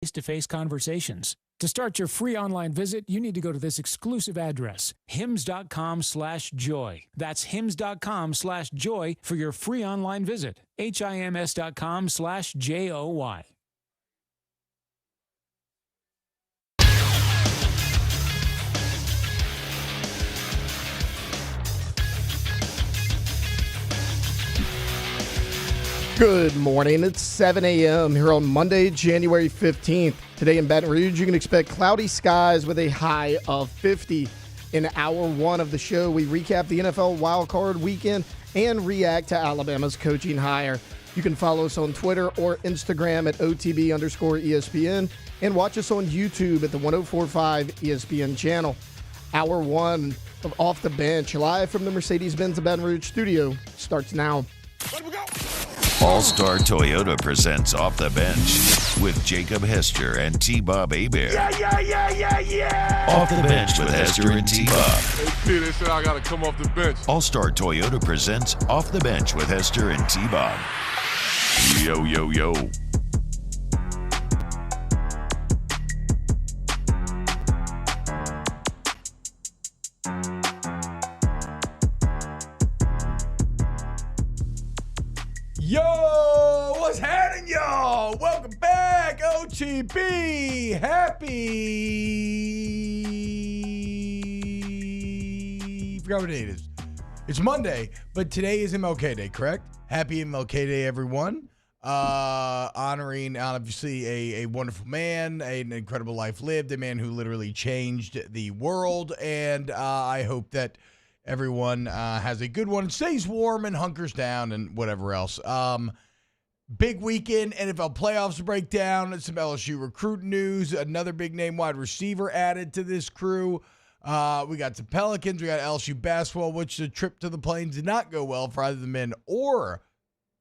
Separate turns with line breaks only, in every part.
face-to-face conversations. To start your free online visit, you need to go to this exclusive address, hims.com/joy. That's hims.com/joy for your free online visit. HIMS.com/JOY.
Good morning. It's 7 a.m. here on Monday, January 15th. Today in Baton Rouge, you can expect cloudy skies with a high of 50. In hour one of the show, we recap the NFL wildcard weekend and react to Alabama's coaching hire. You can follow us on Twitter or Instagram at OTB_ESPN and watch us on YouTube at the 1045 ESPN channel. Hour one of Off the Bench, live from the Mercedes-Benz Baton Rouge studio, starts now.
Let me go.
All-Star Toyota presents Off the Bench with Jacob Hester and T-Bob Hebert.
Yeah.
Off the Bench with Hester and T-Bob.
Hey, they said I got to come off the bench.
All-Star Toyota presents Off the Bench with Hester and T-Bob. Yo.
Yo, what's happening, y'all? Welcome back, OTB. Forgot what day it is. It's Monday, but today is MLK Day, correct? Happy MLK Day, everyone. Honoring, obviously, a wonderful man, an incredible life lived, a man who literally changed the world, and I hope that everyone has a good one, stays warm and hunkers down and whatever else. Big weekend, NFL playoffs breakdown, some LSU recruit news, another big name wide receiver added to this crew. We got some Pelicans, we got LSU basketball, which the trip to the Plains did not go well for either the men or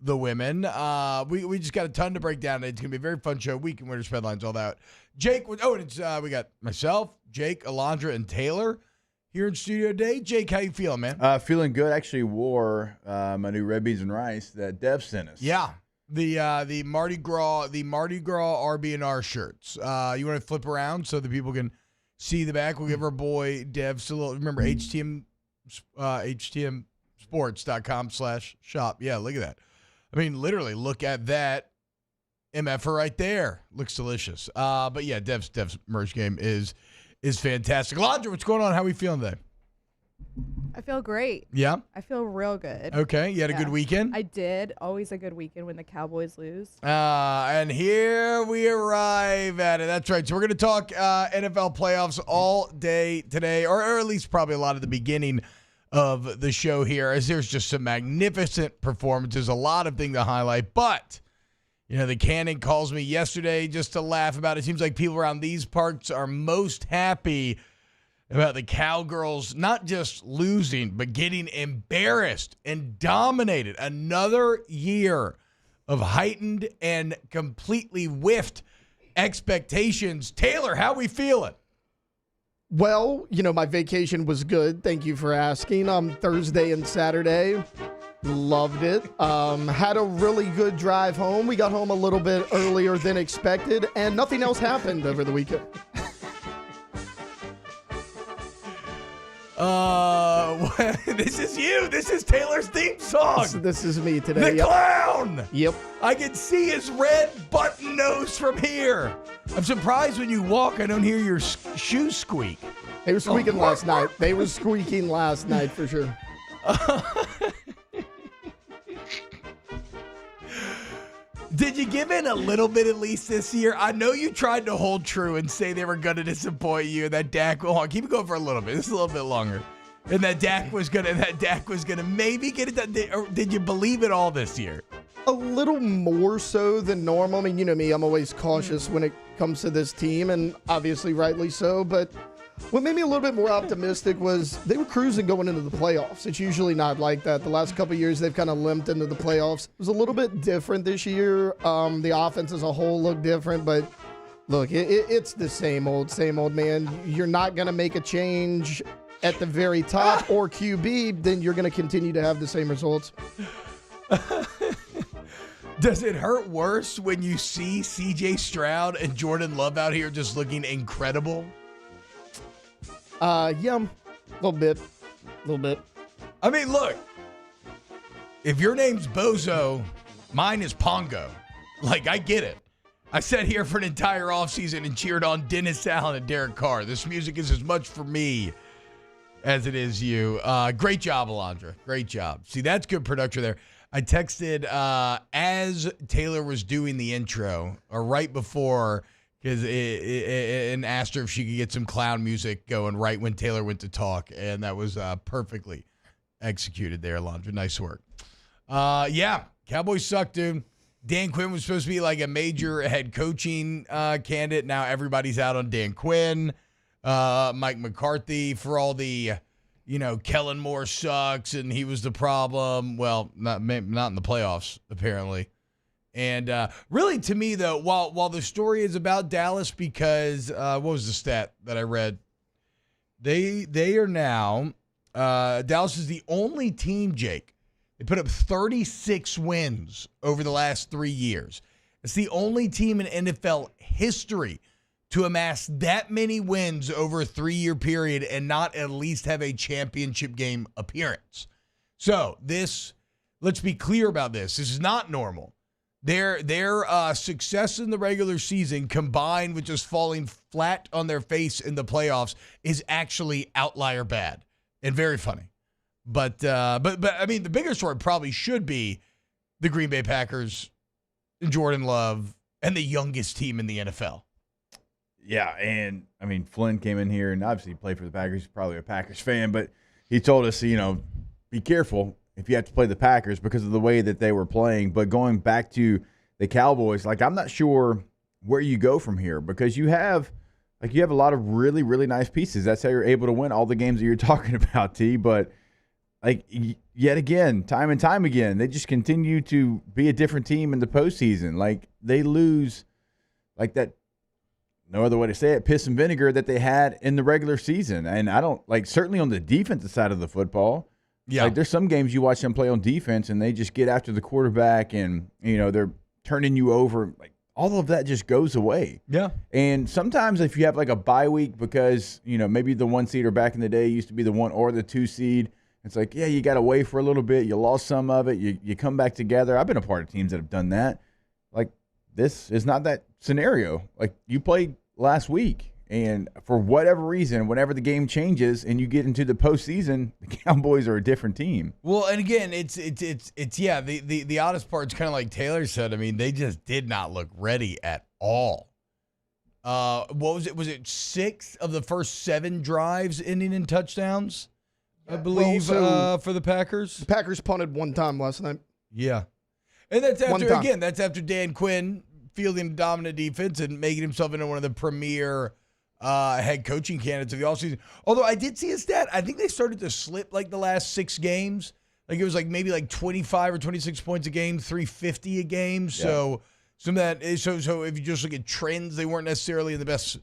the women. We just got a ton to break down. It's going to be a very fun show. Weekend winners, headlines, all that. Jake, we got myself, Jake, Alondra, and Taylor here in studio today. Jake, how you feeling, man?
Feeling good. Actually wore my new red beans and rice that Dev sent us.
Yeah, the Mardi Gras RB&R shirts. You want to flip around so that people can see the back? We'll give our boy Dev a little. Remember HTMsports.com/shop. Yeah, look at that. I mean, literally, look at that MFer right there. Looks delicious. But yeah, Dev's merch game is fantastic. Alondra, what's going on? How are we feeling today?
I feel great.
Yeah?
I feel real good.
Okay. You had a good weekend?
I did. Always a good weekend when the Cowboys lose.
And here we arrive at it. That's right. So we're going to talk NFL playoffs all day today, or at least probably a lot of the beginning of the show here, as there's just some magnificent performances, a lot of things to highlight. But the Cannon calls me yesterday just to laugh about it. It seems like people around these parts are most happy about the Cowgirls not just losing, but getting embarrassed and dominated. Another year of heightened and completely whiffed expectations. Taylor, how we feeling?
Well, my vacation was good. Thank you for asking. Thursday and Saturday. Loved it. Had a really good drive home. We got home a little bit earlier than expected, and nothing else happened over the weekend.
This is you. This is Taylor's theme song.
This is me today.
The clown.
Yep.
I can see his red button nose from here. I'm surprised when you walk, I don't hear your shoes squeak.
They were squeaking last night. They were squeaking last night for sure.
Did you give in a little bit at least this year? I know you tried to hold true and say they were going to disappoint you. That Dak, keep it going for a little bit. This is a little bit longer. And that Dak was gonna maybe get it done. Did you believe it all this year?
A little more so than normal. I mean, you know me, I'm always cautious when it comes to this team, and obviously rightly so. But what made me a little bit more optimistic was they were cruising going into the playoffs. It's usually not like that. The last couple of years, they've kind of limped into the playoffs. It was a little bit different this year. The offense as a whole looked different, but look, it's the same old, man. You're not going to make a change at the very top or QB, then you're going to continue to have the same results.
Does it hurt worse when you see C.J. Stroud and Jordan Love out here just looking incredible?
Yeah, a little bit.
I mean, look, if your name's Bozo, mine is Pongo. Like, I get it. I sat here for an entire offseason and cheered on Dennis Allen and Derek Carr. This music is as much for me as it is you. Great job, Alondra. Great job. See, that's good production there. I texted as Taylor was doing the intro, or right before, and asked her if she could get some clown music going right when Taylor went to talk, and that was perfectly executed there, Alondra. Nice work. Yeah, Cowboys suck, dude. Dan Quinn was supposed to be like a major head coaching candidate. Now everybody's out on Dan Quinn. Mike McCarthy for all the, Kellen Moore sucks and he was the problem. Well, not in the playoffs, apparently. And really, to me, though, while the story is about Dallas, because what was the stat that I read? They are now, Dallas is the only team, Jake. They put up 36 wins over the last 3 years. It's the only team in NFL history to amass that many wins over a 3-year period and not at least have a championship game appearance. So let's be clear about this. This is not normal. Their success in the regular season combined with just falling flat on their face in the playoffs is actually outlier bad and very funny. But I mean, the bigger story probably should be the Green Bay Packers, Jordan Love, and the youngest team in the NFL.
Yeah, and I mean, Flynn came in here and obviously played for the Packers. He's probably a Packers fan, but he told us, be careful if you have to play the Packers because of the way that they were playing. But going back to the Cowboys, I'm not sure where you go from here because you have a lot of really, really nice pieces. That's how you're able to win all the games that you're talking about, T. But yet again, time and time again, they just continue to be a different team in the postseason. They lose that, no other way to say it, piss and vinegar that they had in the regular season. And I don't, certainly on the defensive side of the football, there's some games you watch them play on defense and they just get after the quarterback and, they're turning you over. All of that just goes away. Yeah. And sometimes if you have a bye week because, maybe the 1 seed or back in the day used to be the 1 or the 2 seed, it's you got away for a little bit. You lost some of it. You come back together. I've been a part of teams that have done that. This is not that scenario. You played last week, and for whatever reason, whenever the game changes and you get into the postseason, the Cowboys are a different team.
Well, and again, it's the oddest part is kind of like Taylor said. I mean, they just did not look ready at all. What was it? Was it 6 of the first 7 drives ending in touchdowns? I believe for the Packers.
The Packers punted 1 time last night.
Yeah. And that's after Dan Quinn fielding dominant defense and making himself into one of the premier head coaching candidates of the offseason. Although I did see a stat. I think they started to slip the last 6 games. It was maybe 25 or 26 points a game, 350 a game. Yeah. So some of that so if you just look at trends, they weren't necessarily in the best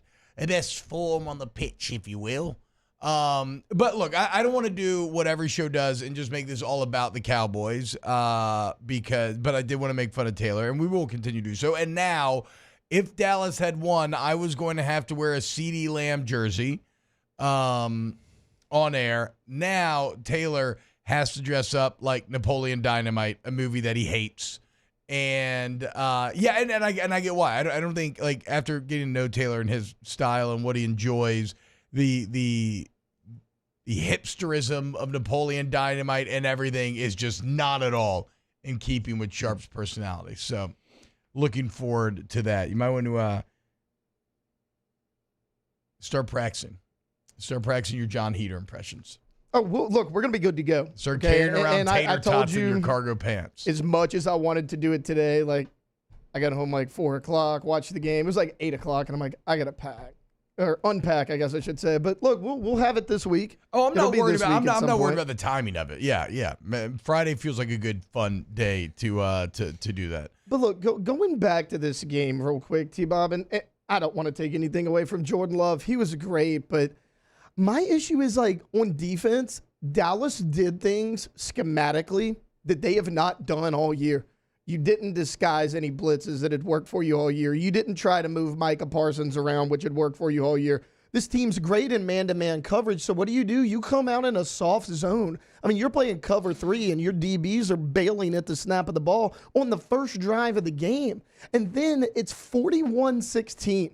form on the pitch, if you will. But look, I don't want to do what every show does and just make this all about the Cowboys, but I did want to make fun of Taylor, and we will continue to do so. And now, if Dallas had won, I was going to have to wear a CeeDee Lamb jersey, on air. Now, Taylor has to dress up like Napoleon Dynamite, a movie that he hates. And, and I get why. I don't think, after getting to know Taylor and his style and what he enjoys, the hipsterism of Napoleon Dynamite and everything is just not at all in keeping with Sharp's personality. So looking forward to that. You might want to start practicing your John Heater impressions.
Oh, well, look, we're going to be good to go.
Start carrying around tater tots in your cargo pants.
As much as I wanted to do it today, I got home 4 o'clock, watched the game. It was 8 o'clock, and I'm I got to pack. Or unpack, I guess I should say. But look, we'll have it this week.
Oh, I'm not worried about the timing of it. Yeah. Friday feels like a good, fun day to do that.
But look, going back to this game real quick, T-Bob, and I don't want to take anything away from Jordan Love. He was great, but my issue is on defense, Dallas did things schematically that they have not done all year. You didn't disguise any blitzes that had worked for you all year. You didn't try to move Micah Parsons around, which had worked for you all year. This team's great in man-to-man coverage, so what do? You come out in a soft zone. I mean, you're playing cover 3, and your DBs are bailing at the snap of the ball on the first drive of the game. And then it's 41-16.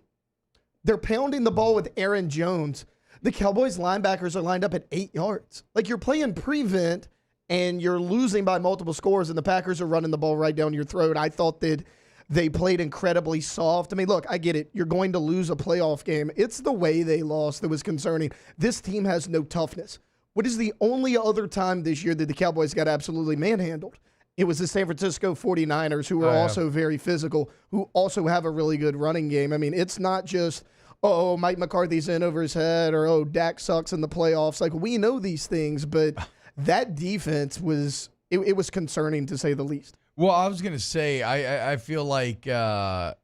They're pounding the ball with Aaron Jones. The Cowboys linebackers are lined up at 8 yards. Like, you're playing prevent, and you're losing by multiple scores, and the Packers are running the ball right down your throat. I thought that they played incredibly soft. I mean, look, I get it. You're going to lose a playoff game. It's the way they lost that was concerning. This team has no toughness. What is the only other time this year that the Cowboys got absolutely manhandled? It was the San Francisco 49ers, who are also very physical, who also have a really good running game. I mean, it's not just, oh, Mike McCarthy's in over his head, or, oh, Dak sucks in the playoffs. Like, we know these things, but that defense was it was concerning, to say the least.
Well, I was going to say, I feel like a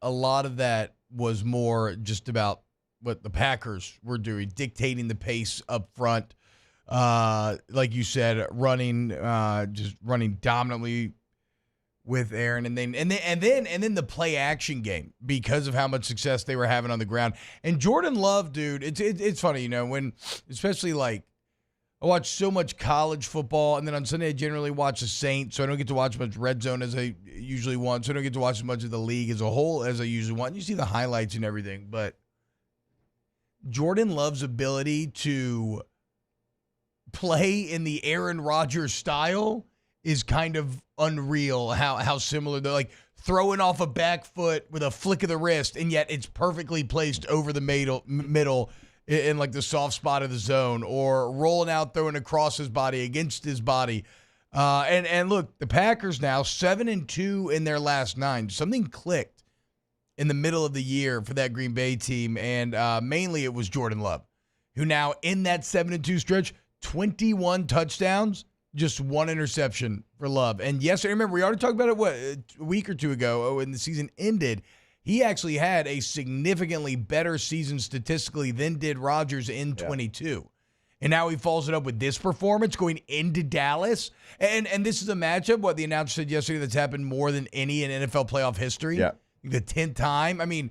lot of that was more just about what the Packers were doing, dictating the pace up front. Like you said, running dominantly with Aaron, and then the play action game, because of how much success they were having on the ground. And Jordan Love, dude, it's funny, when, especially like, I watch so much college football, and then on Sunday I generally watch the Saints, so I don't get to watch as much red zone as I usually want, so I don't get to watch as much of the league as a whole as I usually want. You see the highlights and everything, but Jordan Love's ability to play in the Aaron Rodgers style is kind of unreal, how similar they're, like throwing off a back foot with a flick of the wrist, and yet it's perfectly placed over the middle in like the soft spot of the zone, or rolling out, throwing across his body, against his body. And look, the Packers now 7-2 in their last 9. Something clicked in the middle of the year for that Green Bay team, and mainly it was Jordan Love, who now in that 7-2 stretch, 21 touchdowns, just 1 interception for Love. And yes, I remember we already talked about it, a week or two ago, when the season ended. He actually had a significantly better season statistically than did Rodgers in 22. And now he follows it up with this performance going into Dallas. And this is a matchup, what the announcer said yesterday, that's happened more than any in NFL playoff history. Yeah. The 10th time. I mean,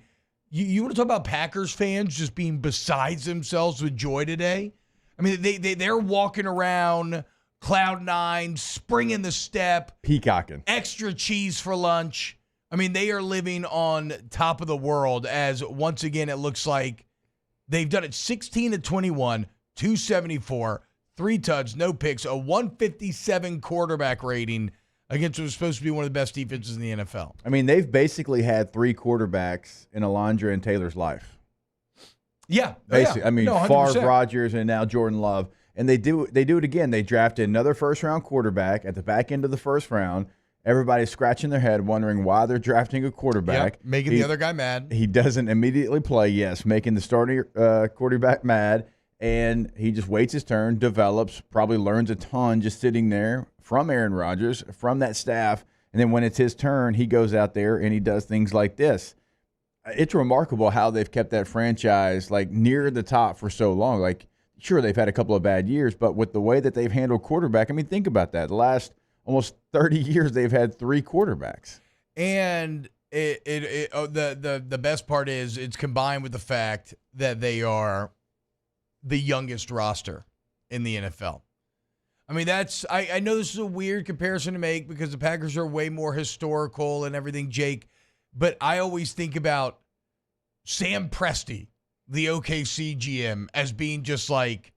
you want to talk about Packers fans just being besides themselves with joy today? I mean, they're walking around cloud 9, springing the step.
Peacocking.
Extra cheese for lunch. I mean, they are living on top of the world, as once again it looks like they've done it 16-21, 274, 3 touchdowns, no picks, a 157 quarterback rating against what was supposed to be one of the best defenses in the NFL.
I mean, they've basically had 3 quarterbacks in Alondra and Taylor's life.
Yeah.
Basically.
Yeah.
I mean,
no,
Favre, Rodgers, and now Jordan Love. And they do it again. They drafted another first-round quarterback at the back end of the first round. Everybody's scratching their head, wondering why they're drafting a quarterback.
Yep, making the other guy mad.
He doesn't immediately play, yes, making the starting quarterback mad. And he just waits his turn, develops, probably learns a ton just sitting there from Aaron Rodgers, from that staff. And then when it's his turn, he goes out there and he does things like this. It's remarkable how they've kept that franchise like near the top for so long. Like, sure, they've had a couple of bad years, but with the way that they've handled quarterback, I mean, think about that. The last almost 30 years, they've had 3 quarterbacks.
And the best part is it's combined with the fact that they are the youngest roster in the NFL. I mean, I know this is a weird comparison to make because the Packers are way more historical and everything, Jake, but I always think about Sam Presti, the OKC GM, as being just like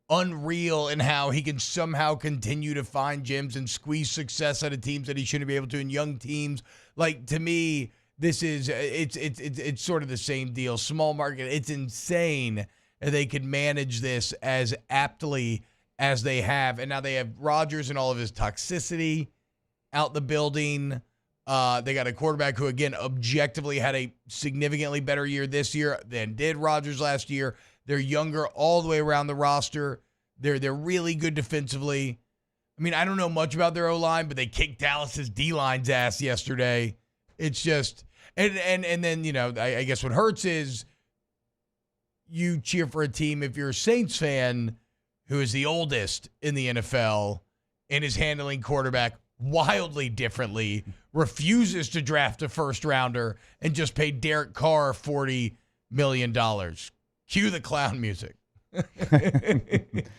unreal in how he can somehow continue to find gems and squeeze success out of teams that he shouldn't be able to, in young teams. Like, to me, this is it's sort of the same deal. Small market. It's insane that they could manage this as aptly as they have. And now they have Rodgers and all of his toxicity out the building. They got a quarterback who, again, objectively had a significantly better year this year than did Rodgers last year. They're younger all the way around the roster. They're really good defensively. I mean, I don't know much about their O-line, but they kicked Dallas's D-line's ass yesterday. It's just and then, I guess what hurts is you cheer for a team if you're a Saints fan who is the oldest in the NFL and is handling quarterback wildly differently, refuses to draft a first-rounder, and just paid Derek Carr $40 million. Cue the clown music.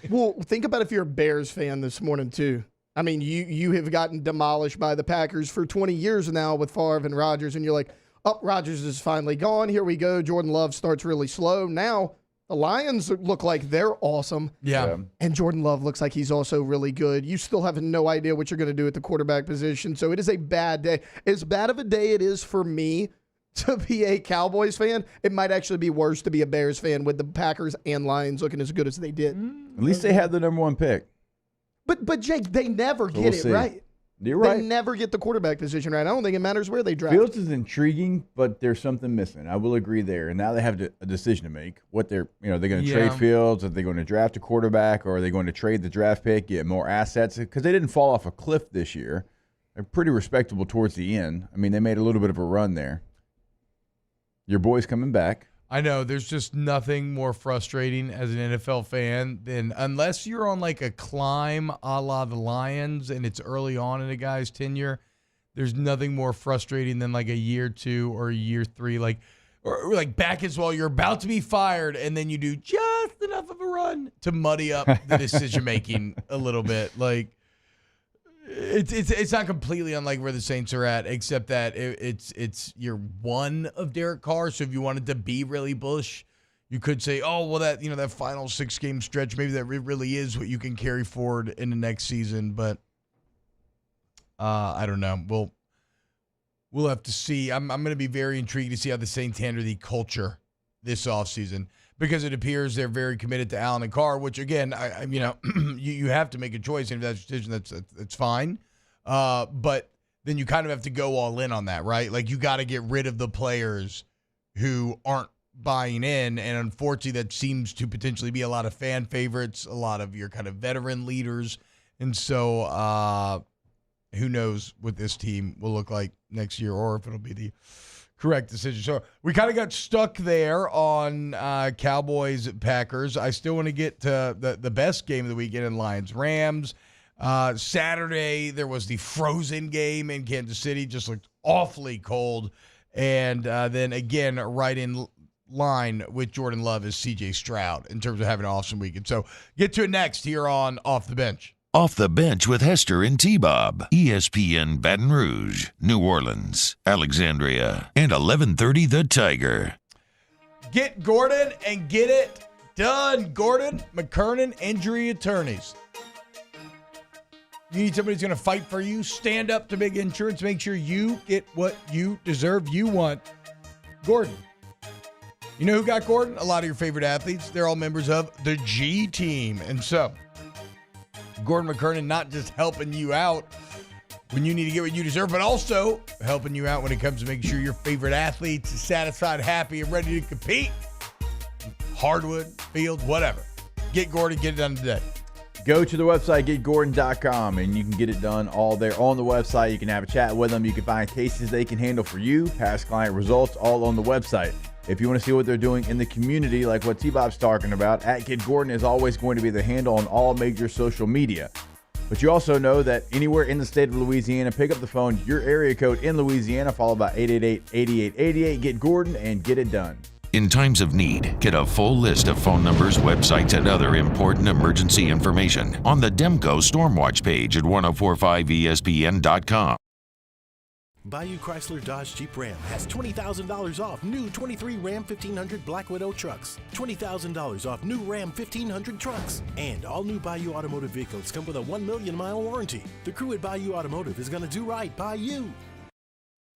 Well, think about if you're a Bears fan this morning, too. I mean, you have gotten demolished by the Packers for 20 years now with Favre and Rodgers, and you're like, oh, Rodgers is finally gone. Here we go. Jordan Love starts really slow. Now the Lions look like they're awesome.
Yeah.
And Jordan Love looks like he's also really good. You still have no idea what you're going to do at the quarterback position. So it is a bad day. As bad of a day it is for me to be a Cowboys fan, it might actually be worse to be a Bears fan with the Packers and Lions looking as good as they did.
At least they had the number one pick.
But Jake, they never get it right.
You're right.
They never get the quarterback position right. I don't think it matters where they draft.
Fields is intriguing, but there's something missing. I will agree there. And now they have a decision to make. What they're going to trade Fields? Are they going to draft a quarterback, or are they going to trade the draft pick, get more assets? Because they didn't fall off a cliff this year. They're pretty respectable towards the end. I mean, they made a little bit of a run there. Your boy's coming back.
I know. There's just nothing more frustrating as an NFL fan than, unless you're on like a climb a la the Lions and it's early on in a guy's tenure, there's nothing more frustrating than like a year 2 or a year 3, or like back as well. You're about to be fired, and then you do just enough of a run to muddy up the decision making a little bit. Like, it's not completely unlike where the Saints are at, except that it's year 1 of Derek Carr. So if you wanted to be really bullish, you could say, oh, well, that that final 6-game stretch, maybe that really is what you can carry forward in the next season. But I don't know. We'll have to see. I'm going to be very intrigued to see how the Saints handle the culture this offseason, because it appears they're very committed to Allen and Carr, which, again, you have to make a choice, and if that's your decision, that's fine. But then you kind of have to go all in on that, right? Like, you got to get rid of the players who aren't buying in, and unfortunately that seems to potentially be a lot of fan favorites, a lot of your kind of veteran leaders. And so who knows what this team will look like next year, or if it'll be the correct decision. So we kind of got stuck there on Cowboys Packers. I still want to get to the best game of the weekend in Lions Rams. Saturday there was the Frozen game in Kansas City. Just looked awfully cold. And then again, right in line with Jordan Love is C.J. Stroud in terms of having an awesome weekend. So get to it next here on Off the Bench.
Off the Bench with Hester and T-Bob. ESPN Baton Rouge, New Orleans, Alexandria, and 1130 The Tiger.
Get Gordon and get it done. Gordon McKernan Injury Attorneys. You need somebody who's going to fight for you. Stand up to big insurance. Make sure you get what you deserve. You want Gordon. You know who got Gordon? A lot of your favorite athletes. They're all members of the G Team. And so Gordon McKernan not just helping you out when you need to get what you deserve, but also helping you out when it comes to making sure your favorite athletes are satisfied, happy, and ready to compete. Hardwood, field, whatever. Get Gordon, get it done today.
Go to the website, getgordon.com, and you can get it done all there on the website. You can have a chat with them. You can find cases they can handle for you, past client results, all on the website. If you want to see what they're doing in the community, like what T-Bob's talking about, @GetGordon is always going to be the handle on all major social media. But you also know that anywhere in the state of Louisiana, pick up the phone, your area code in Louisiana, followed by 888-8888. Get Gordon and get it done.
In times of need, get a full list of phone numbers, websites, and other important emergency information on the Demco Stormwatch page at 1045ESPN.com.
Bayou Chrysler Dodge Jeep Ram has $20,000 off new 23 Ram 1500 Black Widow trucks, $20,000 off new Ram 1500 trucks, and all new Bayou Automotive vehicles come with a 1 million mile warranty. The crew at Bayou Automotive is going to do right by you.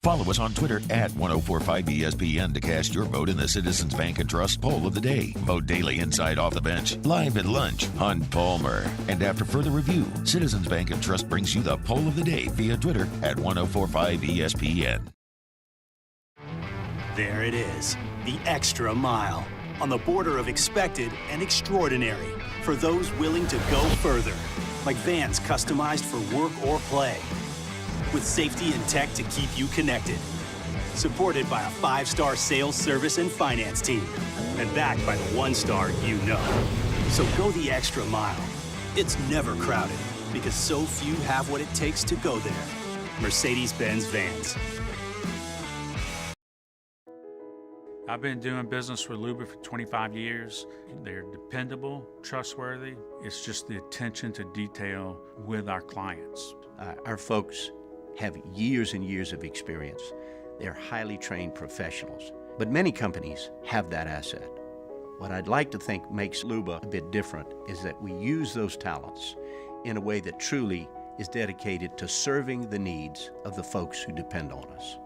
Follow us on Twitter at 1045ESPN to cast your vote in the Citizens Bank and Trust Poll of the Day. Vote daily inside Off the Bench, live at lunch on Palmer. And after further review, Citizens Bank and Trust brings you the Poll of the Day via Twitter at 1045ESPN.
There it is, the extra mile, on the border of expected and extraordinary, for those willing to go further, like vans customized for work or play, with safety and tech to keep you connected. Supported by a 5-star sales, service, and finance team. And backed by the 1-star you know. So go the extra mile. It's never crowded. because so few have what it takes to go there. Mercedes-Benz Vans.
I've been doing business with Luba for 25 years. They're dependable, trustworthy. It's just the attention to detail with our clients.
Our folks have years and years of experience. They're highly trained professionals. But many companies have that asset. What I'd like to think makes Luba a bit different is that we use those talents in a way that truly is dedicated to serving the needs of the folks who depend on us.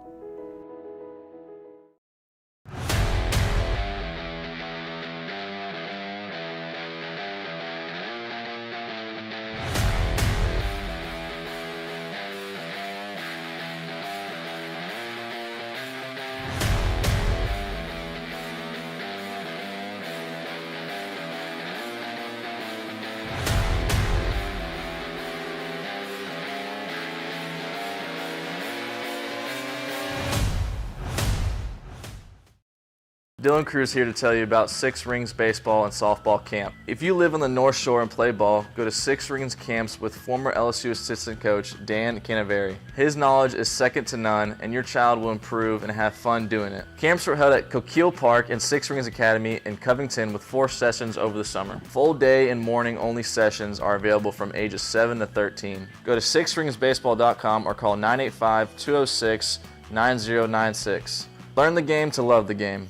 Dylan Cruz here to tell you about Six Rings Baseball and Softball Camp. If you live on the North Shore and play ball, go to Six Rings Camps with former LSU assistant coach Dan Canaveri. His knowledge is second to none, and your child will improve and have fun doing it. Camps were held at Coquille Park and Six Rings Academy in Covington with 4 sessions over the summer. Full day and morning only sessions are available from ages 7 to 13. Go to sixringsbaseball.com or call 985-206-9096. Learn the game to love the game.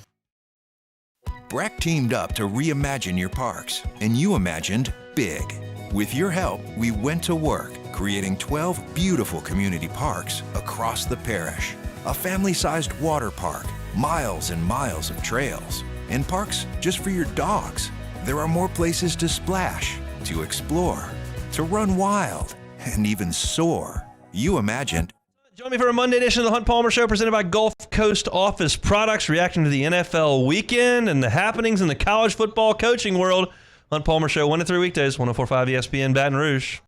Breck teamed up to reimagine your parks, and you imagined big. With your help, we went to work, creating 12 beautiful community parks across the parish. A family-sized water park, miles and miles of trails, and parks just for your dogs. There are more places to splash, to explore, to run wild, and even soar. You imagined.
Join me for a Monday edition of the Hunt Palmer Show presented by Gulf Coast Office Products, reacting to the NFL weekend and the happenings in the college football coaching world. Hunt Palmer Show, 1 to 3 weekdays, 104.5 ESPN Baton Rouge.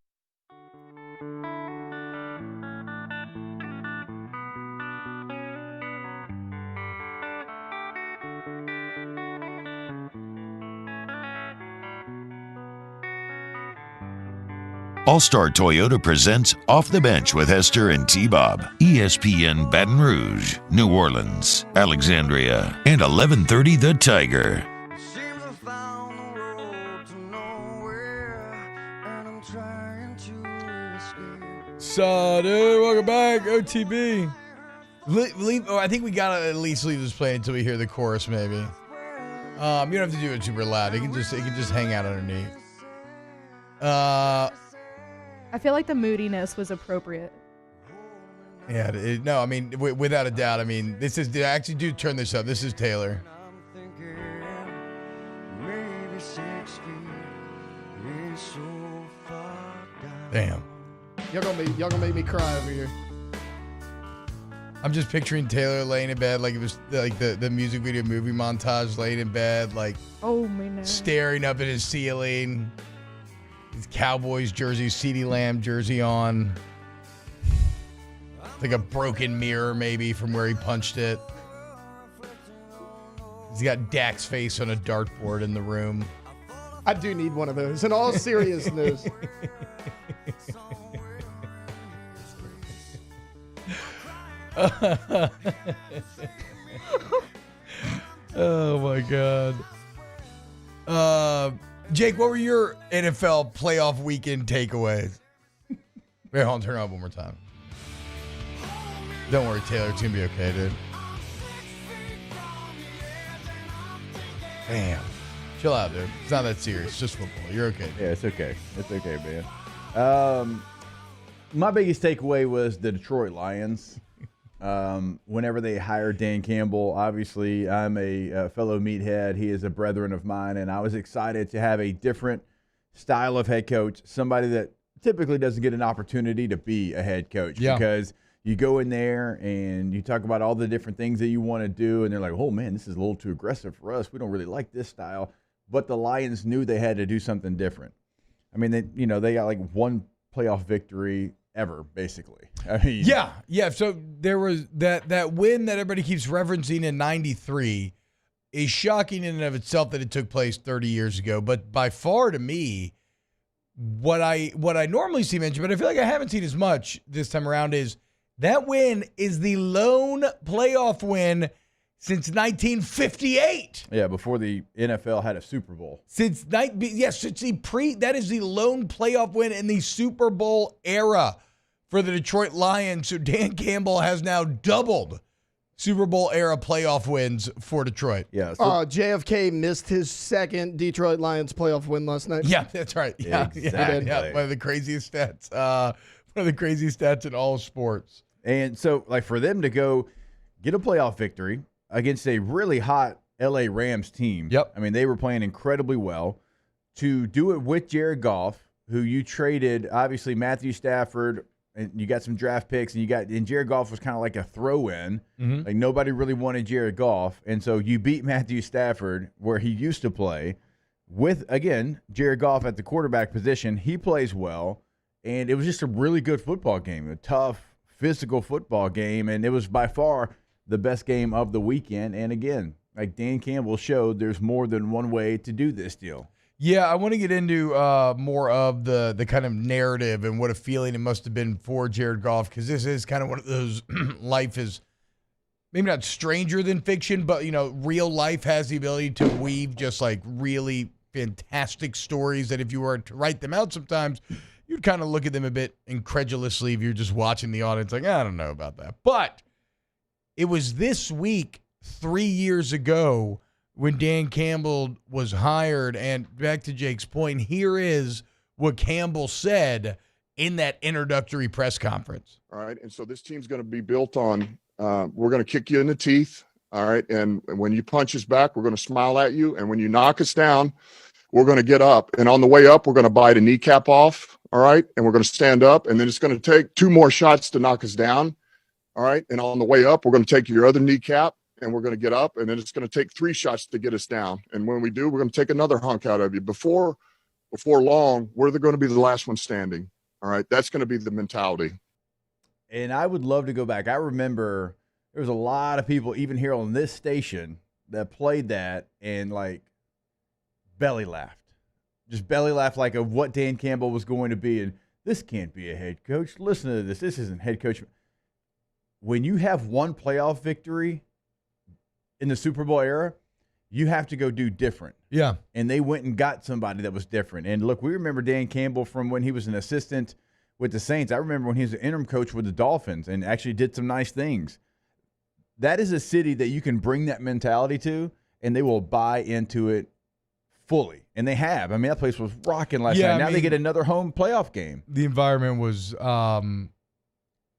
All-Star Toyota presents Off the Bench with Hester and T-Bob. ESPN Baton Rouge, New Orleans, Alexandria, and 1130 The Tiger.
So, dude, welcome back, OTB. I think we gotta at least leave this playing until we hear the chorus, maybe. You don't have to do it super loud. It can just hang out underneath.
I feel like the moodiness was appropriate.
Yeah, no, I mean, without a doubt. I mean, this is, I actually do turn this up. This is Taylor. Damn.
Y'all gonna make me cry over here.
I'm just picturing Taylor laying in bed like it was like the music video movie montage, laying in bed, like,
oh man,
staring up at his ceiling. His Cowboys jersey, CeeDee Lamb jersey on. Like a broken mirror, maybe, from where he punched it. He's got Dak's face on a dartboard in the room.
I do need one of those. In all seriousness.
Oh, my God. Jake, what were your NFL playoff weekend takeaways? Wait, hold on, turn it on one more time. Don't worry, Taylor, it's going to be okay, dude. Damn. Chill out, dude. It's not that serious. It's just football. You're okay.
Yeah, it's okay. It's okay, man. My biggest takeaway was the Detroit Lions. Whenever they hired Dan Campbell, obviously I'm a fellow meathead. He is a brethren of mine, and I was excited to have a different style of head coach, somebody that typically doesn't get an opportunity to be a head coach because you go in there and you talk about all the different things that you want to do, and they're like, oh, man, this is a little too aggressive for us. We don't really like this style. But the Lions knew they had to do something different. I mean, they got like one playoff victory ever, basically. I mean,
yeah. So there was that win that everybody keeps referencing in '93 is shocking in and of itself that it took place 30 years ago. But by far, to me, what I normally see mentioned, but I feel like I haven't seen as much this time around, is that win is the lone playoff win since 1958.
Yeah, before the NFL had a Super Bowl.
That is the lone playoff win in the Super Bowl era for the Detroit Lions. So Dan Campbell has now doubled Super Bowl era playoff wins for Detroit.
Yeah.
JFK missed his second Detroit Lions playoff win last night.
Yeah, that's right. Yeah,
Exactly.
yeah. One of the craziest stats. One of the craziest stats in all sports.
And so, like, for them to go get a playoff victory against a really hot LA Rams team.
Yep.
I mean, they were playing incredibly well. To do it with Jared Goff, who you traded, obviously, Matthew Stafford, and you got some draft picks, and Jared Goff was kind of like a throw-in.
Mm-hmm.
Like, nobody really wanted Jared Goff. And so you beat Matthew Stafford, where he used to play, with, again, Jared Goff at the quarterback position. He plays well. And it was just a really good football game, a tough, physical football game. And it was by far the best game of the weekend. And again, like Dan Campbell showed, there's more than one way to do this deal.
Yeah, I want to get into more of the kind of narrative and what a feeling it must have been for Jared Goff, because this is kind of one of those life is maybe not stranger than fiction, but, real life has the ability to weave just like really fantastic stories that if you were to write them out sometimes, you'd kind of look at them a bit incredulously if you're just watching the audience like, I don't know about that. But it was this week 3 years ago when Dan Campbell was hired, and back to Jake's point, here is what Campbell said in that introductory press conference.
All right, and so this team's going to be built on, we're going to kick you in the teeth, all right, and when you punch us back, we're going to smile at you, and when you knock us down, we're going to get up, and on the way up, we're going to bite a kneecap off, all right, and we're going to stand up, and then it's going to take 2 more shots to knock us down, all right, and on the way up, we're going to take your other kneecap, and we're going to get up, and then it's going to take 3 shots to get us down. And when we do, we're going to take another hunk out of you. Before long, we're going to be the last one standing. All right. That's going to be the mentality.
And I would love to go back. I remember there was a lot of people, even here on this station, that played that and like belly laughed. Just belly laughed like of what Dan Campbell was going to be. And this can't be a head coach. Listen to this. This isn't head coach. When you have one playoff victory in the Super Bowl era, you have to go do different.
Yeah.
And they went and got somebody that was different. And look, we remember Dan Campbell from when he was an assistant with the Saints. I remember when he was an interim coach with the Dolphins and actually did some nice things. That is a city that you can bring that mentality to, and they will buy into it fully. And they have. I mean, that place was rocking last night. Now they get another home playoff game.
The environment was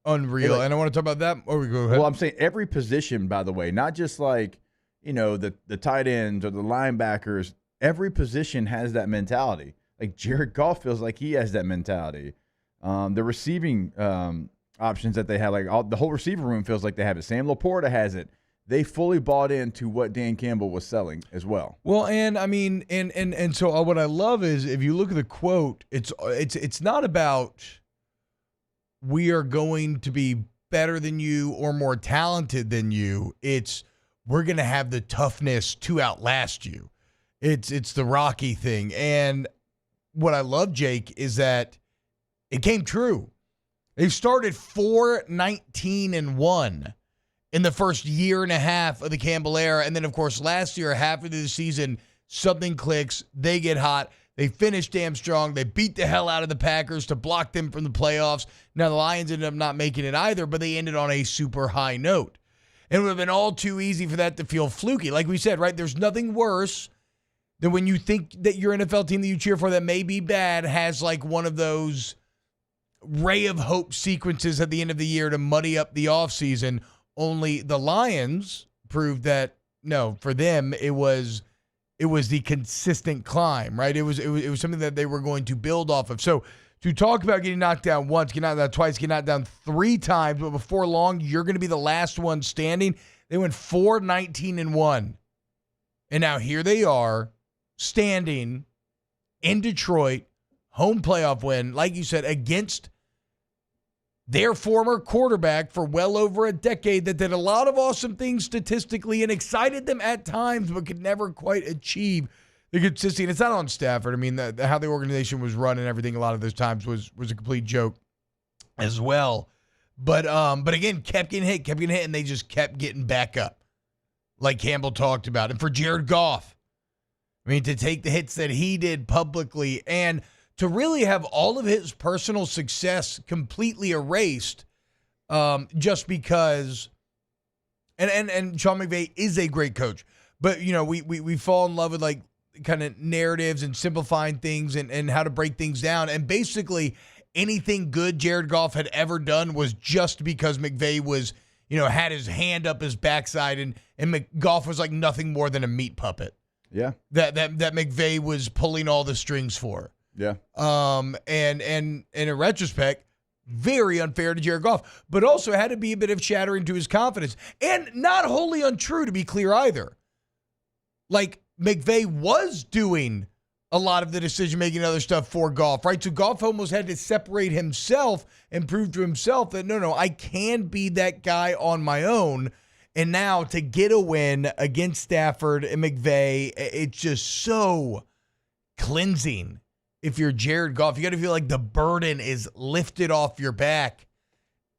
unreal. And I want to talk about that. Oh, we go ahead.
Well, I'm saying every position, by the way, not just like, the tight ends or the linebackers. Every position has that mentality. Like Jared Goff feels like he has that mentality. The receiving options that they have, like the whole receiver room feels like they have it. Sam Laporta has it. They fully bought into what Dan Campbell was selling as well.
Well, and I mean, and so what I love is if you look at the quote, it's not about we are going to be better than you or more talented than you. It's we're going to have the toughness to outlast you. It's the Rocky thing. And what I love, Jake, is that it came true. They started 4-19-1 in the first year and a half of the Campbell era. And then, of course, last year, half of the season, something clicks. They get hot. They finished damn strong. They beat the hell out of the Packers to block them from the playoffs. Now, the Lions ended up not making it either, but they ended on a super high note. And it would have been all too easy for that to feel fluky. Like we said, right, there's nothing worse than when you think that your NFL team that you cheer for that may be bad has like one of those ray of hope sequences at the end of the year to muddy up the offseason. Only the Lions proved that, no, for them, it was the consistent climb, right? It was something that they were going to build off of. So to talk about getting knocked down once, getting knocked down twice, getting knocked down 3 times, but before long, you're going to be the last one standing. They went 4-19-1. And now here they are standing in Detroit, home playoff win, like you said, against their former quarterback for well over a decade that did a lot of awesome things statistically and excited them at times but could never quite achieve the consistency, and it's not on Stafford. I mean, how the organization was run and everything a lot of those times was a complete joke as well. But again, kept getting hit, and they just kept getting back up, like Campbell talked about. And for Jared Goff, I mean, to take the hits that he did publicly and to really have all of his personal success completely erased just because, and Sean McVay is a great coach, but, you know, we fall in love with, like, kind of narratives and simplifying things and how to break things down. And basically anything good Jared Goff had ever done was just because McVay was, you know, had his hand up his backside and Goff was like nothing more than a meat puppet.
Yeah.
That McVay was pulling all the strings for.
Yeah.
And in a retrospect, very unfair to Jared Goff, but also had to be a bit of shattering to his confidence. And not wholly untrue, to be clear, either. Like, McVay was doing a lot of the decision-making and other stuff for Goff, right? So Goff almost had to separate himself and prove to himself that, no, I can be that guy on my own. And now to get a win against Stafford and McVay, it's just so cleansing. If you're Jared Goff, you got to feel like the burden is lifted off your back.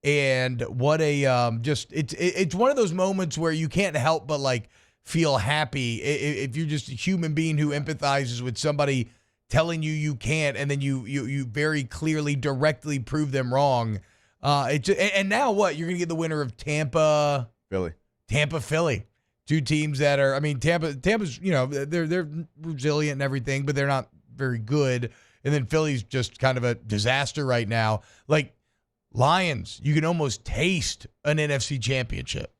And what a it's one of those moments where you can't help but like feel happy if you're just a human being who empathizes with somebody telling you can't, and then you very clearly directly prove them wrong. And now what? You're gonna get the winner of Tampa Philly. Two teams that are, I mean, Tampa's, you know, they're resilient and everything, but they're not very good. And then Philly's just kind of a disaster right now. Like Lions, you can almost taste an NFC championship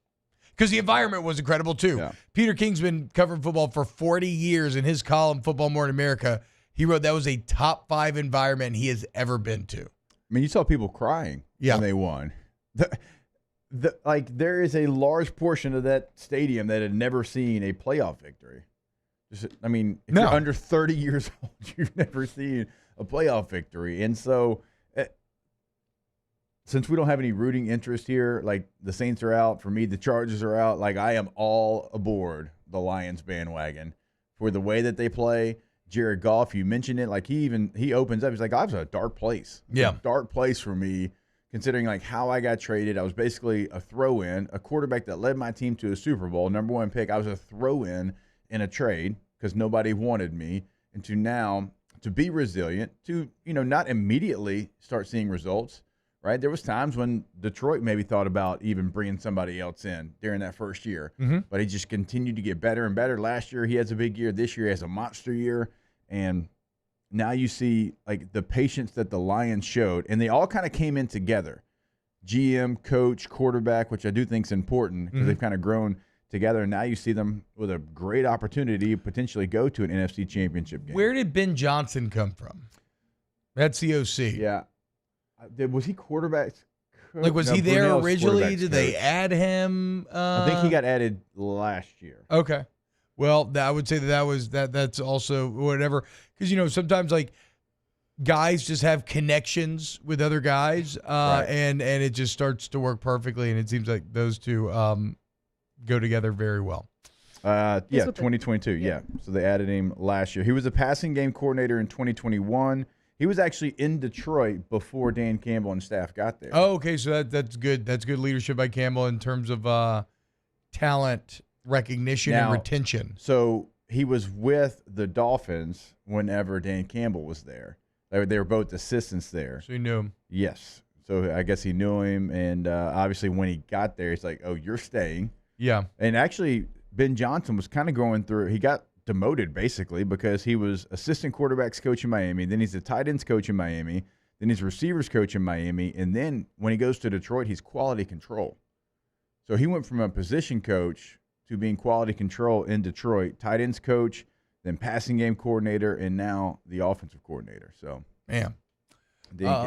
because the environment was incredible too. Yeah. Peter King's been covering football for 40 years. In his column, Football More in America, he wrote that was a top 5 environment he has ever been to.
I mean, you saw people crying when they won. Like, there is a large portion of that stadium that had never seen a playoff victory. I mean, if you're under 30 years old, you've never seen a playoff victory. And so, since we don't have any rooting interest here, like the Saints are out, for me, the Chargers are out, like I am all aboard the Lions bandwagon for the way that they play. Jared Goff, you mentioned it, like he opens up, he's like, I was a dark place.
Yeah.
A dark place for me, considering like how I got traded. I was basically a throw-in, a quarterback that led my team to a Super Bowl, number 1 pick. I was a throw-in a trade because nobody wanted me, and to now to be resilient, to, you know, not immediately start seeing results, right? There was times when Detroit maybe thought about even bringing somebody else in during that first year, but he just continued to get better and better. Last year he has a big year. This year he has a monster year, and now you see like the patience that the Lions showed, and they all kind of came in together. GM, coach, quarterback, which I do think is important because they've kind of grown together, and now you see them with a great opportunity to potentially go to an NFC Championship game.
Where did Ben Johnson come from? That's the OC.
Yeah. Was he quarterback?
Like, was he there originally? Did they add him?
I think he got added last year.
Okay. Well, I would say that's also whatever. Because, you know, sometimes, like, guys just have connections with other guys, right. and it just starts to work perfectly, and it seems like those two go together very well.
2022, yeah. So they added him last year. He was a passing game coordinator in 2021. He was actually in Detroit before Dan Campbell and staff got there.
Oh, okay. So that's good. That's good leadership by Campbell in terms of talent recognition and retention.
So he was with the Dolphins whenever Dan Campbell was there. They were both assistants there.
So he knew him.
Yes. So I guess he knew him. And obviously when he got there, he's like, oh, you're staying.
Yeah.
And actually, Ben Johnson was kind of going through – he got demoted basically because he was assistant quarterbacks coach in Miami. Then he's the tight ends coach in Miami. Then he's receivers coach in Miami. And then when he goes to Detroit, he's quality control. So he went from a position coach to being quality control in Detroit, tight ends coach, then passing game coordinator, and now the offensive coordinator. So,
man,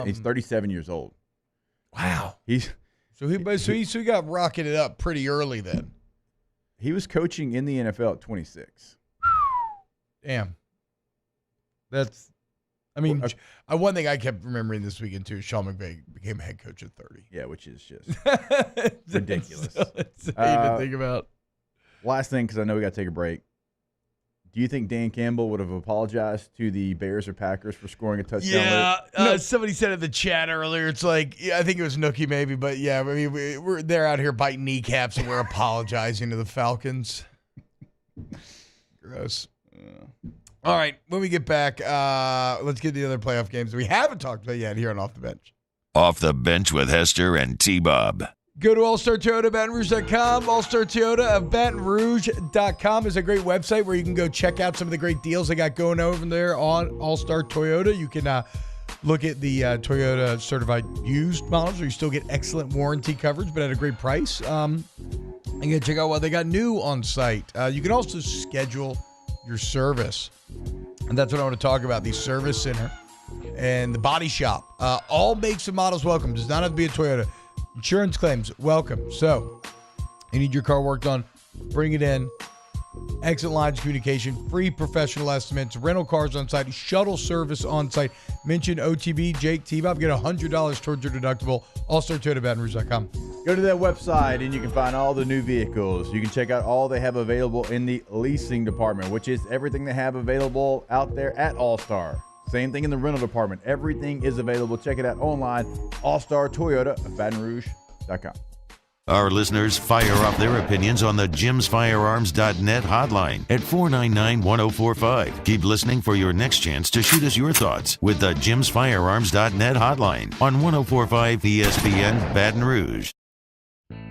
he's 37 years old.
Wow.
So
he got rocketed up pretty early then.
He was coaching in the NFL at 26.
Damn. That's, I mean, one thing I kept remembering this weekend too is Sean McVay became a head coach at 30.
Yeah, which is just ridiculous.
It's insane to think about.
Last thing, because I know we got to take a break. Do you think Dan Campbell would have apologized to the Bears or Packers for scoring a touchdown?
Yeah, somebody said in the chat earlier, it's like, I think it was Nookie maybe, but yeah, I mean, they're out here biting kneecaps and we're apologizing to the Falcons. Gross. All right, when we get back, let's get the other playoff games that we haven't talked about yet here on Off the Bench.
Off the Bench with Hester and T-Bob.
Go to All-Star Toyota BatonRouge.com. All-Star Toyota of BatonRouge.com is a great website where you can go check out some of the great deals they got going over there on All-Star Toyota. You can look at the Toyota certified used models where you still get excellent warranty coverage, but at a great price. And you can check out what they got new on site. You can also schedule your service. And that's what I want to talk about, the service center and the body shop. All makes and models welcome. Does not have to be a Toyota. Insurance claims, welcome. So, you need your car worked on, bring it in. Excellent lines of communication, free professional estimates, rental cars on site, shuttle service on site. Mention OTB, Jake, T-Bob, get $100 towards your deductible. AllStarToyotaBatonRouge.com.
Go to that website and you can find all the new vehicles. You can check out all they have available in the leasing department, which is everything they have available out there at All-Star. Same thing in the rental department. Everything is available. Check it out online. All-Star Toyota of BatonRouge.com.
Our listeners fire off their opinions on the JimsFirearms.net hotline at 499-1045. Keep listening for your next chance to shoot us your thoughts with the JimsFirearms.net hotline on 1045 ESPN Baton Rouge.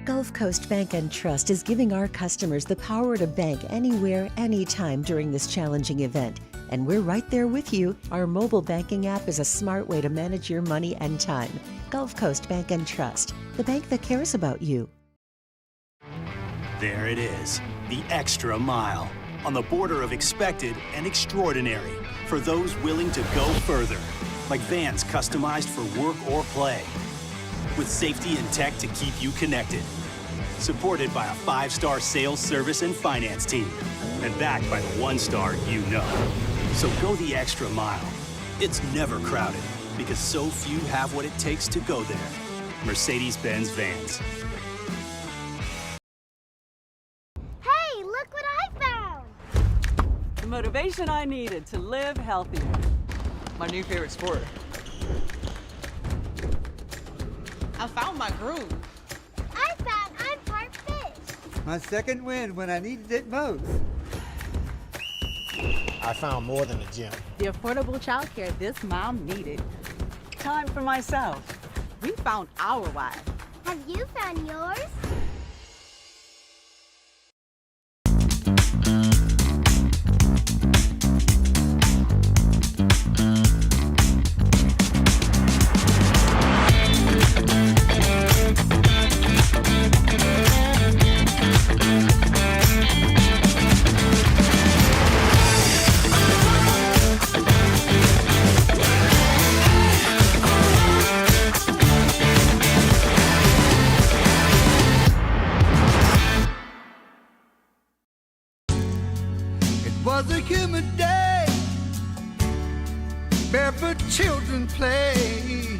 Gulf Coast Bank and Trust is giving our customers the power to bank anywhere, anytime during this challenging event. And we're right there with you. Our mobile banking app is a smart way to manage your money and time. Gulf Coast Bank and Trust, the bank that cares about you.
There it is, the extra mile, on the border of expected and extraordinary, for those willing to go further, like vans customized for work or play, with safety and tech to keep you connected, supported by a 5-star sales, service, and finance team, and backed by the 1-star you know. So go the extra mile. It's never crowded, because so few have what it takes to go there. Mercedes-Benz Vans.
Hey, look what I found! The motivation I needed to live healthier.
My new favorite sport.
I found my groove.
I found I'm part fish.
My second win when I needed it most.
I found more than a gym.
The affordable childcare this mom needed. Time for myself. We found our why.
Have you found yours?
Was a humid day, barefoot children play,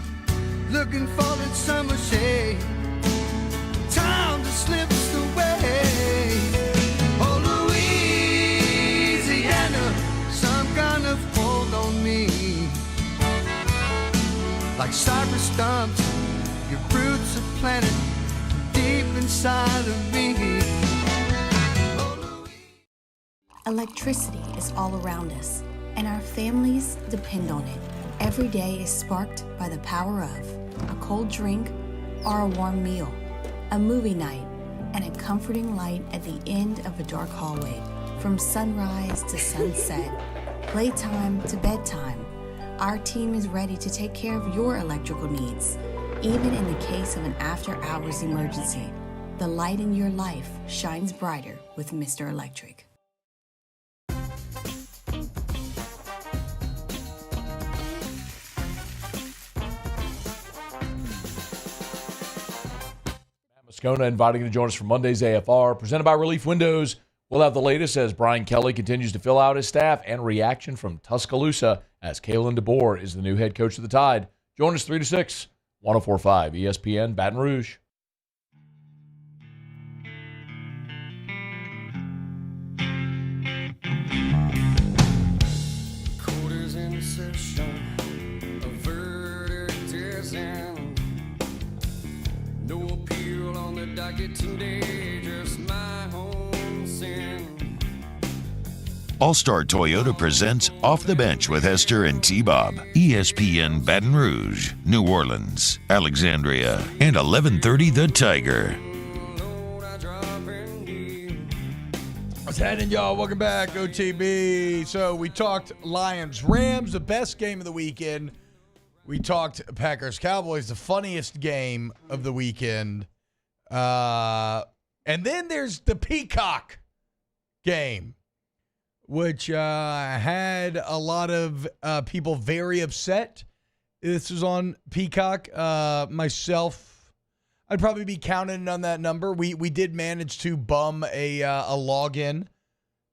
looking for that summer shade. Time just slips away. Oh, Louisiana, some kind of hold on me. Like cypress stumps, your roots are planted deep inside of me.
Electricity is all around us, and our families depend on it. Every day is sparked by the power of a cold drink or a warm meal, a movie night, and a comforting light at the end of a dark hallway. From sunrise to sunset, playtime to bedtime, our team is ready to take care of your electrical needs. Even in the case of an after-hours emergency, the light in your life shines brighter with Mr. Electric.
Moscona inviting you to join us for Monday's AFR, presented by Relief Windows. We'll have the latest as Brian Kelly continues to fill out his staff and reaction from Tuscaloosa as Kalen DeBoer is the new head coach of the Tide. Join us 3 to 6, 104.5 ESPN Baton Rouge.
All-Star Toyota presents Off the Bench with Hester and T-Bob. ESPN Baton Rouge, New Orleans, Alexandria, and 1130 The Tiger.
What's happening, y'all? Welcome back, OTB. So we talked Lions-Rams, the best game of the weekend. We talked Packers-Cowboys, the funniest game of the weekend. And then there's the Peacock game, which had a lot of people very upset. This was on Peacock. Myself, I'd probably be counting on that number. We did manage to bum a login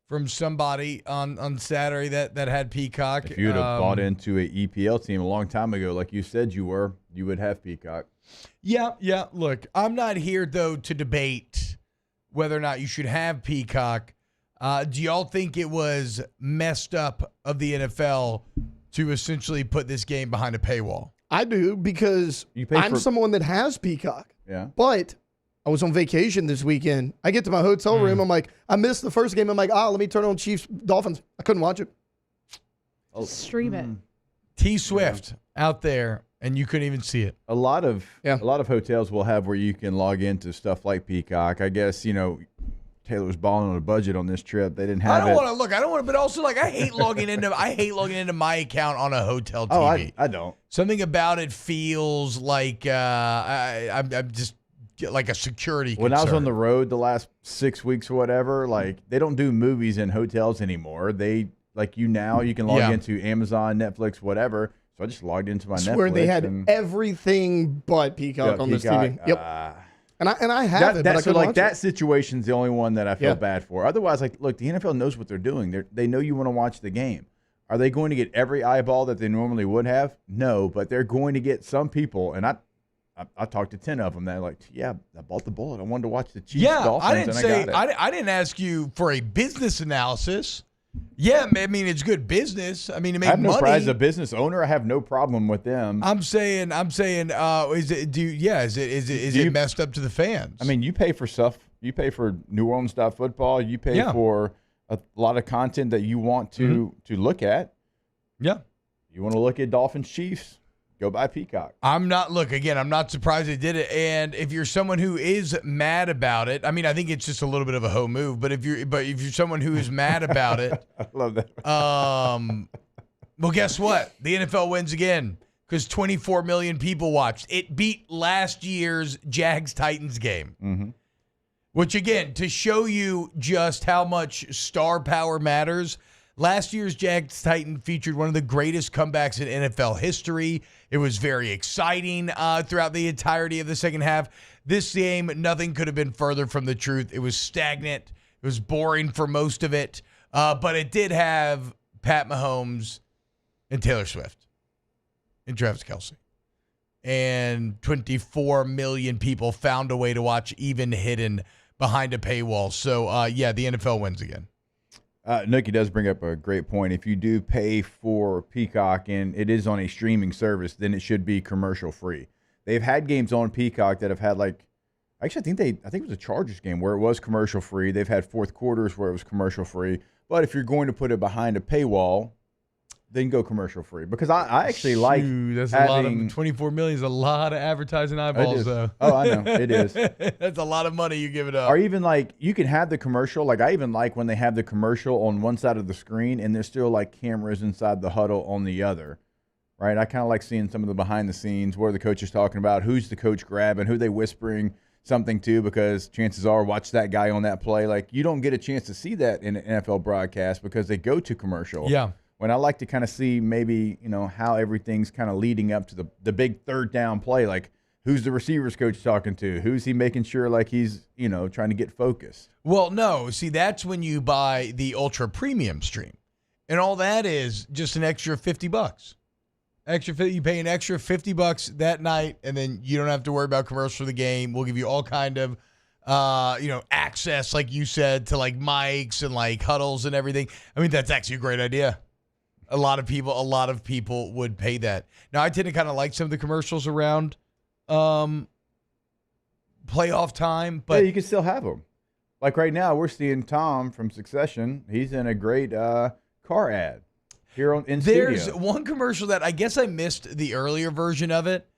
from somebody on Saturday that had Peacock.
If you would have bought into an EPL team a long time ago, like you said you were, you would have Peacock.
Yeah. Look, I'm not here, though, to debate whether or not you should have Peacock. Do y'all think it was messed up of the NFL to essentially put this game behind a paywall?
I do, because I'm someone that has Peacock.
Yeah.
But I was on vacation this weekend. I get to my hotel room. I'm like, I missed the first game. I'm like, let me turn on Chiefs Dolphins. I couldn't watch it.
Stream it.
T Swift out there, and you couldn't even see it.
A lot of hotels will have where you can log into stuff like Peacock. I guess, Taylor was balling on a budget on this trip. They didn't have it.
I don't want to, but also, I hate logging into my account on a hotel TV.
I don't.
Something about it feels like I'm just like a security concern.
When I was on the road the last 6 weeks or whatever, they don't do movies in hotels anymore. They, now, you can log into Amazon, Netflix, whatever. So I just logged into my Netflix.
Where they had everything but Peacock on this TV. Yep. And I have it, but I couldn't watch
that
it.
situation's the only one that I feel bad for. Otherwise, look, the NFL knows what they're doing. They know you want to watch the game. Are they going to get every eyeball that they normally would have? No, but they're going to get some people. And I talked to 10 of them that are like, I bought the bullet. I wanted to watch the Chiefs Dolphins.
I didn't ask you for a business analysis. Yeah, I mean, it's good business. I mean, to make money.
As a business owner, I have no problem with them.
I'm saying, is it messed up to the fans?
I mean, you pay for stuff. You pay for New Orleans.football. You pay for a lot of content that you want to look at.
Yeah.
You want to look at Dolphins Chiefs? Go buy Peacock.
I'm not surprised they did it. And if you're someone who is mad about it, I mean, I think it's just a little bit of a hoe move. But if you're someone who is mad about it,
I love that.
Well, guess what? The NFL wins again because 24 million people watched. It beat last year's Jags-Titans game.
Mm-hmm.
Which, again, to show you just how much star power matters, last year's Jags-Titans featured one of the greatest comebacks in NFL history. It was very exciting throughout the entirety of the second half. This game, nothing could have been further from the truth. It was stagnant. It was boring for most of it. But it did have Pat Mahomes and Taylor Swift and Travis Kelce. And 24 million people found a way to watch, even hidden behind a paywall. So, the NFL wins again.
Nookie does bring up a great point. If you do pay for Peacock and it is on a streaming service, then it should be commercial free. They've had games on Peacock that have had I think it was a Chargers game where it was commercial free. They've had fourth quarters where it was commercial free. But if you're going to put it behind a paywall, then go commercial free. Because I actually like
that's a lot of 24 million is a lot of advertising eyeballs, though.
Oh, I know. It is.
That's a lot of money you give it up.
Or even you can have the commercial. I even like when they have the commercial on one side of the screen and there's still cameras inside the huddle on the other. Right? I kind of like seeing some of the behind the scenes where the coach is talking about who's the coach grabbing, who they whispering something to, because chances are watch that guy on that play. You don't get a chance to see that in an NFL broadcast because they go to commercial.
Yeah.
When I like to kind of see maybe, how everything's kind of leading up to the big third down play, who's the receivers coach talking to? Who's he making sure he's, trying to get focused?
Well, no. See, that's when you buy the ultra premium stream. And all that is just an extra $50. You pay an extra $50 that night, and then you don't have to worry about commercials for the game. We'll give you all kind of access, like you said, to mics and huddles and everything. I mean, that's actually a great idea. A lot of people would pay that. Now, I tend to kind of like some of the commercials around playoff time, but
you can still have them. Like right now, we're seeing Tom from Succession. He's in a great car ad here in
There's
studio.
one commercial that I guess I missed the earlier version of it,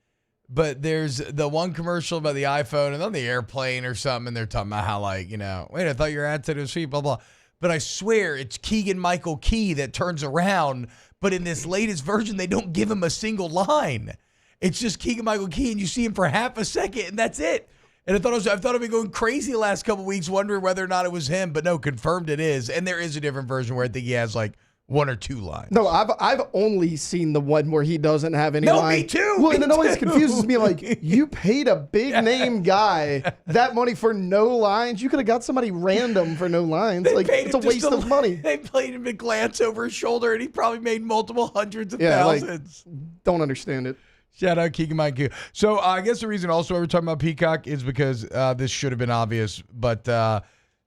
but there's the one commercial about the iPhone and on the airplane or something, and they're talking about how, like, you know, wait, I thought your ad said it was free, blah, blah. But I swear it's Keegan-Michael Key that turns around, but in this latest version, they don't give him a single line. It's just Keegan-Michael Key, and you see him for half a second, and that's it. And I thought I've been going crazy the last couple of weeks, wondering whether or not it was him, but no, confirmed it is. And there is a different version where I think he has like one or two lines.
No, I've only seen the one where he doesn't have any lines.
Me too.
Well,
me
and it always
too.
confuses me. Like, you paid a big name guy that money for no lines. You could have got somebody random for no lines. Like, it's a waste of money.
They played him to glance over his shoulder, and he probably made multiple hundreds of
Like,
thousands.
don't understand it.
Shout out Keegan-Michael Key. So I guess the reason also we're talking about Peacock is because this should have been obvious, but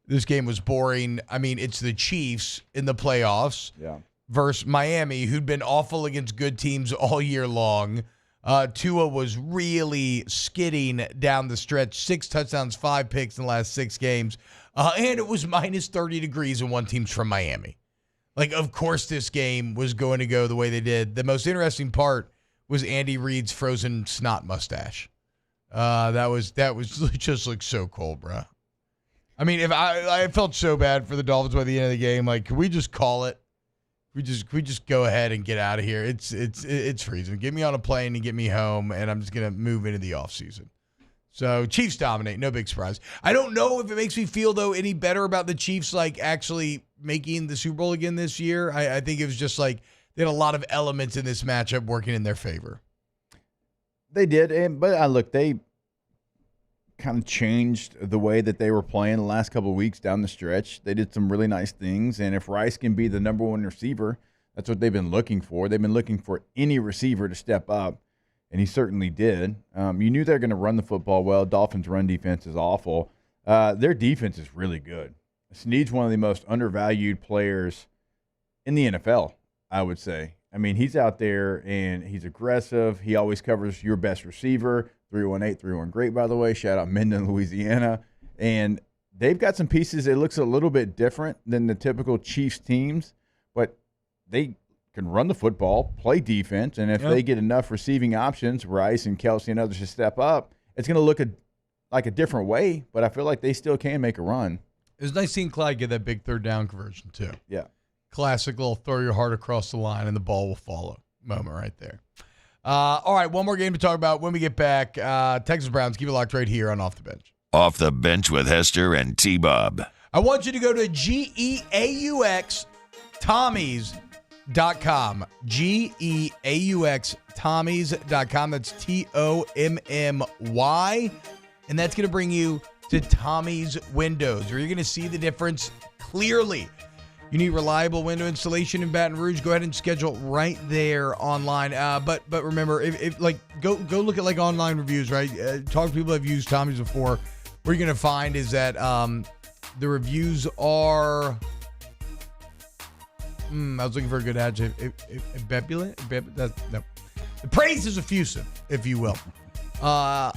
this game was boring. I mean, it's the Chiefs in the playoffs versus Miami, who'd been awful against good teams all year long. Tua was really skidding down the stretch. 6 touchdowns, 5 picks in the last 6 games. And it was minus 30 degrees and one team's from Miami. Like, of course this game was going to go the way they did. The most interesting part was Andy Reid's frozen snot mustache. That was just like so cool, bro. I mean, if I felt so bad for the Dolphins by the end of the game. Like, can we just call it? We just go ahead and get out of here. It's freezing. Get me on a plane and get me home, and I'm just gonna move into the offseason. So Chiefs dominate, no big surprise. I don't know if it makes me feel though any better about the Chiefs like actually making the Super Bowl again this year. I think it was just like they had a lot of elements in this matchup working in their favor.
They did, but look, they kind of changed the way that they were playing the last couple of weeks down the stretch. They did some really nice things, and if Rice can be the number one receiver, that's what they've been looking for. They've been looking for any receiver to step up, and he certainly did. You knew they were going to run the football well. Dolphins' run defense is awful. Their defense is really good. Snead's one of the most undervalued players in the NFL, I would say. I mean, he's out there, and he's aggressive. He always covers your best receiver. 318-301 great, by the way. Shout out Minden, Louisiana. And they've got some pieces. It looks a little bit different than the typical Chiefs teams, but they can run the football, play defense, and if they get enough receiving options, Rice and Kelsey and others to step up, it's going to look like a different way, but I feel like they still can make a run.
It was nice seeing Clyde get that big third down conversion, too.
Yeah.
Classic little throw your heart across the line and the ball will follow moment right there. All right, one more game to talk about when we get back. Texas Browns, keep it locked right here on Off the Bench.
Off the Bench with Hester and T-Bob.
I want you to go to GEAUXTommies.com. GEAUXTommies.com. That's TOMMY. And that's going to bring you to Tommy's Windows, where you're going to see the difference clearly. You need reliable window installation in Baton Rouge, go ahead and schedule right there online. But remember, if like go look at like online reviews, right? Talk to people that have used Tommy's before. What you're going to find is that the reviews are I was looking for a good adjective. Ebullient? No. The praise is effusive, if you will. And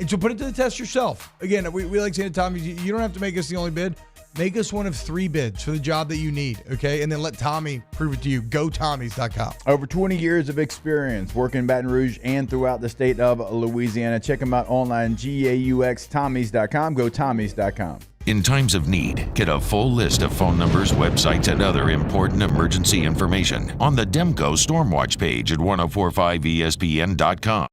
so put it to the test yourself. Again, we like saying to Tommy, you don't have to make us the only bid. Make us one of 3 bids for the job that you need, okay? And then let Tommy prove it to you. GoTommies.com.
Over 20 years of experience working in Baton Rouge and throughout the state of Louisiana. Check them out online, GAUXTommies.com. GoTommies.com.
In times of need, get a full list of phone numbers, websites, and other important emergency information on the Demco Stormwatch page at 1045ESPN.com.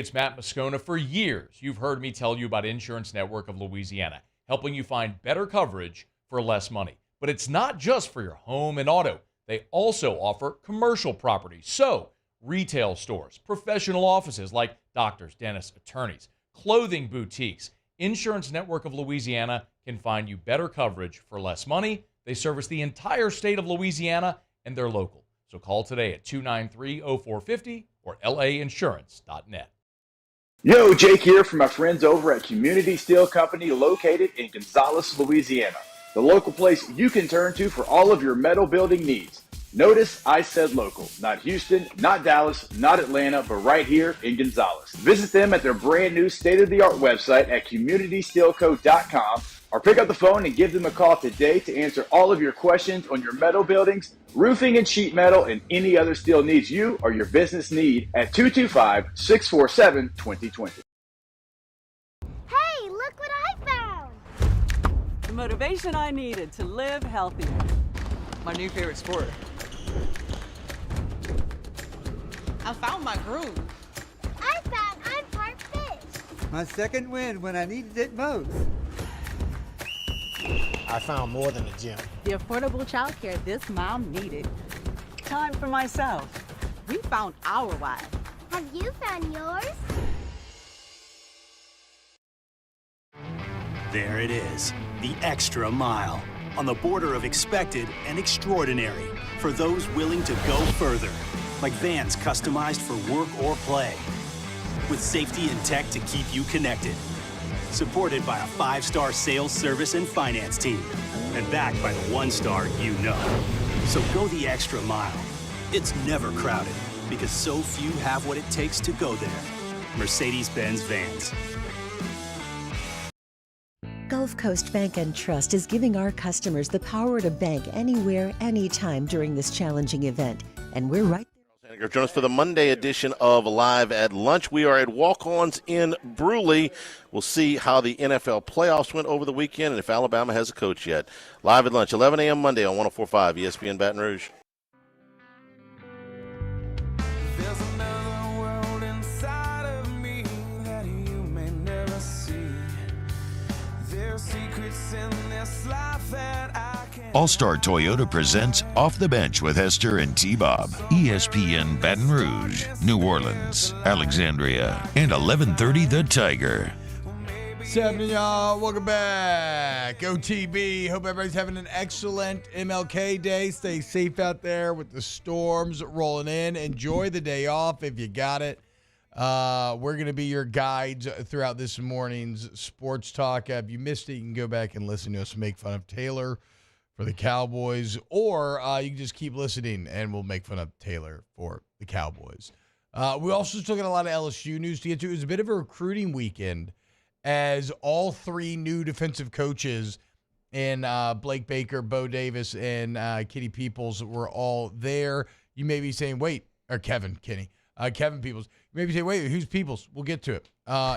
it's Matt Moscona. For years, you've heard me tell you about Insurance Network of Louisiana, helping you find better coverage for less money. But it's not just for your home and auto. They also offer commercial property. So, retail stores, professional offices like doctors, dentists, attorneys, clothing boutiques. Insurance Network of Louisiana can find you better coverage for less money. They service the entire state of Louisiana, and they're local. So call today at 293-0450 or lainsurance.net.
Yo, Jake here from my friends over at Community Steel Company located in Gonzales, Louisiana. The local place you can turn to for all of your metal building needs. Notice I said local, not Houston, not Dallas, not Atlanta, but right here in Gonzales. Visit them at their brand new state-of-the-art website at communitysteelco.com or pick up the phone and give them a call today to answer all of your questions on your metal buildings, roofing and sheet metal, and any other steel needs you or your business need at 225-647-2020.
Hey, look what I found!
The motivation I needed to live healthier.
My new favorite sport.
I found my groove.
I found I'm part fish.
My second win when I needed it most.
I found more than a gym.
The affordable childcare this mom needed. Time for myself. We found our why.
Have you found yours?
There it is, the extra mile. On the border of expected and extraordinary for those willing to go further. Like vans customized for work or play. With safety and tech to keep you connected. Supported by a 5-star sales, service, and finance team. And backed by the 1-star you know. So go the extra mile. It's never crowded because so few have what it takes to go there. Mercedes-Benz Vans.
Gulf Coast Bank and Trust is giving our customers the power to bank anywhere, anytime during this challenging event. And we're right there.
Join us for the Monday edition of Live at Lunch. We are at Walk-Ons in Brewley. We'll see how the NFL playoffs went over the weekend and if Alabama has a coach yet. Live at Lunch, 11 a.m. Monday on 104.5 ESPN Baton Rouge.
All-Star Toyota presents Off the Bench with Hester and T-Bob. ESPN Baton Rouge, New Orleans, Alexandria, and 1130 The Tiger.
What's happening, y'all? Welcome back. OTB. Hope everybody's having an excellent MLK Day. Stay safe out there with the storms rolling in. Enjoy the day off if you got it. We're going to be your guides throughout this morning's sports talk. If you missed it, you can go back and listen to us make fun of Taylor for the Cowboys, or you can just keep listening and we'll make fun of Taylor for the Cowboys. We also still got a lot of LSU news to get to. It was a bit of a recruiting weekend as all three new defensive coaches in Blake Baker, Bo Davis, and Kenny Peoples were all there. You may be saying, Kevin Peoples. You may be saying, wait, who's Peoples? We'll get to it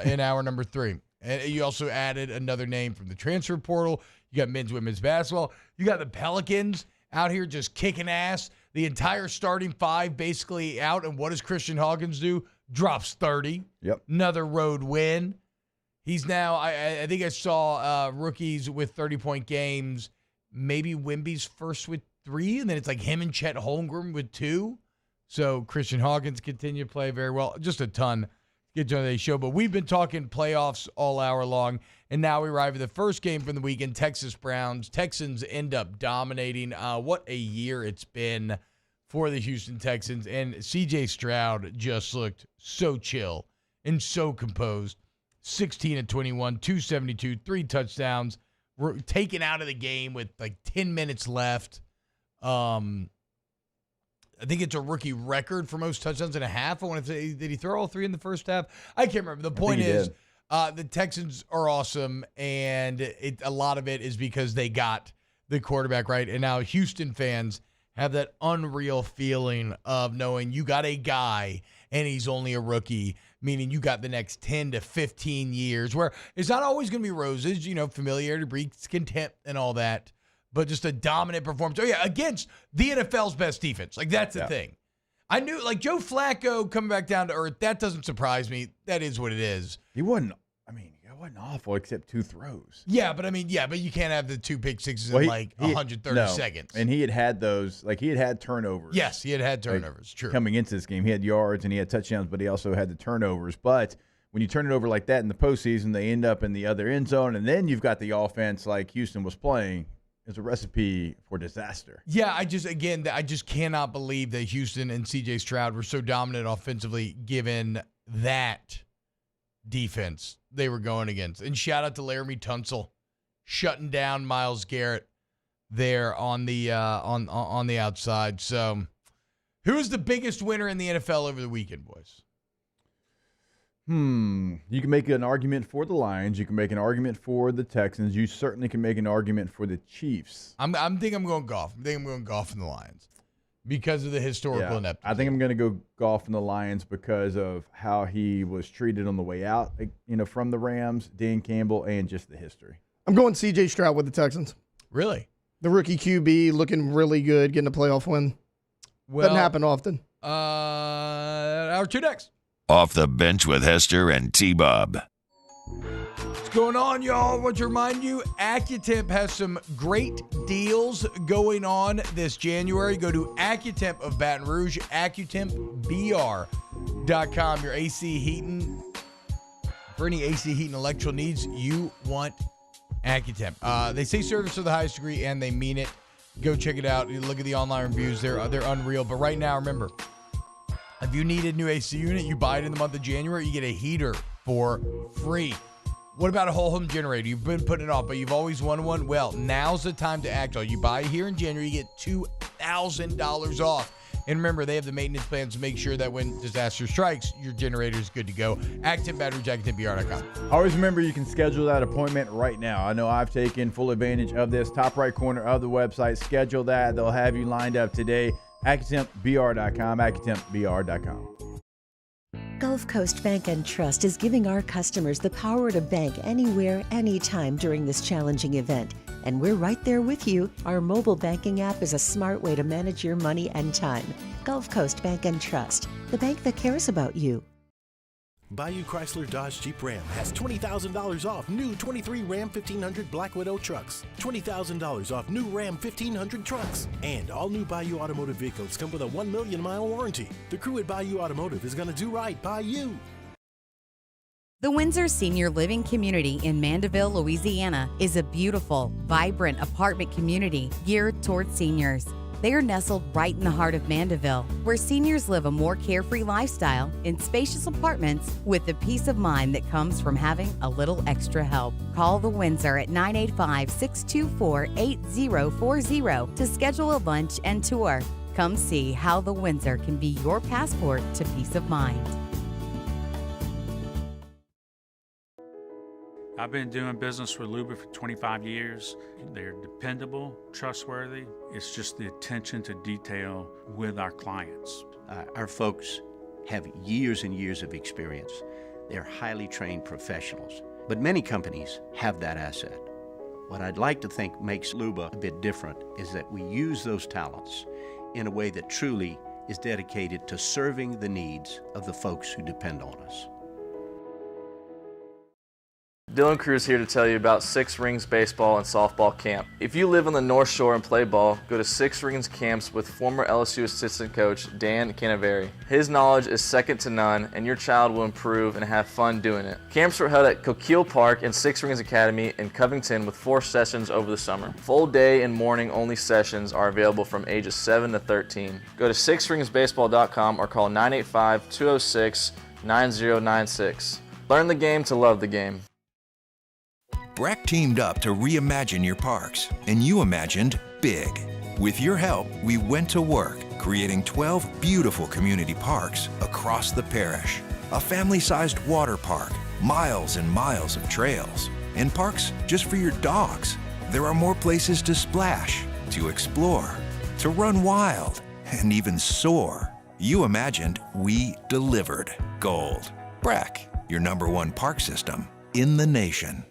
in hour number 3. And you also added another name from the transfer portal. You got men's, women's basketball. You got the Pelicans out here just kicking ass. The entire starting 5 basically out. And what does Christian Hawkins do? Drops 30.
Yep.
Another road win. He's now, I think I saw rookies with 30-point games. Maybe Wemby's first with 3. And then it's like him and Chet Holmgren with 2. So Christian Hawkins continue to play very well. Just a ton. Get to today's show. But we've been talking playoffs all hour long. And now we arrive at the first game from the weekend, Texas Browns. Texans end up dominating. What a year it's been for the Houston Texans. And C.J. Stroud just looked so chill and so composed. 16-21, 272, 3 touchdowns. We're taken out of the game with like 10 minutes left. I think it's a rookie record for most touchdowns in a half. I want to say, did he throw all 3 in the first half? I can't remember. The point is, the Texans are awesome, and a lot of it is because they got the quarterback right. And now Houston fans have that unreal feeling of knowing you got a guy, and he's only a rookie, meaning you got the next 10 to 15 years, where it's not always going to be roses, familiarity breeds contempt and all that. But just a dominant performance. Oh, yeah, against the NFL's best defense. Like, that's the thing. I knew, like, Joe Flacco coming back down to earth, that doesn't surprise me. That is what it is.
He wasn't awful except 2 throws.
Yeah, but you can't have the 2 pick sixes in 130 seconds.
And he had those, he had turnovers.
Yes, he had turnovers, true.
Coming into this game, he had yards and he had touchdowns, but he also had the turnovers. But when you turn it over like that in the postseason, they end up in the other end zone, and then you've got the offense like Houston was playing. It's a recipe for disaster.
Yeah, I just cannot believe that Houston and C.J. Stroud were so dominant offensively given that defense they were going against. And shout out to Laramie Tunsil shutting down Myles Garrett there on the on the outside. So, who is the biggest winner in the NFL over the weekend, boys?
You can make an argument for the Lions. You can make an argument for the Texans. You certainly can make an argument for the Chiefs.
I'm going Goff. I think I'm going Goff and the Lions because of the historical ineptitude.
I think I'm going to go Goff and the Lions because of how he was treated on the way out, from the Rams, Dan Campbell, and just the history.
I'm going C.J. Stroud with the Texans.
Really?
The rookie QB looking really good, getting a playoff win. Doesn't happen often.
Our 2 next.
Off the Bench with Hester and T-Bob.
What's going on, y'all? I want to remind you, AccuTemp has some great deals going on this January. Go to AccuTemp of Baton Rouge, AccuTempBR.com. Your AC heating. For any AC heating electrical needs, you want AccuTemp. They say service to the highest degree, and they mean it. Go check it out. You look at the online reviews. They're unreal. But right now, remember, if you need a new AC unit, you buy it in the month of January, you get a heater for free. What about a whole home generator? You've been putting it off, but you've always wanted one. Well, now's the time to act. You buy here in January, you get $2,000 off. And remember, they have the maintenance plans to make sure that when disaster strikes, your generator is good to go. AccuTemp Baton Rouge, AccuTempBR.com.
Always remember you can schedule that appointment right now. I know I've taken full advantage of this. Top right corner of the website. Schedule that. They'll have you lined up today. AccuTempBR.com, AccuTempBR.com.
Gulf Coast Bank and Trust is giving our customers the power to bank anywhere, anytime during this challenging event. And we're right there with you. Our mobile banking app is a smart way to manage your money and time. Gulf Coast Bank and Trust, the bank that cares about you.
Bayou Chrysler Dodge Jeep Ram has $20,000 off new 23 Ram 1500 Black Widow trucks, $20,000 off new Ram 1500 trucks, and all new Bayou Automotive vehicles come with a 1 million mile warranty. The crew at Bayou Automotive is going to do right by you.
The Windsor Senior Living Community in Mandeville, Louisiana is a beautiful, vibrant apartment community geared towards seniors. They are nestled right in the heart of Mandeville, where seniors live a more carefree lifestyle in spacious apartments with the peace of mind that comes from having a little extra help. Call the Windsor at 985-624-8040 to schedule a lunch and tour. Come see how the Windsor can be your passport to peace of mind.
I've been doing business with Luba for 25 years. They're dependable, trustworthy. It's just the attention to detail with our clients.
Our folks have years and years of experience. They're highly trained professionals, but many companies have that asset. What I'd like to think makes Luba a bit different is that we use those talents in a way that truly is dedicated to serving the needs of the folks who depend on us.
Dylan Cruz here to tell you about Six Rings Baseball and Softball Camp. If you live on the North Shore and play ball, go to Six Rings Camps with former LSU assistant coach Dan Canaveri. His knowledge is second to none, and your child will improve and have fun doing it. Camps are held at Coquille Park and Six Rings Academy in Covington with 4 sessions over the summer. Full day and morning only sessions are available from ages 7 to 13. Go to sixringsbaseball.com or call 985-206-9096. Learn the game to love the game.
Breck teamed up to reimagine your parks, and you imagined big. With your help, we went to work, creating 12 beautiful community parks across the parish. A family-sized water park, miles and miles of trails, and parks just for your dogs. There are more places to splash, to explore, to run wild, and even soar. You imagined, we delivered. Gold. Breck, your #1 park system in the nation.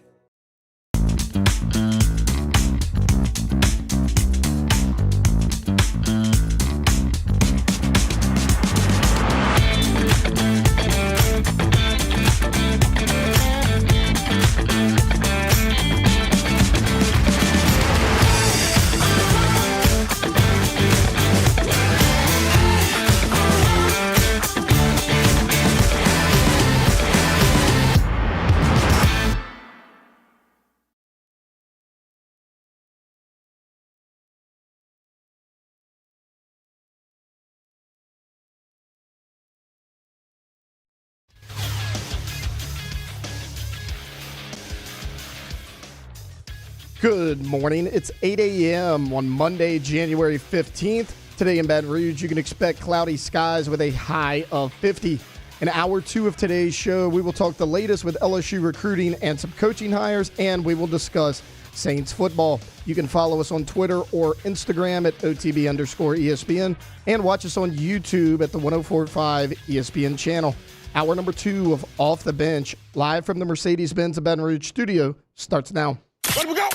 Good morning. It's 8 a.m. on Monday, January 15th. Today in Baton Rouge, you can expect cloudy skies with a high of 50. In hour 2 of today's show, we will talk the latest with LSU recruiting and some coaching hires, and we will discuss Saints football. You can follow us on Twitter or Instagram at OTB_ESPN and watch us on YouTube at the 104.5 ESPN channel. Hour number 2 of Off the Bench, live from the Mercedes-Benz of Baton Rouge studio, starts now.
Let we go!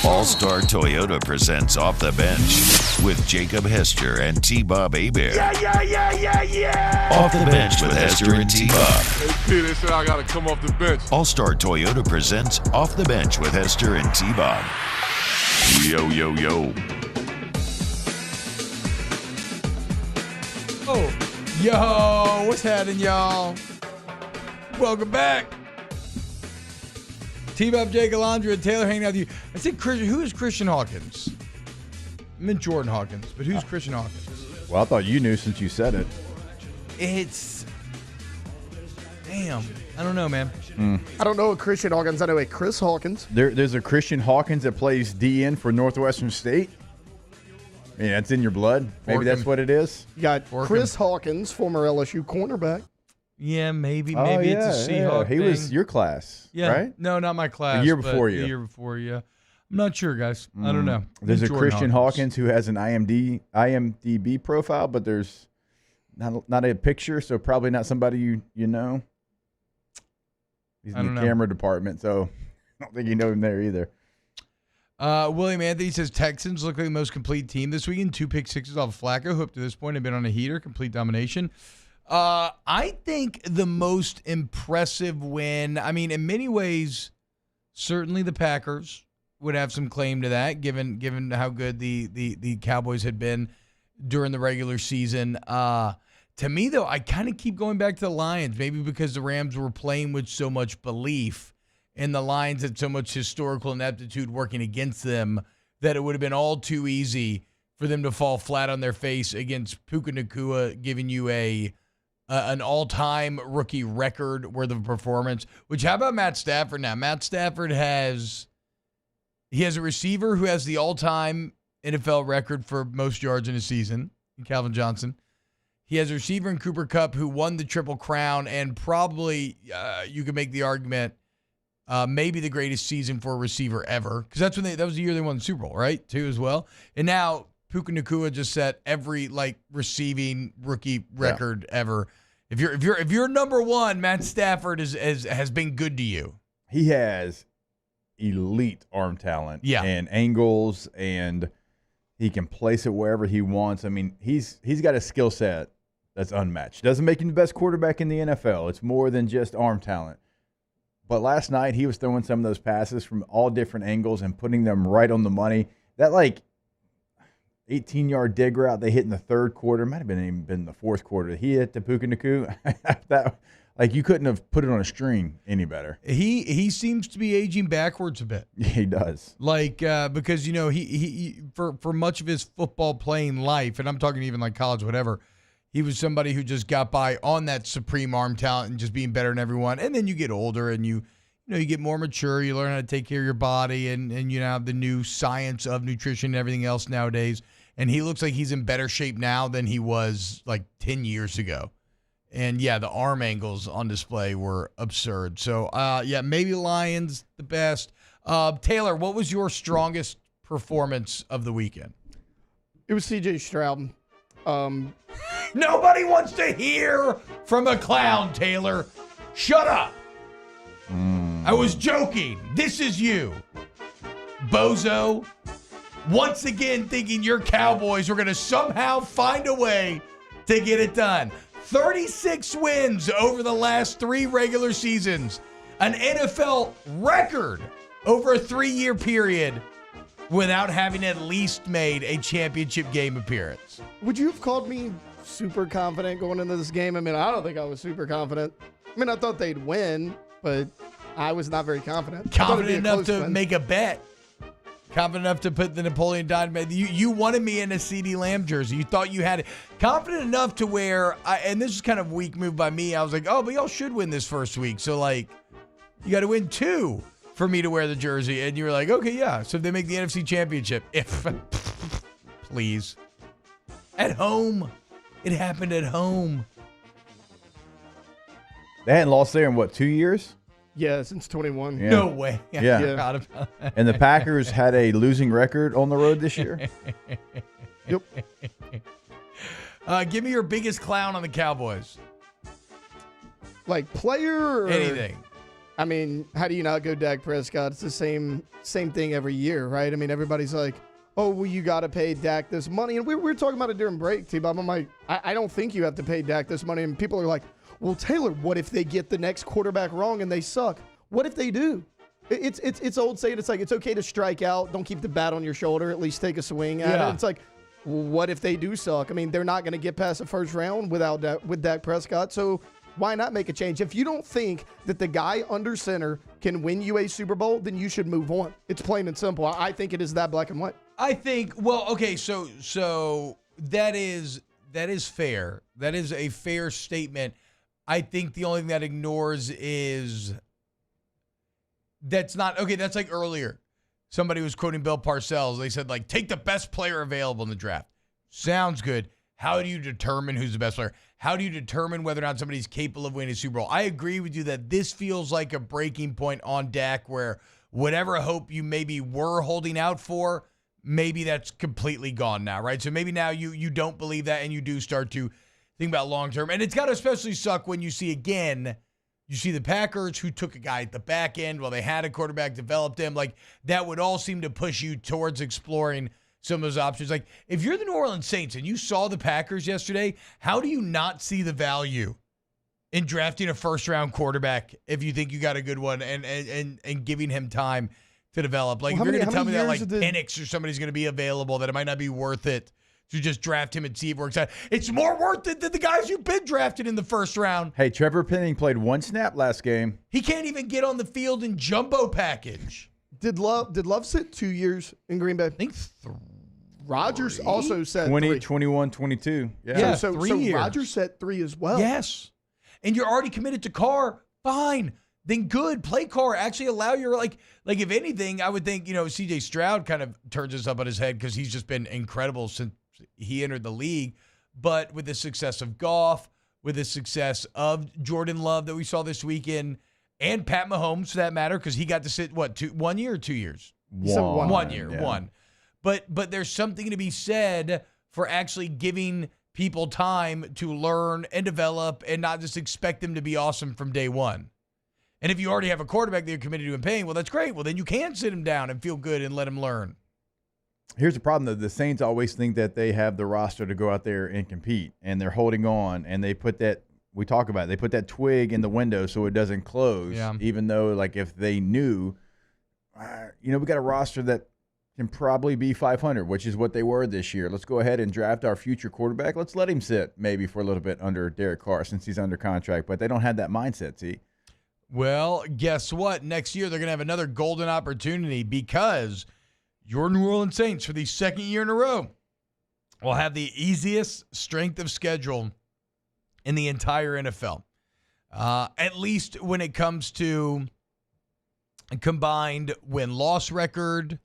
All-Star Toyota presents Off the Bench with Jacob Hester and T-Bob Hebert.
Yeah.
Off the Bench with Hester and T-Bob.
Hey, they said I got to come off the bench.
All-Star Toyota presents Off the Bench with Hester and T-Bob. Yo.
Oh, yo, what's happening, y'all? Welcome back. T-Bob, Jake, Alondra, and Taylor hanging out with you. I said, who is Christian Hawkins? I meant Jordan Hawkins, but who's Christian Hawkins?
Well, I thought you knew since you said it.
Damn. I don't know, man.
I don't know a Christian Hawkins. I know a Chris Hawkins.
There's a Christian Hawkins that plays DN for Northwestern State. I mean, that's in your blood. Maybe that's what it is.
You got Chris Hawkins, former LSU cornerback.
Yeah, maybe it's a Seahawk
He
thing.
was your class, right?
No, not my class.
The year before you.
The year before, yeah. I'm not sure, guys. I don't know.
There's a
Jordan
Christian Hawkins who has an IMDb profile, but there's not a picture, so probably not somebody you know. He's in the camera department, so I don't think you know him there either.
William Anthony says Texans look like the most complete team this weekend. 2 pick sixes off Flacco, who up to this point have been on a heater, complete domination. I think the most impressive win, I mean, in many ways, certainly the Packers would have some claim to that, given how good the Cowboys had been during the regular season. To me, though, I kind of keep going back to the Lions, maybe because the Rams were playing with so much belief and the Lions had so much historical ineptitude working against them that it would have been all too easy for them to fall flat on their face against Puka Nacua, giving you an all-time rookie record worth of performance. Which, how about Matt Stafford now? Matt Stafford has a receiver who has the all-time NFL record for most yards in a season, Calvin Johnson. He has a receiver in Cooper Kupp who won the Triple Crown and probably, you could make the argument, maybe the greatest season for a receiver ever. Because that was the year they won the Super Bowl, right? Too, as well. And now Puka Nacua just set every receiving rookie record ever. If you're number one, Matt Stafford has been good to you.
He has elite arm talent, and angles, and he can place it wherever he wants. I mean, he's got a skill set that's unmatched. Doesn't make him the best quarterback in the NFL. It's more than just arm talent. But last night he was throwing some of those passes from all different angles and putting them right on the money. That 18-yard dig route they hit in the third quarter, might have even been the fourth quarter. He hit the Puka Nacua. That you couldn't have put it on a string any better.
He seems to be aging backwards a bit.
Yeah, he does.
Because he for much of his football playing life, and I'm talking even college, whatever, he was somebody who just got by on that supreme arm talent and just being better than everyone. And then you get older and you get more mature. You learn how to take care of your body, and you have the new science of nutrition and everything else nowadays. And he looks like he's in better shape now than he was 10 years ago. And, the arm angles on display were absurd. So, maybe Lions the best. Taylor, what was your strongest performance of the weekend?
It was C.J. Stroud.
Nobody wants to hear from a clown, Taylor. Shut up. I was joking. This is you, bozo. Once again thinking your Cowboys were going to somehow find a way to get it done. 36 wins over the last 3 regular seasons. An NFL record over a 3-year period without having at least made a championship game appearance.
Would you have called me super confident going into this game? I mean, I don't think I was super confident. I mean, I thought they'd win, but I was not very confident.
Confident enough to make a bet. Confident enough to put the Napoleon Dynamite. You wanted me in a CeeDee Lamb jersey. You thought you had it. Confident enough to where, and this is kind of a weak move by me, I was like, oh, but y'all should win this first week. So, you got to win 2. for me to wear the jersey. And you were like, okay, yeah. So if they make the NFC Championship, please. At home. It happened at home.
They hadn't lost there in, 2 years?
Yeah, since 21.
Yeah. No way.
Yeah.
Forgot about that.
And the Packers had a losing record on the road this year?
Yep.
Give me your biggest clown on the Cowboys.
Like player or
anything.
I mean, how do you not go Dak Prescott? It's the same thing every year, right? I mean, everybody's like, oh, well, you got to pay Dak this money. And we were talking about it during break, T-Bob. I'm like, I don't think you have to pay Dak this money. And people are like, well, Taylor, what if they get the next quarterback wrong and they suck? What if they do? It's old saying. It's like, it's okay to strike out. Don't keep the bat on your shoulder. At least take a swing at it. It's like, what if they do suck? I mean, they're not going to get past the first round with Dak Prescott. So why not make a change? If you don't think that the guy under center can win you a Super Bowl, then you should move on. It's plain and simple. I think it is that black and white.
I think, well, okay, so that is fair. That is a fair statement. I think the only thing that ignores is that's like earlier. Somebody was quoting Bill Parcells. They said, like, take the best player available in the draft. Sounds good. How do you determine who's the best player? How do you determine whether or not somebody's capable of winning a Super Bowl? I agree with you that this feels like a breaking point on Dak where whatever hope you maybe were holding out for, maybe that's completely gone now, right? So maybe now you don't believe that and you do start to think about long-term. And it's got to especially suck when you see the Packers who took a guy at the back end while they had a quarterback, developed him. Like, that would all seem to push you towards exploring some of those options. Like, if you're the New Orleans Saints and you saw the Packers yesterday, how do you not see the value in drafting a first-round quarterback if you think you got a good one and giving him time to develop? Like, if you're going to tell me that, like, Penix or somebody's going to be available, that it might not be worth it to just draft him and see if it works out. It's more worth it than the guys you've been drafted in the first round.
Hey, Trevor Penning played one snap last game.
He can't even get on the field in jumbo package.
Did Love sit 2 years in Green Bay? I
think
Rodgers also said
20, 21, 22.
Yeah, so 3 years. Rodgers said 3 as well.
Yes. And you're already committed to Carr. Fine. Then good. Play Carr. Actually allow your, like if anything, I would think, C.J. Stroud kind of turns this up on his head because he's just been incredible since he entered the league. But with the success of Goff, with the success of Jordan Love that we saw this weekend, and Pat Mahomes, for that matter, because he got to sit, 1 year or 2 years? 1 year.
Yeah.
One. But there's something to be said for actually giving people time to learn and develop and not just expect them to be awesome from day one. And if you already have a quarterback that you're committed to and paying, well, that's great. Well, then you can sit him down and feel good and let him learn.
Here's the problem, though. The Saints always think that they have the roster to go out there and compete, and they're holding on, and they put that – we talk about it. They put that twig in the window so it doesn't close, even though, like, if they knew, we got a roster that can probably be 500, which is what they were this year. Let's go ahead and draft our future quarterback. Let's let him sit maybe for a little bit under Derek Carr since he's under contract, but they don't have that mindset, see?
Well, guess what? Next year they're going to have another golden opportunity because your New Orleans Saints, for the second year in a row, will have the easiest strength of schedule in the entire NFL. At least when it comes to combined win-loss record,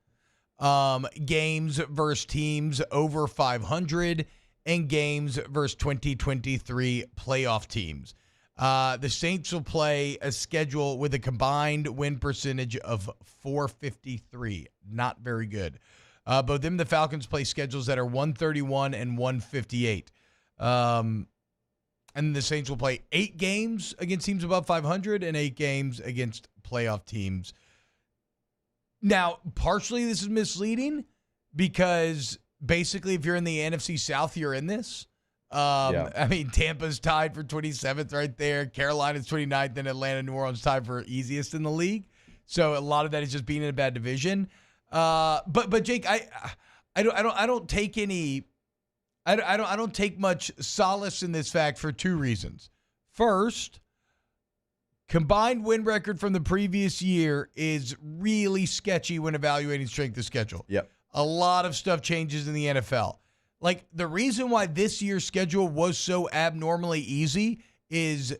games versus teams over 500, and games versus 2023 playoff teams. The Saints will play a schedule with a combined win percentage of .453. Not very good. Both them and the Falcons play schedules that are 131 and 158. And the Saints will play 8 games against teams above 500 and 8 games against playoff teams. Now, partially this is misleading because basically if you're in the NFC South, you're in this. I mean, Tampa's tied for 27th right there. Carolina's 29th, and Atlanta, New Orleans tied for easiest in the league. So a lot of that is just being in a bad division. But Jake, I don't take much solace in this fact for 2 reasons. First, combined win record from the previous year is really sketchy when evaluating strength of schedule.
Yep.
A lot of stuff changes in the NFL. Like, the reason why this year's schedule was so abnormally easy is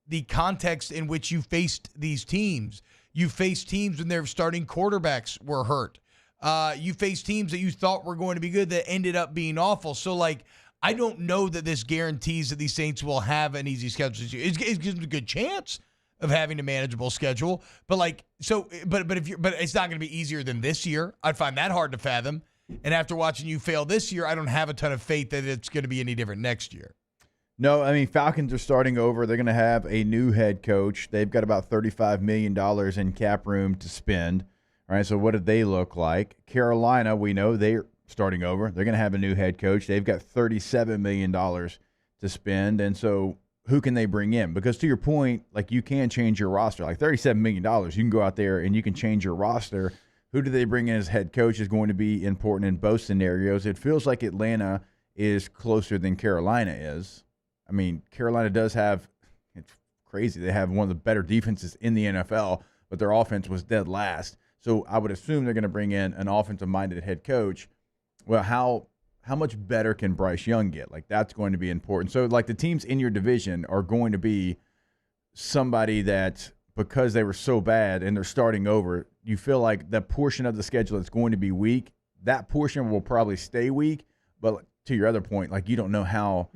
the context in which you faced these teams. You faced teams when their starting quarterbacks were hurt. You faced teams that you thought were going to be good that ended up being awful. So, like, I don't know that this guarantees that these Saints will have an easy schedule. It gives them a good chance of having a manageable schedule. But, like, but it's not going to be easier than this year. I'd find that hard to fathom. And after watching you fail this year, I don't have a ton of faith that it's going to be any different next year.
No, I mean, Falcons are starting over. They're going to have a new head coach. They've got about $35 million in cap room to spend. All right, so what do they look like? Carolina, we know they're starting over. They're going to have a new head coach. They've got $37 million to spend. And so who can they bring in? Because to your point, like, you can change your roster. Like, $37 million, you can go out there and you can change your roster. Who do they bring in as head coach is going to be important in both scenarios. It feels like Atlanta is closer than Carolina is. I mean, Carolina does have – it's crazy. They have one of the better defenses in the NFL, but their offense was dead last. So I would assume they're going to bring in an offensive-minded head coach. Well, how much better can Bryce Young get? Like, that's going to be important. So, like, the teams in your division are going to be somebody that – because they were so bad and they're starting over, you feel like that portion of the schedule that's going to be weak, that portion will probably stay weak. But to your other point, like, you don't know how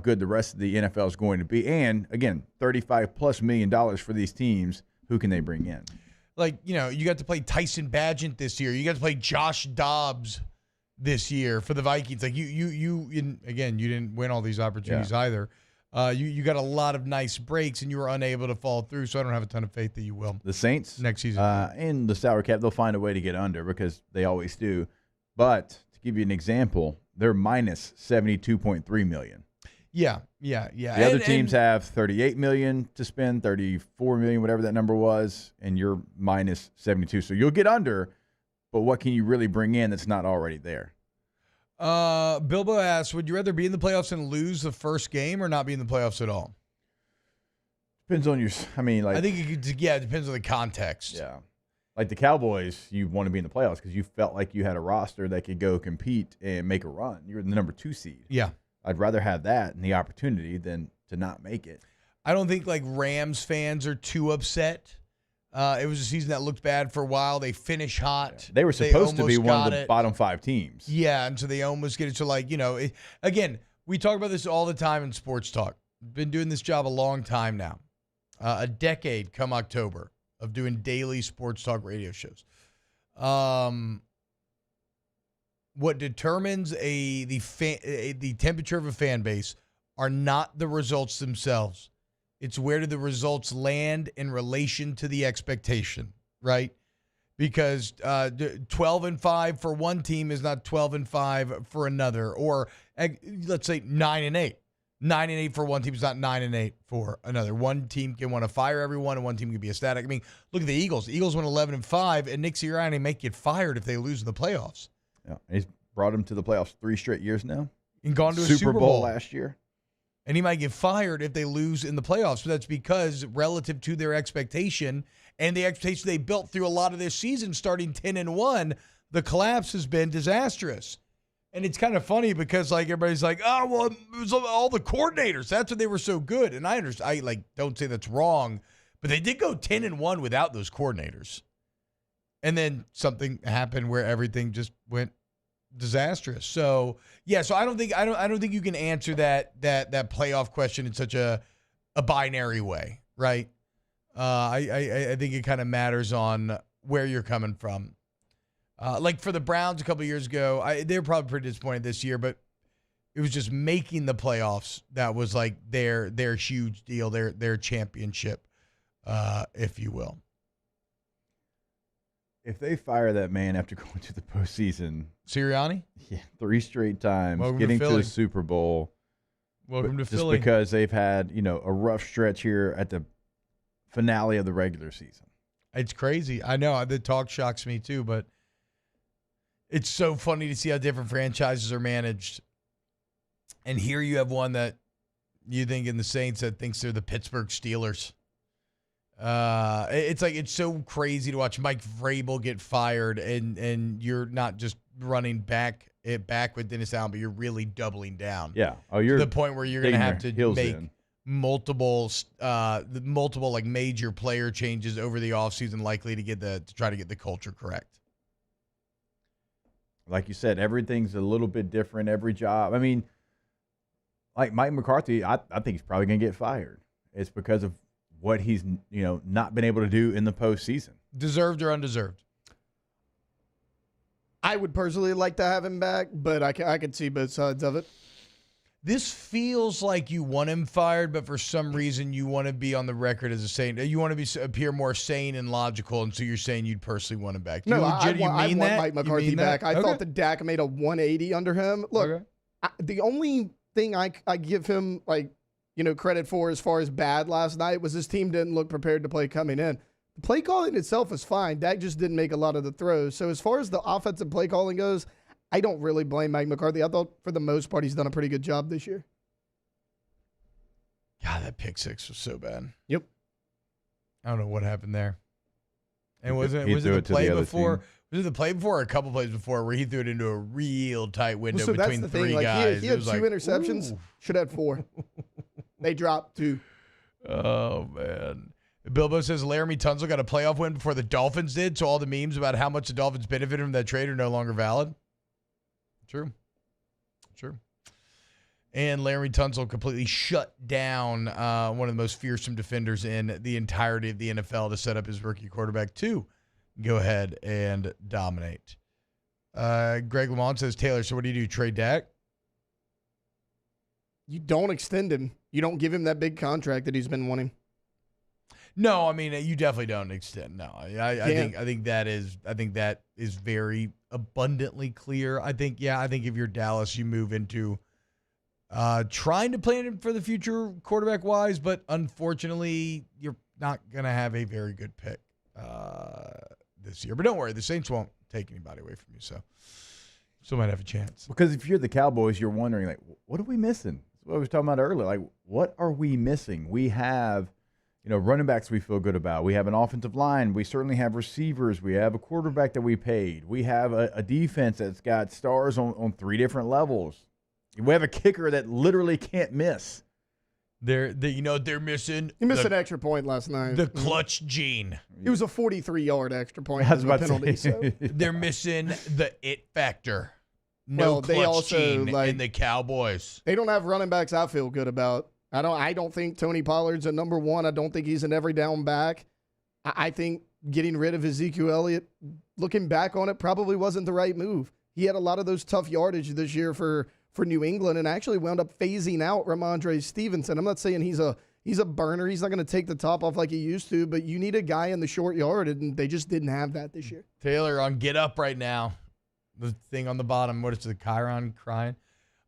good the rest of the NFL is going to be. And, again, $35+ million for these teams. Who can they bring in?
Like, you know, you got to play Tyson Bagent this year. You got to play Josh Dobbs this year for the Vikings. Like, you didn't win all these opportunities either. You got a lot of nice breaks, and you were unable to fall through, so I don't have a ton of faith that you will.
The Saints?
Next season.
In the salary cap, they'll find a way to get under because they always do. But to give you an example, they're minus $72.3 million.
Yeah.
The other teams have $38 million to spend, $34 million, whatever that number was, and you're minus 72. So you'll get under, but what can you really bring in that's not already there?
Bilbo asks, would you rather be in the playoffs and lose the first game or not be in the playoffs at all?
Depends on your, I mean, like.
I think it depends on the context.
Yeah. Like the Cowboys, you want to be in the playoffs because you felt like you had a roster that could go compete and make a run. You're the number 2 seed.
Yeah.
I'd rather have that and the opportunity than to not make it.
I don't think, like, Rams fans are too upset. It was a season that looked bad for a while. They finished hot.
Yeah. They were supposed to be one of the bottom 5 teams.
Yeah, and so they almost get it. So, like, you know, again, we talk about this all the time in sports talk. Been doing this job a long time now. A decade come October of doing daily sports talk radio shows. What determines the temperature of a fan base are not the results themselves. It's where do the results land in relation to the expectation, right? Because 12-5 for one team is not 12-5 for another, or let's say 9-8. 9-8 for one team is not 9-8 for another. One team can want to fire everyone, and one team can be ecstatic. I mean, look at the Eagles. The Eagles went 11-5, and Nick Sirianni may get fired if they lose in the playoffs.
Yeah, he's brought them to the playoffs 3 straight years now.
And gone to a
Super Bowl last year.
And he might get fired if they lose in the playoffs. But that's because relative to their expectation and the expectation they built through a lot of their season, starting 10-1, the collapse has been disastrous. And it's kind of funny because, like, everybody's like, oh, well, it was all the coordinators. That's why they were so good. And I understand. I don't say that's wrong, but they did go 10-1 without those coordinators. And then something happened where everything just went disastrous. So yeah, so I don't think you can answer that playoff question in such a binary way, right? I think it kind of matters on where you're coming from. Like for the Browns a couple of years ago, they were probably pretty disappointed this year, but it was just making the playoffs that was like their huge deal, their championship, if you will.
If they fire that man after going to the postseason,
Sirianni,
3 straight times,
Welcome
getting
to
to the Super Bowl,
Welcome to
just
Philly.
because they've had a rough stretch here at the finale of the regular season.
It's crazy. I know the talk shocks me too, but it's so funny to see how different franchises are managed. And here you have one that you think in the Saints that thinks they're the Pittsburgh Steelers. It's like it's so crazy to watch Mike Vrabel get fired, and you're not just running back with Dennis Allen, but you're really doubling down.
Yeah.
To the point where you're going to have to make multiple like major player changes over the offseason, likely to try to get the culture correct.
Like you said, everything's a little bit different every job. I mean, like Mike McCarthy, I think he's probably going to get fired. It's because of what he's not been able to do in the postseason.
Deserved or undeserved?
I would personally like to have him back, but I could see both sides of it.
This feels like you want him fired, but for some reason you want to be on the record as a sane. You want to appear more sane and logical, and so you're saying you'd personally want him back.
No, I want Mike McCarthy back. I
Okay.
thought that Dak made a 180 under him. Look, the only thing I give him credit for as far as bad last night was his team didn't look prepared to play coming in. The play calling itself is fine. Dak just didn't make a lot of the throws. So as far as the offensive play calling goes, I don't really blame Mike McCarthy. I thought for the most part he's done a pretty good job this year.
God, that pick six was so bad.
Yep.
I don't know what happened there. And was it
threw
the
it to
play
the other
before?
team.
Was it the play before or a couple plays before where he threw it into a real tight window
So that's
between
the
three
thing.
guys?
He had
It
two
was
interceptions.
ooh.
Should have 4. They dropped 2.
Oh, man. Bilbo says Laramie Tunsil got a playoff win before the Dolphins did, so all the memes about how much the Dolphins benefited from that trade are no longer valid. True. And Laramie Tunsil completely shut down one of the most fearsome defenders in the entirety of the NFL to set up his rookie quarterback to go ahead and dominate. Greg Lamont says, Taylor, so what do you do, trade Dak?
You don't extend him. You don't give him that big contract that he's been wanting.
No, I mean you definitely don't extend. No, I think that is very abundantly clear. I think if you're Dallas, you move into trying to plan for the future quarterback wise, but unfortunately, you're not gonna have a very good pick this year. But don't worry, the Saints won't take anybody away from you, so still might have a chance.
Because if you're the Cowboys, you're wondering, like, what are we missing? That's what I was talking about earlier. Like, what are we missing? We have, running backs we feel good about. We have an offensive line. We certainly have receivers. We have a quarterback that we paid. We have a defense that's got stars on 3 different levels. We have a kicker that literally can't miss.
They're missing.
He missed an extra point last night.
The clutch gene.
It was a 43-yard extra point.
I was about to
penalty.
say.
So.
They're missing the it factor. No clutch gene in the Cowboys.
They don't have running backs I feel good about. I don't think Tony Pollard's a number 1. I don't think he's an every down back. I think getting rid of Ezekiel Elliott, looking back on it, probably wasn't the right move. He had a lot of those tough yardage this year for New England and actually wound up phasing out Ramondre Stevenson. I'm not saying he's a burner. He's not going to take the top off like he used to, but you need a guy in the short yard, and they just didn't have that this year.
Taylor on Get Up right now. The thing on the bottom, what is the Chiron crying?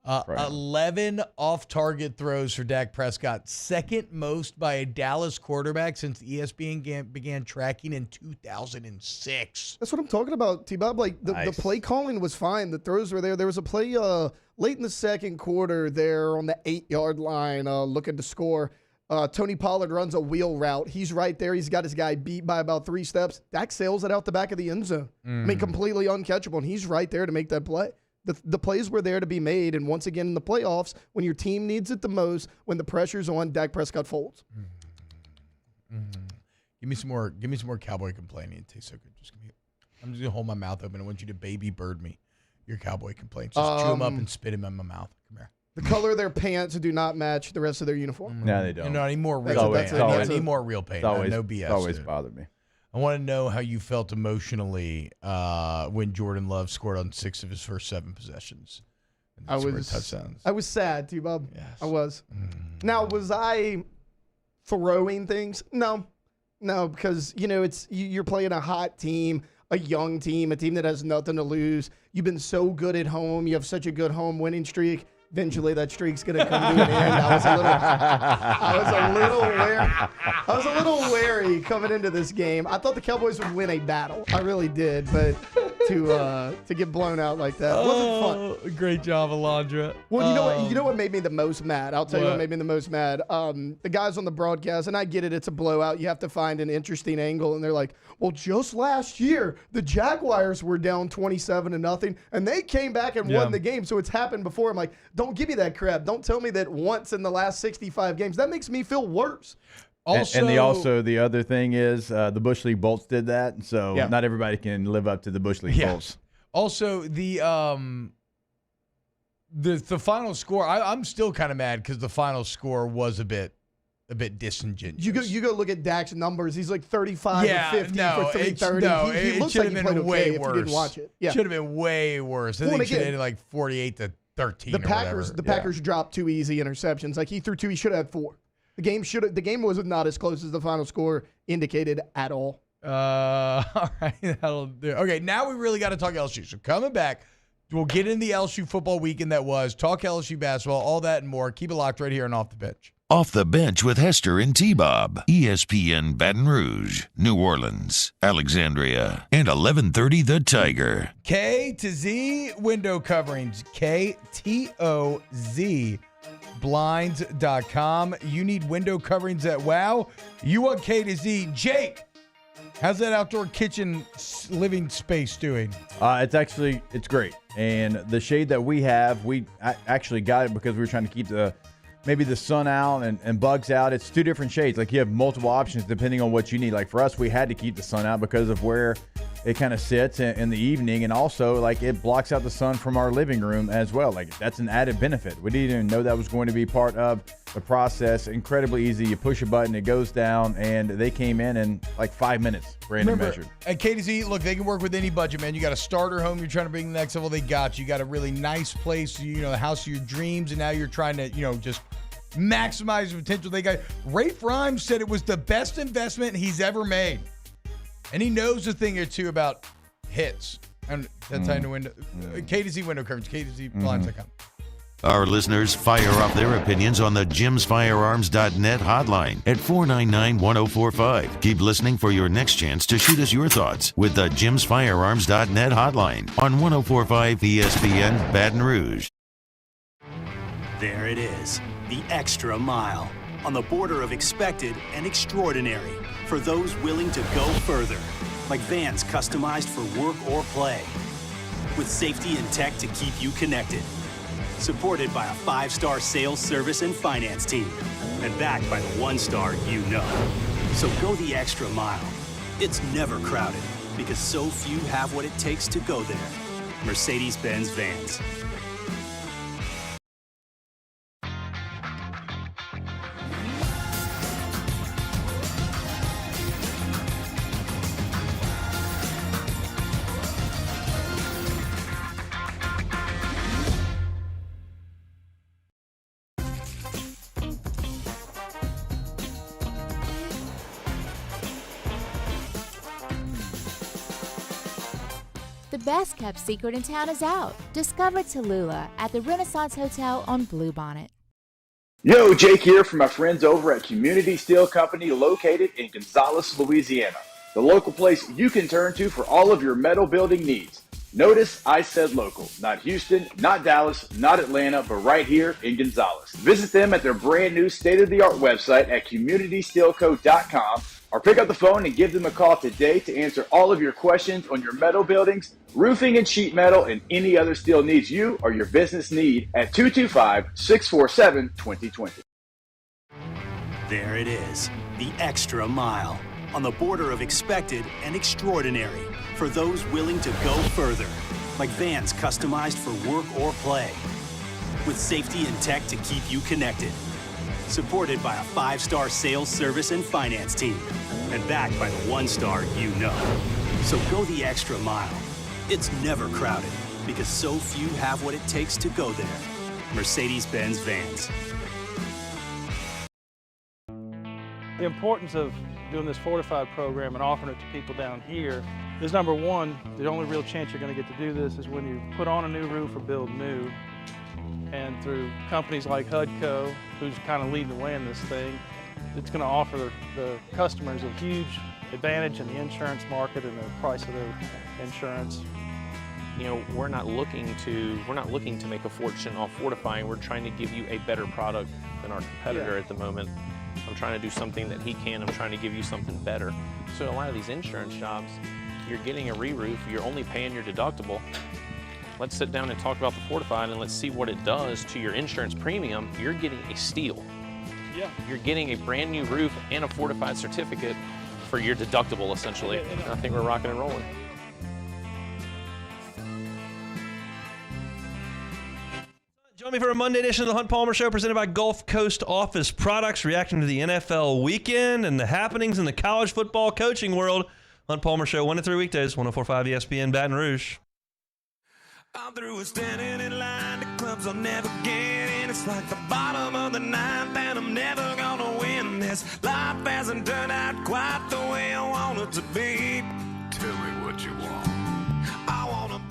11 off-target throws for Dak Prescott, second most by a Dallas quarterback since ESPN began tracking in 2006.
That's what I'm talking about, T-Bob. Like, the play calling was fine. The throws were there. There was a play late in the second quarter there on the 8-yard line looking to score. Tony Pollard runs a wheel route. He's right there. He's got his guy beat by about 3 steps. Dak sails it out the back of the end zone. I mean, completely uncatchable, and he's right there to make that play. The plays were there to be made, and once again in the playoffs, when your team needs it the most, when the pressure's on, Dak Prescott folds.
Give me some more Cowboy complaining. It tastes so good. I'm just gonna hold my mouth open. I want you to baby bird me your Cowboy complaints. Just chew them up and spit them in my mouth. Come here.
The color of their pants do not match the rest of their uniform.
No, they don't.
No, I need more real paint. I need more real paint. No BS.
It's always bothered me.
I want to know how you felt emotionally when Jordan Love scored on 6 of his first 7 possessions. Touchdowns.
I was sad, T-Bob. Yes. I was. Now, was I throwing things? No, because you're playing a hot team, a young team, a team that has nothing to lose. You've been so good at home. You have such a good home winning streak. Eventually, that streak's going to come to an end. I was a little wary coming into this game. I thought the Cowboys would win a battle. I really did. But to get blown out like that. It wasn't fun.
Great job, Alondra.
Well, you know what made me the most mad? I'll tell you what
What?
made me the most mad. The guys on the broadcast, and I get it, it's a blowout. You have to find an interesting angle, and they're like, well, just last year, the Jaguars were down 27-0, and they came back and won the game, so it's happened before. I'm like, don't give me that crap. Don't tell me that once in the last 65 games. That makes me feel worse.
Also, the other thing is the Bush League Bolts did that, so not everybody can live up to the Bush League Bolts.
Also, the final score, I'm still kind of mad because the final score was a bit disingenuous.
You go look at Dak's numbers. He's like 35 or 50 for 330.
It
looks
should
like
have
he
been
played
way
okay
worse.
if you didn't watch it. Yeah.
Should have been way worse. I think it should have ended like 48-13.
The Packers dropped 2 easy interceptions. Like he threw 2, he should have had 4. The game was not as close as the final score indicated at all.
All right, that'll do. Okay, now we really got to talk LSU. So coming back, we'll get in the LSU football weekend that was, talk LSU basketball, all that and more. Keep it locked right here and Off the Bench.
Off the Bench with Hester and T-Bob. ESPN Baton Rouge, New Orleans, Alexandria, and 1130 The Tiger.
K to Z window coverings. KTOZ. Blinds.com. You need window coverings at WOW. You want K to Z. Jake, how's that outdoor kitchen living space doing?
It's great. And the shade that we have, we actually got it because we were trying to keep maybe the sun out and bugs out. It's 2 different shades. Like you have multiple options depending on what you need. Like for us, we had to keep the sun out because of where it kind of sits in the evening, and also like it blocks out the sun from our living room as well. Like that's an added benefit. We didn't even know that was going to be part of the process. Incredibly easy. You push a button, it goes down, and they came in like 5 minutes. Brandon measured.
At KTZ, look, they can work with any budget, man. You got a starter home, you're trying to bring to the next level, they got you. You got a really nice place, the house of your dreams, and now you're trying to, just maximize the potential they got. Rafe Rhymes said it was the best investment he's ever made. And he knows a thing or two about hits. And that's how you know window. KTZ window coverage, KTZblinds.com.
Our listeners fire off their opinions on the jimsfirearms.net hotline at 499-1045. Keep listening for your next chance to shoot us your thoughts with the jimsfirearms.net hotline on 1045 ESPN Baton Rouge.
There it is, the extra mile, on the border of expected and extraordinary, for those willing to go further, like vans customized for work or play, with safety and tech to keep you connected, supported by a 5-star sales, service, and finance team, and backed by the 1-star you know. So go the extra mile. It's never crowded, because so few have what it takes to go there. Mercedes-Benz Vans.
The best-kept secret in town is out. Discover Tallulah at the Renaissance Hotel on Bluebonnet.
Yo, Jake here from my friends over at Community Steel Company located in Gonzales, Louisiana. The local place you can turn to for all of your metal building needs. Notice I said local, not Houston, not Dallas, not Atlanta, but right here in Gonzales. Visit them at their brand new state-of-the-art website at communitysteelco.com or pick up the phone and give them a call today to answer all of your questions on your metal buildings, roofing and sheet metal, and any other steel needs you or your business need at 225-647-2020.
There it is, the extra mile, on the border of expected and extraordinary, for those willing to go further, like vans customized for work or play, with safety and tech to keep you connected, supported by a 5-star sales, service, and finance team, and backed by the 1-star you know. So go the extra mile. It's never crowded, because so few have what it takes to go there. Mercedes-Benz Vans.
The importance of doing this fortified program and offering it to people down here is, number one, the only real chance you're going to get to do this is when you put on a new roof or build new. And through companies like HUDCO, who's kind of leading the way in this thing, it's going to offer the customers a huge advantage in the insurance market and the price of their insurance.
we're not looking to make a fortune off fortifying. We're trying to give you a better product than our competitor at the moment. I'm trying to do something that he can. I'm trying to give you something better. So a lot of these insurance jobs, you're getting a re-roof, you're only paying your deductible. Let's sit down and talk about the fortified and let's see what it does to your insurance premium. You're getting a steal.
Yeah.
You're getting a brand new roof and a fortified certificate for your deductible, essentially. And I think we're rocking and rolling.
Join me for a Monday edition of the Hunt Palmer Show presented by Gulf Coast Office Products, reacting to the NFL weekend and the happenings in the college football coaching world. Hunt Palmer Show, 1 to 3 weekdays, 104.5 ESPN Baton Rouge.
I'm through with standing in line to clubs I'll never get in. It's like the bottom of the ninth and I'm never gonna win this. Life hasn't turned out quite the way I want it to be. Tell me what you want.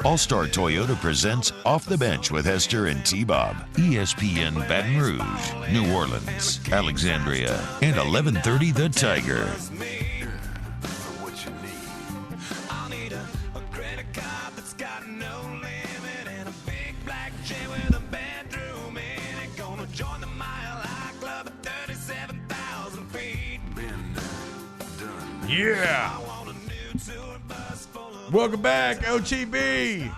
All-Star Toyota presents Off the Bench with Hester and T-Bob. ESPN Baton Rouge, New Orleans, Alexandria, and 1130 The Tiger.
Yeah. Welcome back, OTB.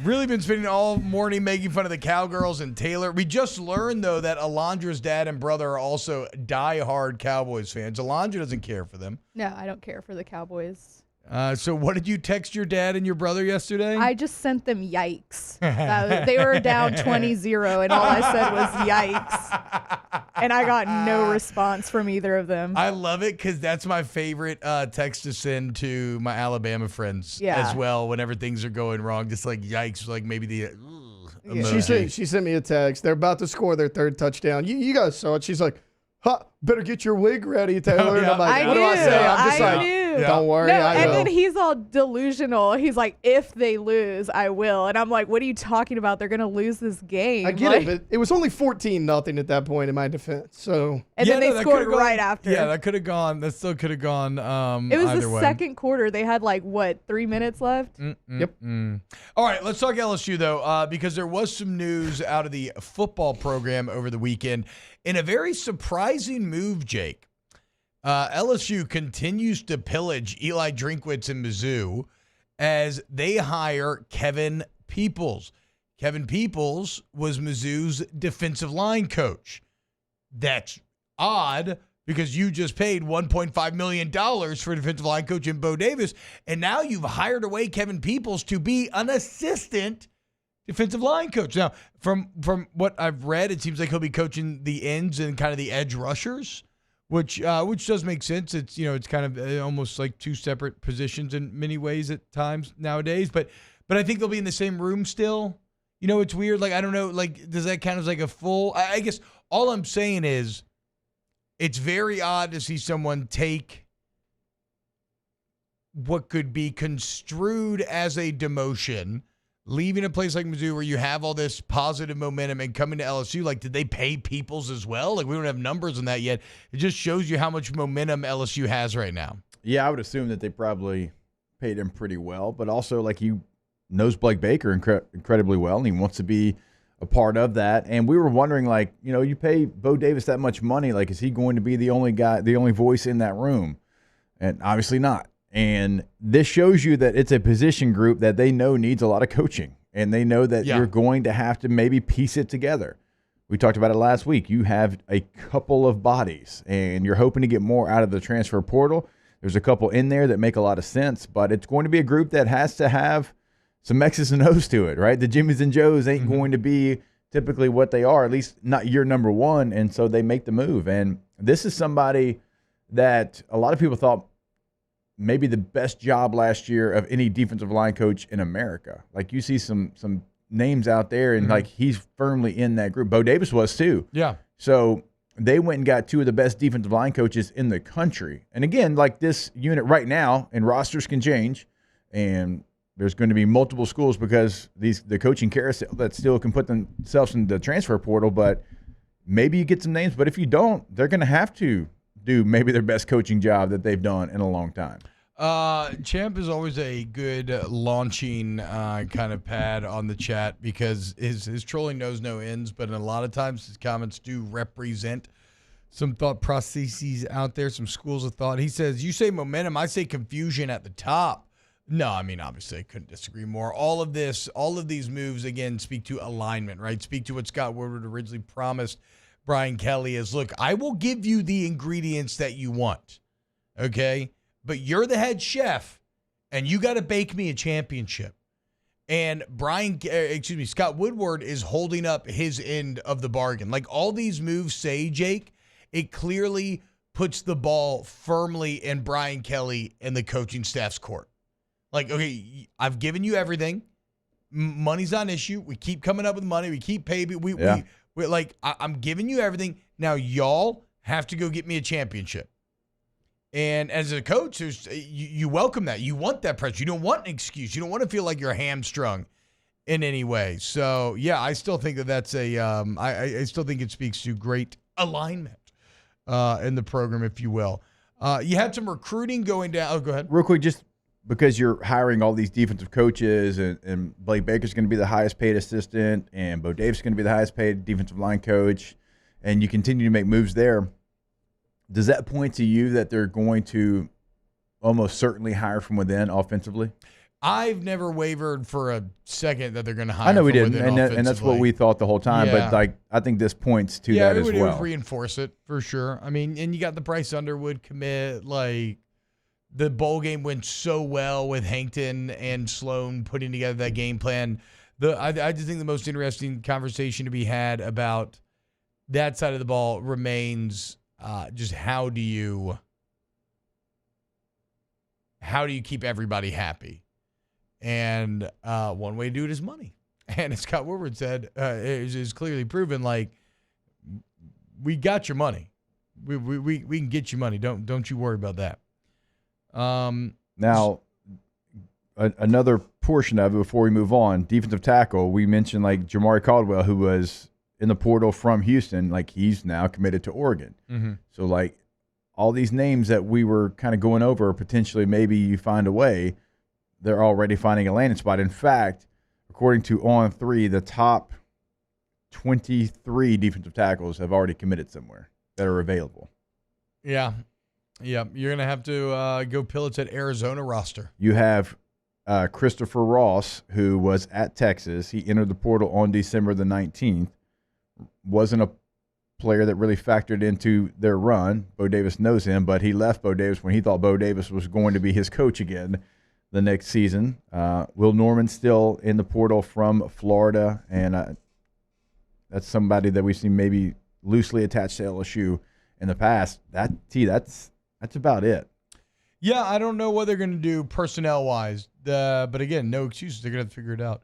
Really been spending all morning making fun of the Cowgirls and Taylor. We just learned, though, that Alondra's dad and brother are also diehard Cowboys fans. Alondra doesn't care for them.
No, I don't care for the Cowboys.
So what did you text your dad and your brother yesterday?
I just sent them yikes. They were down 20-0, and all I said was yikes. And I got no response from either of them.
I love it because that's my favorite text to send to my Alabama friends as well whenever things are going wrong. Just like yikes, like maybe the emoji.
She sent me a text. They're about to score their third touchdown. You guys saw it. She's like, better get your wig ready, Taylor. And I'm like, what do I say? I'm just like, don't worry, I will.
And then he's all delusional. He's like, if they lose, I will. And I'm like, what are you talking about? They're going to lose this game.
I get it, but it was only 14-0 at that point in my defense. So
and then they scored right after.
Yeah, that could have gone. That still could have gone.
It was
either
the
way.
second quarter. They had 3 minutes left.
Yep.
All right, let's talk LSU though, because there was some news out of the football program over the weekend in a very surprising move, Jake. LSU continues to pillage Eli Drinkwitz and Mizzou as they hire Kevin Peoples. Kevin Peoples was Mizzou's defensive line coach. That's odd because you just paid $1.5 million for a defensive line coach in Bo Davis, and now you've hired away Kevin Peoples to be an assistant defensive line coach. Now, from what I've read, it seems like he'll be coaching the ends and kind of the edge rushers, which does make sense. It's it's kind of almost like two separate positions in many ways at times nowadays. But I think they'll be in the same room still. It's weird. Like I don't know. Like does that count as like a full? I guess all I'm saying is it's very odd to see someone take what could be construed as a demotion, leaving a place like Mizzou where you have all this positive momentum and coming to LSU. Like, did they pay Peoples as well? Like, we don't have numbers on that yet. It just shows you how much momentum LSU has right now.
Yeah, I would assume that they probably paid him pretty well, but also, like, he knows Blake Baker incredibly well, and he wants to be a part of that. And we were wondering, like, you pay Bo Davis that much money, like, is he going to be the only guy, the only voice in that room? And obviously not. And this shows you that it's a position group that they know needs a lot of coaching. And they know that you're going to have to maybe piece it together. We talked about it last week. You have a couple of bodies, and you're hoping to get more out of the transfer portal. There's a couple in there that make a lot of sense, but it's going to be a group that has to have some X's and O's to it, right? The Jimmys and Joes ain't going to be typically what they are, at least not year number one, and so they make the move. And this is somebody that a lot of people thought maybe the best job last year of any defensive line coach in America. Like you see some names out there, and like he's firmly in that group. Bo Davis was too.
Yeah.
So they went and got two of the best defensive line coaches in the country. And again, like this unit right now, and rosters can change, and there's going to be multiple schools because the coaching carousel that still can put themselves in the transfer portal. But maybe you get some names, but if you don't, they're going to have to do maybe their best coaching job that they've done in a long time.
Champ is always a good launching kind of pad on the chat because his trolling knows no ends, but a lot of times his comments do represent some thought processes out there, some schools of thought. He says, you say momentum, I say confusion at the top. No, I mean, obviously, I couldn't disagree more. All of these moves, again, speak to alignment, right? Speak to what Scott Woodward originally promised Brian Kelly is, look, I will give you the ingredients that you want, okay? But you're the head chef, and you got to bake me a championship. And Scott Woodward is holding up his end of the bargain. Like all these moves say, Jake, it clearly puts the ball firmly in Brian Kelly and the coaching staff's court. Like, okay, I've given you everything. Money's not an issue. We keep coming up with money. We keep paying. I'm giving you everything. Now y'all have to go get me a championship. And as a coach, you welcome that. You want that pressure. You don't want an excuse. You don't want to feel like you're hamstrung in any way. So, yeah, I still think that's I still think it speaks to great alignment in the program, if you will. You had some recruiting going down. Oh, go ahead.
Real quick, just because you're hiring all these defensive coaches and Blake Baker's going to be the highest paid assistant and Bo Davis is going to be the highest paid defensive line coach, and you continue to make moves there. Does that point to you that they're going to almost certainly hire from within offensively?
I've never wavered for a second that they're going to hire.
I know we
from
didn't,
within
and that's what we thought the whole time.
Yeah.
But I think this points to that as well.
Yeah, it would reinforce it for sure. I mean, and you got the Bryce Underwood commit. Like the bowl game went so well with Hankton and Sloan putting together that game plan. I just think the most interesting conversation to be had about that side of the ball remains. Just how do you keep everybody happy? And one way to do it is money. And as Scott Woodward said, is clearly proven, like, we got your money. We can get you money. Don't you worry about that.
Now, another portion of it before we move on, defensive tackle, we mentioned like Jamari Caldwell, who was in the portal from Houston, like he's now committed to Oregon.
Mm-hmm.
So like all these names that we were kind of going over, potentially maybe you find a way, they're already finding a landing spot. In fact, according to On3, the top 23 defensive tackles have already committed somewhere that are available.
Yeah. You're going to have to go pillage at Arizona roster.
You have Christopher Ross, who was at Texas. He entered the portal on December the 19th. Wasn't a player that really factored into their run. Bo Davis knows him, but he left Bo Davis when he thought Bo Davis was going to be his coach again the next season. Will Norman still in the portal from Florida, and that's somebody that we've seen maybe loosely attached to LSU in the past. That's about it.
Yeah, I don't know what they're going to do personnel-wise, but again, no excuses. They're going to have to figure it out.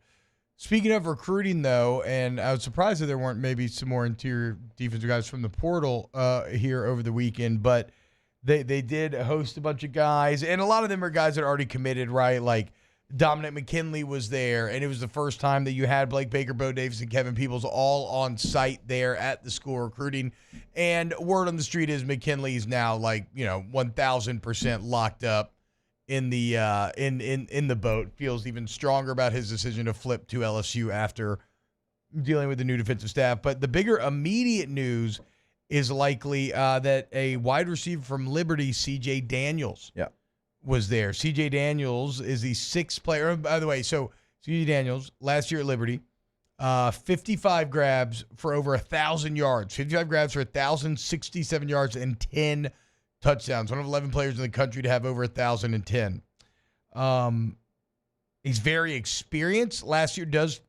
Speaking of recruiting, though, and I was surprised that there weren't maybe some more interior defensive guys from the portal here over the weekend, but they did host a bunch of guys, and a lot of them are guys that are already committed, right? Like Dominic McKinley was there, and it was the first time that you had Blake Baker, Bo Davis, and Kevin Peebles all on site there at the school recruiting. And word on the street is McKinley is now 1,000% locked up in the in the boat. Feels even stronger about his decision to flip to LSU after dealing with the new defensive staff. But the bigger immediate news is likely that a wide receiver from Liberty, C.J. Daniels, was there. C.J. Daniels is the sixth player. By the way, so C.J. Daniels last year at Liberty, 55 grabs for over 1,000 yards. 55 grabs for 1,067 yards and 10 touchdowns. One of 11 players in the country to have over 1,010. He's very experienced. Last year does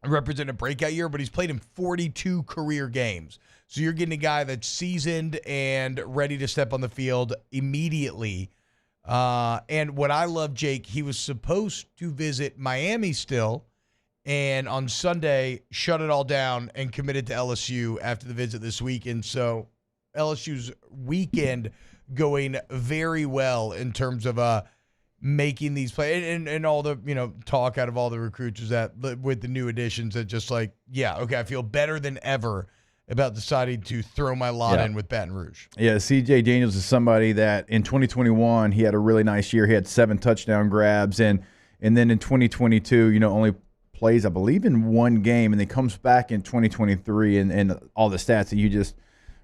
represent a breakout year, but he's played in 42 career games. So you're getting a guy that's seasoned and ready to step on the field immediately. And what I love, Jake, he was supposed to visit Miami still, and on Sunday shut it all down and committed to LSU after the visit this weekend. So LSU's weekend going very well in terms of making these plays and all the talk out of all the recruits is that with the new additions that just I feel better than ever about deciding to throw my lot in with Baton Rouge.
Yeah, C.J. Daniels is somebody that in 2021 he had a really nice year. He had 7 touchdown grabs, and then in 2022, only plays, I believe, in one game, and then comes back in 2023, and all the stats that you just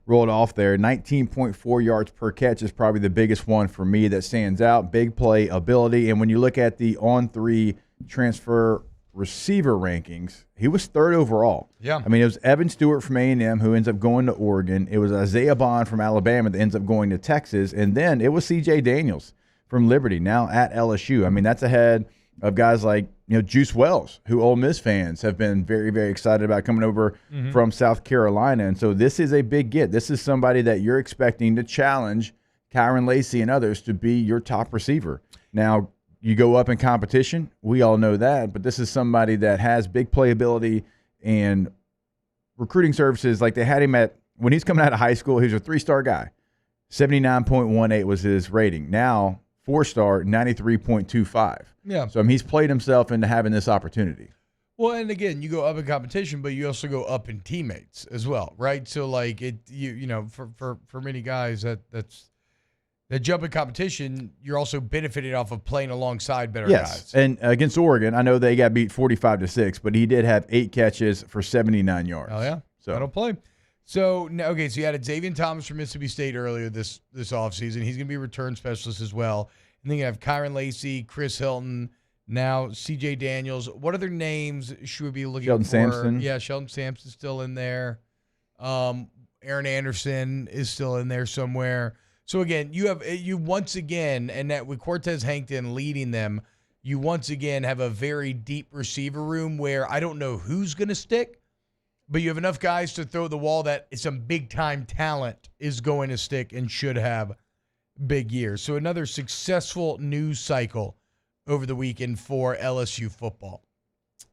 rolled off there. 19.4 yards per catch is probably the biggest one for me that stands out. Big play ability, and when you look at the on-3 transfer receiver rankings, he was 3rd overall.
Yeah.
I mean, it was Evan Stewart from A&M who ends up going to Oregon. It was Isaiah Bond from Alabama that ends up going to Texas, and then it was C.J. Daniels from Liberty, now at LSU. I mean, that's ahead of guys like Juice Wells, who Ole Miss fans have been very, very excited about coming over from South Carolina. And so this is a big get. This is somebody that you're expecting to challenge Kyron Lacy and others to be your top receiver. Now, you go up in competition. We all know that. But this is somebody that has big playability and recruiting services. Like they had him when he's coming out of high school, he was a 3-star guy. 79.18 was his rating. Now, 4-star, 93.25.
Yeah.
So he's played himself into having this opportunity.
Well, and again, you go up in competition, but you also go up in teammates as well, right? So like for many guys that jump in competition, you're also benefiting off of playing alongside better guys.
And against Oregon, I know they got beat 45-6, but he did have 8 catches for 79 yards.
Oh yeah,
so
that'll play. So okay, so you had Xavier Thomas from Mississippi State earlier this offseason. He's going to be a return specialist as well. And then you have Kyron Lacy, Chris Hilton, now C.J. Daniels. What other names should we be looking
Sheldon
for?
Sampson.
Yeah, Sheldon Sampson's still in there. Aaron Anderson is still in there somewhere. So again, you once again, and that with Cortez Hankton leading them, you once again have a very deep receiver room where I don't know who's going to stick, but you have enough guys to throw the wall that some big-time talent is going to stick and should have big years. So another successful news cycle over the weekend for LSU football.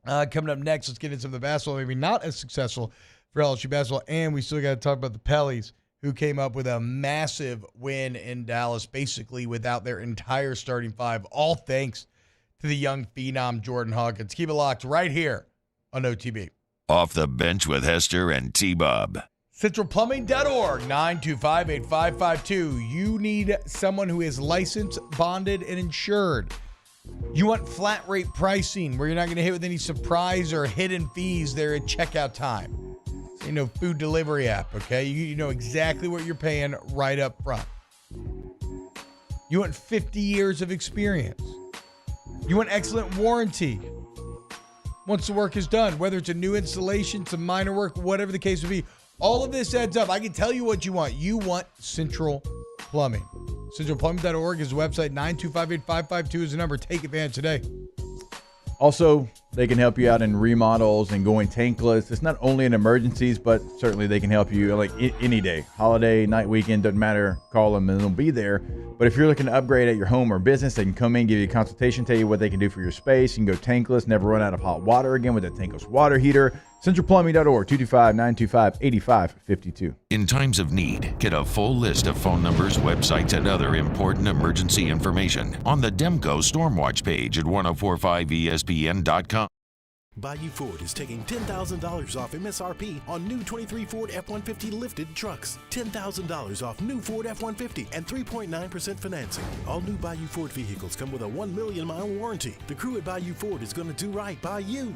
Coming up next, let's get into some of the basketball. Maybe not as successful for LSU basketball, and we still got to talk about the Pellies, who came up with a massive win in Dallas, basically without their entire starting 5, all thanks to the young phenom Jordan Hawkins. Keep it locked right here on OTB.
Off the Bench with Hester and T-Bob.
CentralPlumbing.org, 925-8552. You need someone who is licensed, bonded, and insured. You want flat rate pricing where you're not going to hit with any surprise or hidden fees there at checkout time. Food delivery app, okay? You know exactly what you're paying right up front. You want 50 years of experience. You want excellent warranty. Once the work is done, whether it's a new installation, some minor work, whatever the case would be, all of this adds up. I can tell you what you want. You want Central Plumbing. CentralPlumbing.org is the website. 925-8552 is the number. Take advantage today.
Also, they can help you out in remodels and going tankless. It's not only in emergencies, but certainly they can help you like any day. Holiday, night, weekend, doesn't matter. Call them and they'll be there. But if you're looking to upgrade at your home or business, they can come in, give you a consultation, tell you what they can do for your space. You can go tankless, never run out of hot water again with a tankless water heater. CentralPlumbing.org, 225-925-8552.
In times of need, get a full list of phone numbers, websites, and other important emergency information on the Demco Stormwatch page at 1045ESPN.com.
Bayou Ford is taking $10,000 off MSRP on new 23 Ford F-150 lifted trucks. $10,000 off new Ford F-150 and 3.9% financing. All new Bayou Ford vehicles come with a 1 million mile warranty. The crew at Bayou Ford is going to do right by you.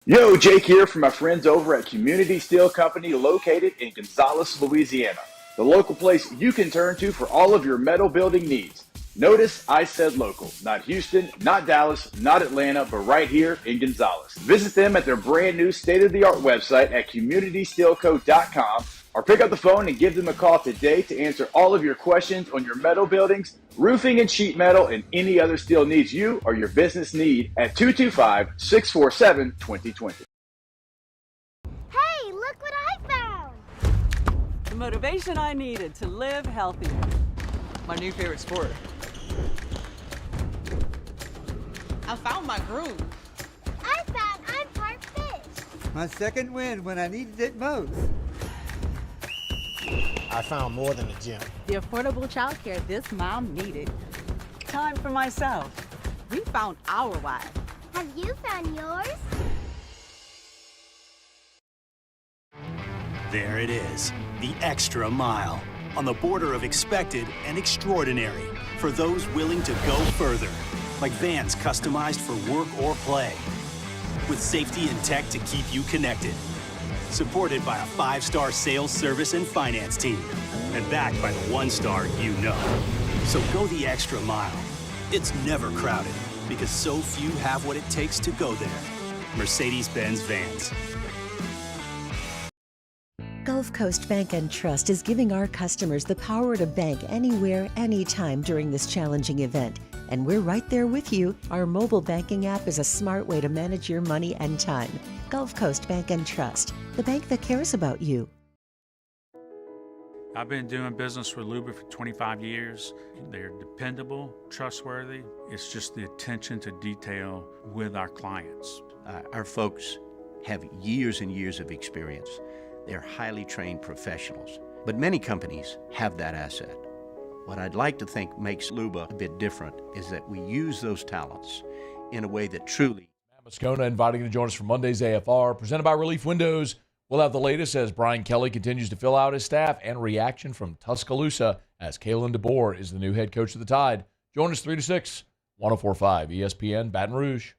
Yo, Jake here from my friends over at Community Steel Company located in Gonzales, Louisiana. The local place you can turn to for all of your metal building needs. Notice I said local, not Houston, not Dallas, not Atlanta, but right here in Gonzales. Visit them at their brand new state-of-the-art website at communitysteelco.com or pick up the phone and give them a call today to answer all of your questions on your metal buildings, roofing and sheet metal, and any other steel needs you or your business need at 225-647-2020.
Hey, look what I The motivation I needed to live healthier.
My new favorite sport.
I found my groove.
I found I'm part fish.
My second win when I needed it most.
I found more than a gym.
The affordable childcare this mom needed. Time for myself. We found our why.
Have you found yours?
There it is, the extra mile, on the border of expected and extraordinary for those willing to go further, like vans customized for work or play, with safety and tech to keep you connected, supported by a 5-star sales, service, and finance team, and backed by the 1-star you know. So go the extra mile. It's never crowded, because so few have what it takes to go there. Mercedes-Benz Vans.
Gulf Coast Bank and Trust is giving our customers the power to bank anywhere, anytime during this challenging event. And we're right there with you. Our mobile banking app is a smart way to manage your money and time. Gulf Coast Bank and Trust, the bank that cares about you.
I've been doing business with Luba for 25 years. They're dependable, trustworthy. It's just the attention to detail with our clients.
Our folks have years and years of experience. They're highly trained professionals, but many companies have that asset. What I'd like to think makes Luba a bit different is that we use those talents in a way that truly...
Moscona inviting you to join us for Monday's AFR, presented by Relief Windows. We'll have the latest as Brian Kelly continues to fill out his staff and reaction from Tuscaloosa as Kalen DeBoer is the new head coach of the Tide. Join us 3 to 6, 104.5 ESPN Baton Rouge.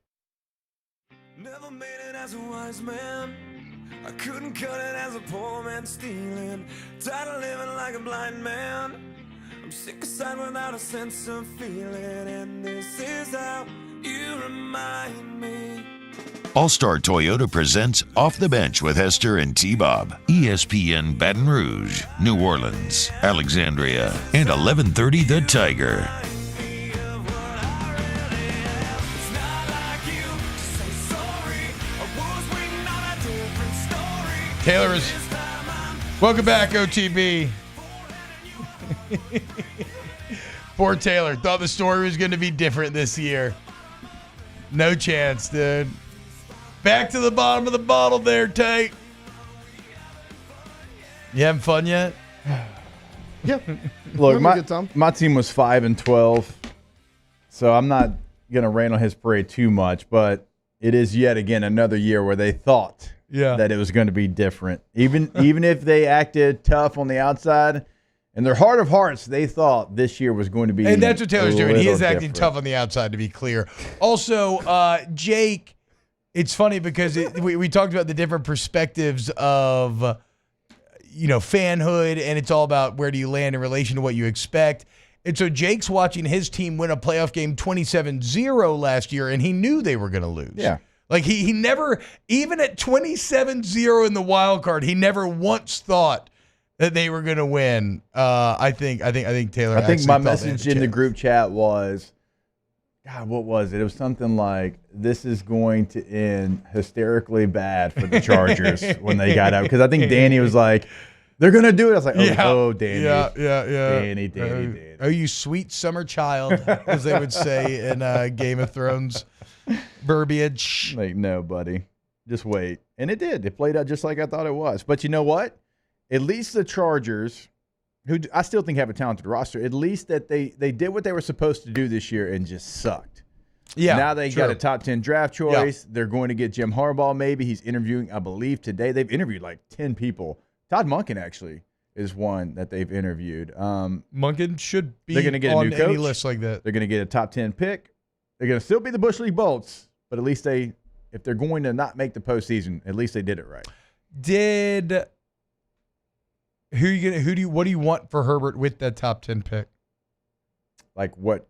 Never made it as a wise man. I couldn't cut it as a poor man stealing. Tired of living like a blind man. I'm sick aside without a sense of feeling. And this is how you remind me.
All-Star Toyota presents Off the Bench with Hester and T-Bob. ESPN Baton Rouge, New Orleans, Alexandria, and 1130 The Tiger.
Taylor's. Welcome back, OTB. Poor Taylor. Thought the story was going to be different this year. No chance, dude. Back to the bottom of the bottle there, Tate. You having fun yet?
Yep.
Look, my team was 5-12, so I'm not going to rain on his parade too much, but it is yet again another year where they thought that it was going to be different. Even if they acted tough on the outside, in their heart of hearts, they thought this year was going to be.
And that's what Taylor's doing. He is acting
different.
tough on the outside, to be clear. Also, Jake, it's funny because we talked about the different perspectives of, fanhood, and it's all about where do you land in relation to what you expect. And so Jake's watching his team win a playoff game 27-0 last year, and he knew they were going to lose.
Yeah.
Like he never, even at 27-0 in the wild card, he never once thought that they were going to win. I think Taylor.
I think my message in the group chat was, God, what was it? It was something like, "This is going to end hysterically bad for the Chargers when they got out." Because I think Danny was like, "They're going to do it." I was like, "Oh, Danny, Danny.
Oh, you sweet summer child," as they would say in Game of Thrones verbiage.
Like, no, buddy, just wait. And it did. It played out just like I thought it was. But you know what? At least the Chargers, who I still think have a talented roster, at least that they did what they were supposed to do this year and just sucked.
Yeah.
Now they got a top 10 draft choice. Yeah. They're going to get Jim Harbaugh maybe. He's interviewing, I believe, today. They've interviewed like 10 people. Todd Monken actually is one that they've interviewed.
Monken should be
they're gonna get
on
a new coach.
Any list like that.
They're going to get a top 10 pick. They're going to still be the Bush League Bolts, but at least if they're going to not make the postseason, at least they did it right.
What do you want for Herbert with that top 10 pick?
Like what?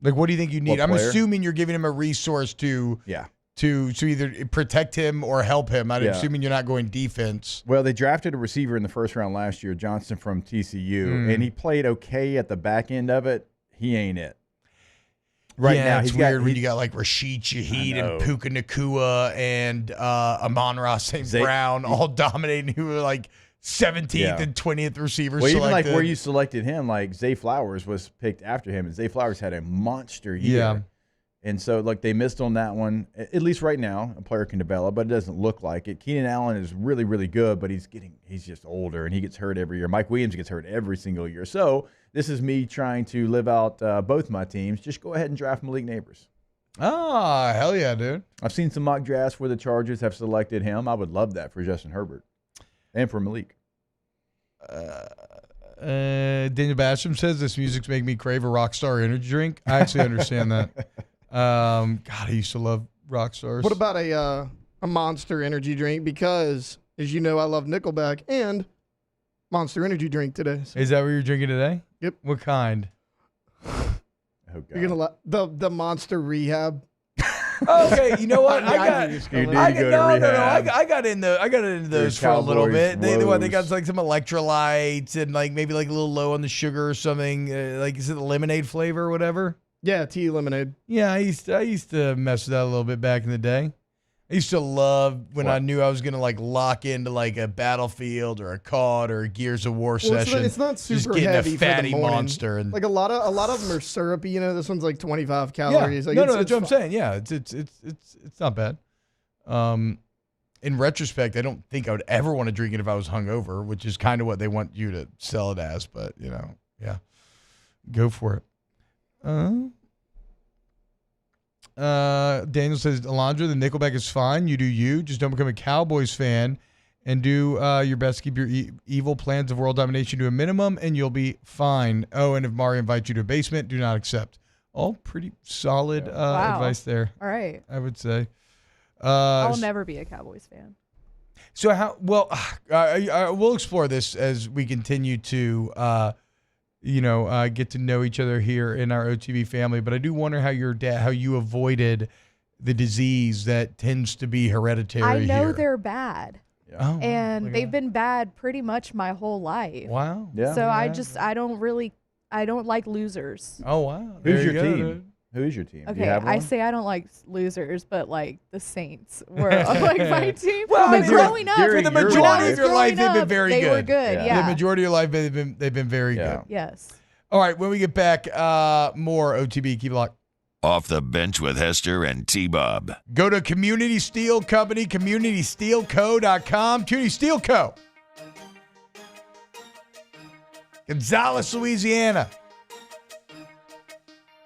Like what do you think you need? I'm
player?
assuming you're giving him a resource to either protect him or help him. I'm assuming you're not going defense.
Well, they drafted a receiver in the first round last year, Johnson from TCU, and he played okay at the back end of it. He ain't it. Right now,
it's weird when you got like Rashid Shaheed and Puka Nacua and Amon-Ra St. Brown all dominating, who were like 17th and 20th receivers
Well, even
selected.
like where you selected him, like Zay Flowers was picked after him, and Zay Flowers had a monster year.
Yeah.
And so, like, they missed on that one. At least right now, a player can develop, but it doesn't look like it. Keenan Allen is really, really good, but he's just older, and he gets hurt every year. Mike Williams gets hurt every single year. So this is me trying to live out both my teams. Just go ahead and draft Malik Neighbors.
Ah, hell yeah, dude.
I've seen some mock drafts where the Chargers have selected him. I would love that for Justin Herbert and for Malik.
Daniel Basham says this music's making me crave a Rockstar energy drink. I actually understand that. God, I used to love Rockstars.
What about a Monster energy drink? Because, as you know, I love Nickelback and Monster energy drink today. So.
Is that what you're drinking today?
Yep.
What kind?
You're gonna love the Monster Rehab.
Okay, you know what?
I
got into those for a little bit. They got like some electrolytes and like maybe like a little low on the sugar or something. Like is it the lemonade flavor or whatever?
Yeah, tea lemonade.
Yeah, I used to mess with that a little bit back in the day. I used to love when I knew I was gonna like lock into like a Battlefield or a COD or a Gears of War session.
It's not super
just getting
heavy
a fatty
for the morning.
monster and
like a lot of them are syrupy. You know, this one's like 25 calories.
Yeah.
Like,
No, that's what I'm saying. Yeah, it's not bad. In retrospect, I don't think I would ever want to drink it if I was hungover, which is kind of what they want you to sell it as. But you know, yeah, go for it. Daniel says, Alondra, the Nickelback is fine. You do you. Just don't become a Cowboys fan and do your best to keep your evil plans of world domination to a minimum, and you'll be fine. Oh, and if Mario invites you to a basement, do not accept. All pretty solid advice there.
All right.
I would say.
I'll never be a Cowboys fan.
So how? Well, we'll explore this as we continue to get to know each other here in our OTV family. But I do wonder how how you avoided the disease that tends to be hereditary.
I know
here.
they're bad.
Oh,
and they've been bad pretty much my whole life.
Wow.
Yeah. So I don't like losers.
Oh, wow.
Who's your team? Who is your team?
Okay,
Do you have one?
I say I don't like losers, but like the Saints were like my team.
Well,
but growing up,
for the majority of your life, they've been very good.
They were good, yeah.
The majority of your life, they've been very good.
Yes.
All right, when we get back, more OTB. Keep it locked.
Off the Bench with Hester and T-Bob.
Go to Community Steel Company, communitysteelco.com. Community Steel Co. Gonzales, Louisiana.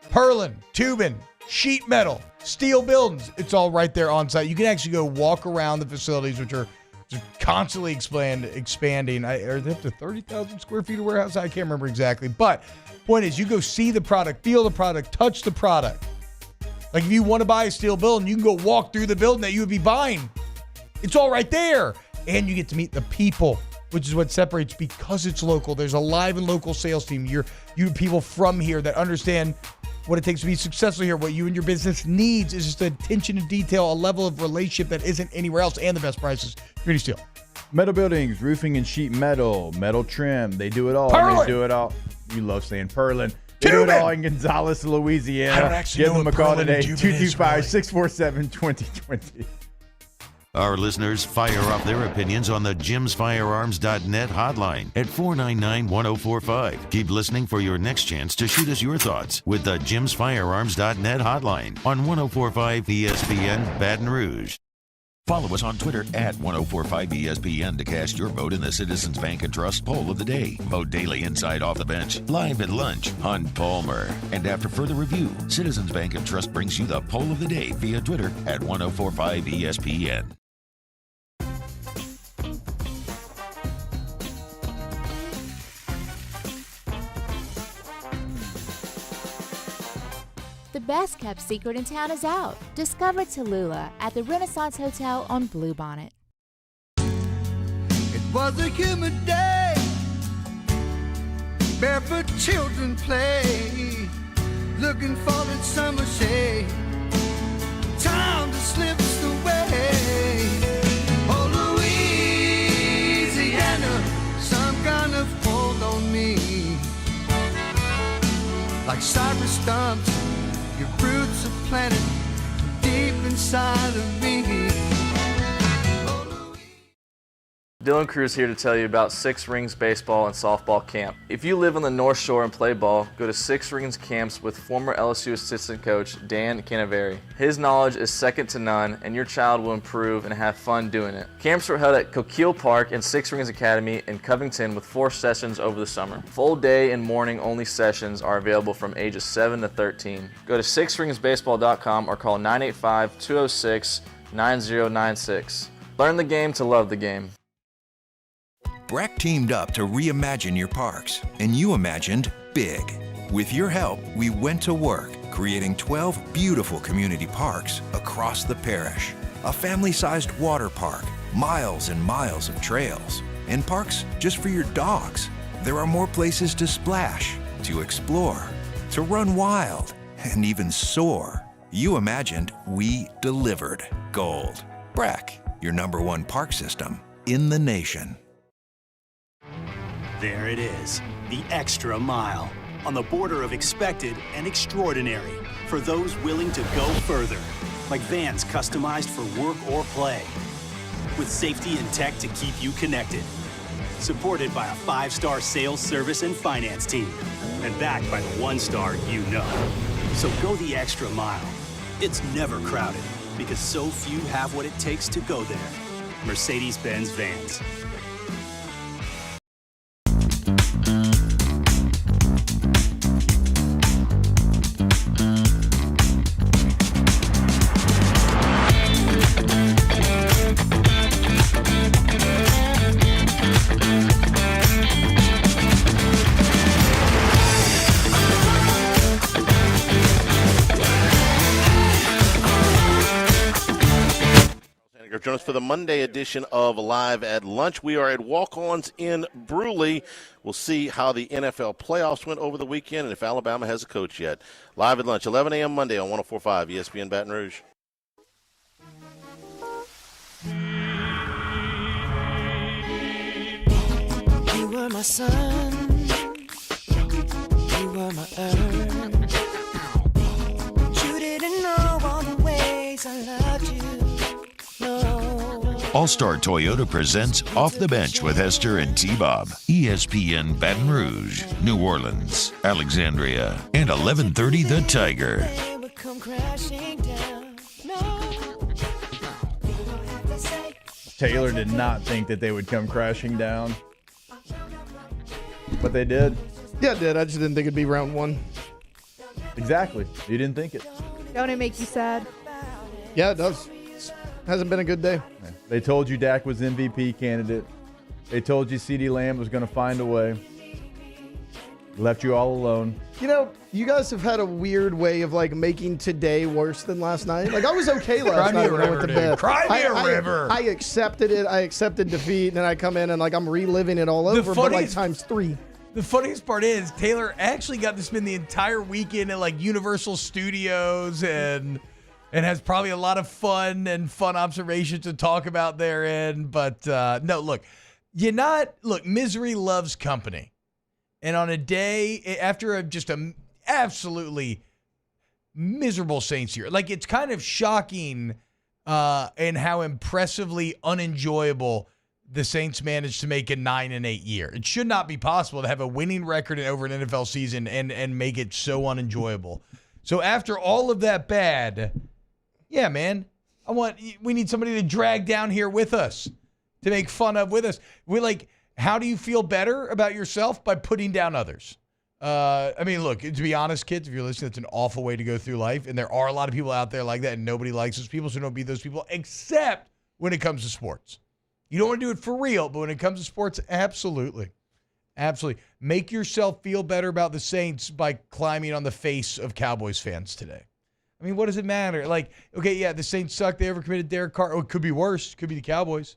Purlin, tubing, sheet metal, steel buildings. It's all right there on site. You can actually go walk around the facilities, which are just constantly expanding. Are they up to 30,000 square feet of warehouse? I can't remember exactly. But point is, you go see the product, feel the product, touch the product. Like if you want to buy a steel building, you can go walk through the building that you would be buying. It's all right there. And you get to meet the people, which is what separates because it's local. There's a live and local sales team. You people from here that understand what it takes to be successful here. What you and your business needs is just attention to detail, a level of relationship that isn't anywhere else, and the best prices. Community Steel.
Metal buildings, roofing and sheet metal, metal trim. They do it all.
Purlin.
They do it all. You love saying Purlin. They do it all in Gonzales, Louisiana.
I don't actually
Give
know
them a
what
call
Purlin
today,
and tubing is,
225-647-2020.
Our listeners fire off their opinions on the jimsfirearms.net hotline at 499-1045. Keep listening for your next chance to shoot us your thoughts with the jimsfirearms.net hotline on 1045 ESPN Baton Rouge. Follow us on Twitter at 1045ESPN to cast your vote in the Citizens Bank and Trust poll of the day. Vote daily inside Off the Bench, live at lunch, Hunt Palmer. And after further review, Citizens Bank and Trust brings you the poll of the day via Twitter at 1045ESPN.
The best kept secret in town is out. Discover Tallulah at the Renaissance Hotel on Bluebonnet.
It was a humid day, barefoot children play, looking for that summer shade. Time just slips away. Oh, Louisiana, some kind of hold on me, like cypress stumps. Your roots are planted deep inside of me.
Dylan Cruz here to tell you about Six Rings Baseball and Softball Camp. If you live on the North Shore and play ball, go to Six Rings Camps with former LSU assistant coach Dan Canaveri. His knowledge is second to none, and your child will improve and have fun doing it. Camps were held at Coquille Park and Six Rings Academy in Covington with 4 sessions over the summer. Full day and morning only sessions are available from ages 7 to 13. Go to sixringsbaseball.com or call 985-206-9096. Learn the game to love the game.
Breck teamed up to reimagine your parks, and you imagined big. With your help, we went to work, creating 12 beautiful community parks across the parish. A family-sized water park, miles and miles of trails, and parks just for your dogs. There are more places to splash, to explore, to run wild, and even soar. You imagined, we delivered. Gold. Breck, your #1 park system in the nation.
There it is, the extra mile, on the border of expected and extraordinary, for those willing to go further, like vans customized for work or play, with safety and tech to keep you connected, supported by a 5-star sales, service, and finance team, and backed by the 1-star you know. So go the extra mile. It's never crowded, because so few have what it takes to go there. Mercedes-Benz Vans.
Join us for the Monday edition of Live at Lunch. We are at Walk-Ons in Brewley. We'll see how the NFL playoffs went over the weekend and if Alabama has a coach yet. Live at Lunch, 11 a.m. Monday on 104.5 ESPN Baton Rouge.
You were my sun, you were my earth. You didn't know all the ways I loved you.
All-Star Toyota presents Off the Bench with Hester and T-Bob. ESPN Baton Rouge, New Orleans, Alexandria, and 1130 The Tiger.
Taylor did not think that they would come crashing down. But they did.
Yeah, I did. I just didn't think it'd be round 1.
Exactly. You didn't think it.
Don't it make you sad?
Yeah, it does. Hasn't been a good day.
They told you Dak was MVP candidate. They told you CeeDee Lamb was going to find a way. Left you all alone.
You know, you guys have had a weird way of like making today worse than last night. Like I was okay last night when I went to bed.
Cry me a river.
I accepted it. I accepted defeat, and then I come in and like I'm reliving it all over, but like times 3.
The funniest part is Taylor actually got to spend the entire weekend at like Universal Studios and has probably a lot of fun observations to talk about therein. But no, look, misery loves company. And on a day after just a absolutely miserable Saints year, like it's kind of shocking and how impressively unenjoyable the Saints managed to make a 9-8 year. It should not be possible to have a winning record over an NFL season and make it so unenjoyable. So after all of that bad, yeah, man, we need somebody to drag down here with us, to make fun of with us. We're like, how do you feel better about yourself? By putting down others. I mean, look, to be honest, kids, if you're listening, that's an awful way to go through life. And there are a lot of people out there like that, and nobody likes those people, so don't be those people, except when it comes to sports. You don't want to do it for real, but when it comes to sports, absolutely. Absolutely. Make yourself feel better about the Saints by climbing on the face of Cowboys fans today. I mean, what does it matter? Like, okay, yeah, the Saints suck. They overcommitted Derek Carr. Oh, it could be worse. It could be the Cowboys.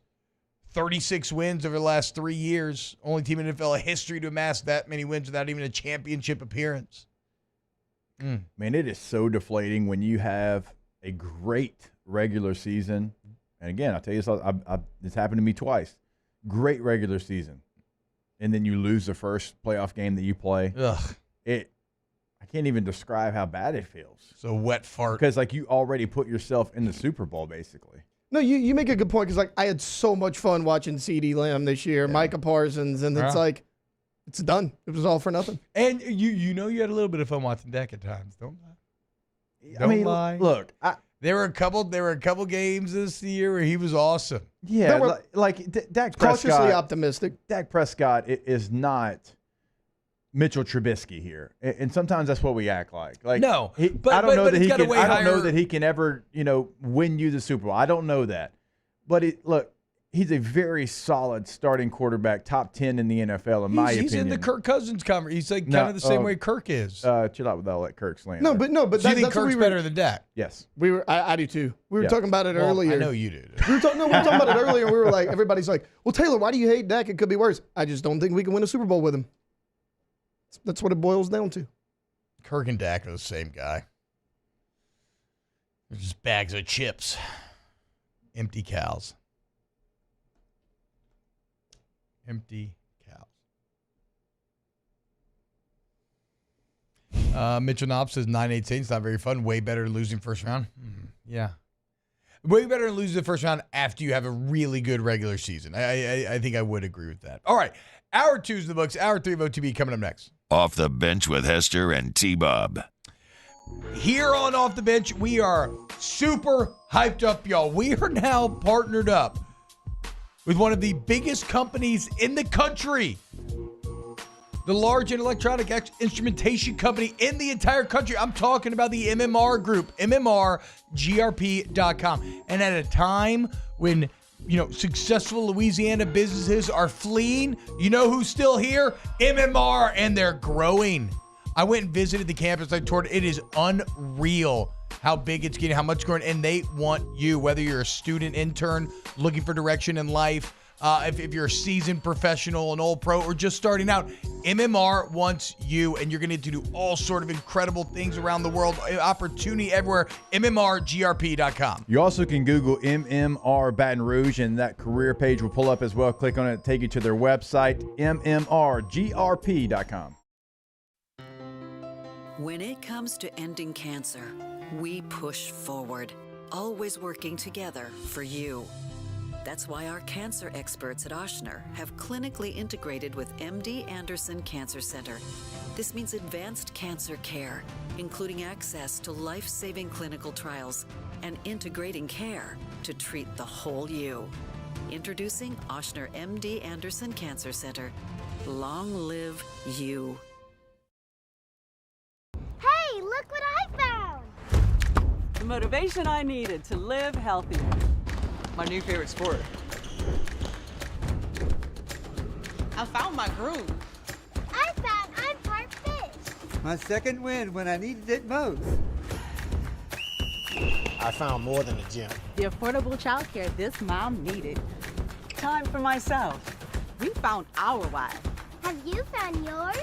36 wins over the last 3 years. Only team in NFL history to amass that many wins without even a championship appearance.
Man, it is so deflating when you have a great regular season. And again, I'll tell you, this happened to me twice. Great regular season. And then you lose the first playoff game that you play.
Ugh.
I can't even describe how bad it feels.
It's a wet fart.
Because, like, you already put yourself in the Super Bowl, basically.
No, you make a good point because like I had so much fun watching CeeDee Lamb this year, Micah Parsons, and it's like it's done. It was all for nothing.
And you had a little bit of fun watching Dak at times, don't lie.
Don't
lie.
Look,
there were a couple games this year where he was awesome.
Yeah, Dak Prescott.
Cautiously optimistic.
Dak Prescott is not Mitchell Trubisky here, and sometimes that's what we act like.
No,
I don't know that he can ever, win you the Super Bowl. I don't know that, but he's a very solid starting quarterback, top 10 in the NFL in my opinion.
He's in the Kirk Cousins conversation. He's like kind of the same way Kirk is.
Chill out with all that Kirk slander.
No, but
do you think Kirk's better than Dak?
Yes,
I do too. We were talking about it earlier.
I know you did.
We were talking about it earlier. We were like, everybody's like, well, Taylor, why do you hate Dak? It could be worse. I just don't think we can win a Super Bowl with him. That's what it boils down to.
Kirk and Dak are the same guy. They're just bags of chips. Empty cows. Empty cows. Mitchell Knopp says 9-8 Saints, not very fun. Way better than losing first round. Yeah. Way better than losing the first round after you have a really good regular season. I think I would agree with that. All right. Hour 2 is the books. Hour 3 of OTB coming up next.
Off the Bench with Hester and T-Bob.
Here on Off the Bench, we are super hyped up, y'all. We are now partnered up with one of the biggest companies in the country. The large electronic instrumentation company in the entire country. I'm talking about the MMR Group, MMRGRP.com. And at a time when successful Louisiana businesses are fleeing, you know who's still here? MMR, and they're growing. I went and visited the campus. I toured. It is unreal how big it's getting, how much it's growing, and they want you, whether you're a student, intern, looking for direction in life, if you're a seasoned professional, an old pro, or just starting out, MMR wants you, and you're going to do all sort of incredible things around the world, opportunity everywhere, MMRGRP.com.
You also can Google MMR Baton Rouge, and that career page will pull up as well. Click on it, take you to their website, MMRGRP.com.
When it comes to ending cancer, we push forward, always working together for you. That's why our cancer experts at Ochsner have clinically integrated with MD Anderson Cancer Center. This means advanced cancer care, including access to life-saving clinical trials and integrating care to treat the whole you. Introducing Ochsner MD Anderson Cancer Center. Long live you.
Hey, look what I found!
The motivation I needed to live healthier. My new favorite sport.
I found my groove.
I found I'm part fish.
My second win when I needed it most.
I found more than a gym.
The affordable childcare this mom needed. Time for myself. We found our why.
Have you found yours?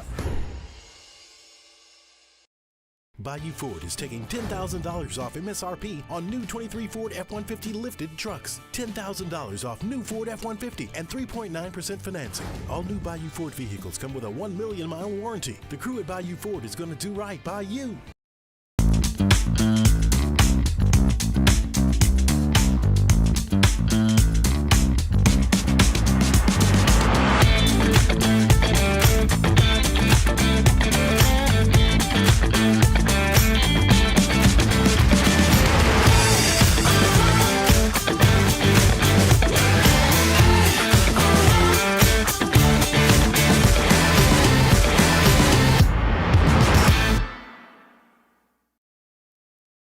Bayou Ford is taking $10,000 off MSRP on new 23 Ford F-150 lifted trucks. $10,000 off new Ford F-150 and 3.9% financing. All new Bayou Ford vehicles come with a 1 million mile warranty. The crew at Bayou Ford is going to do right by you.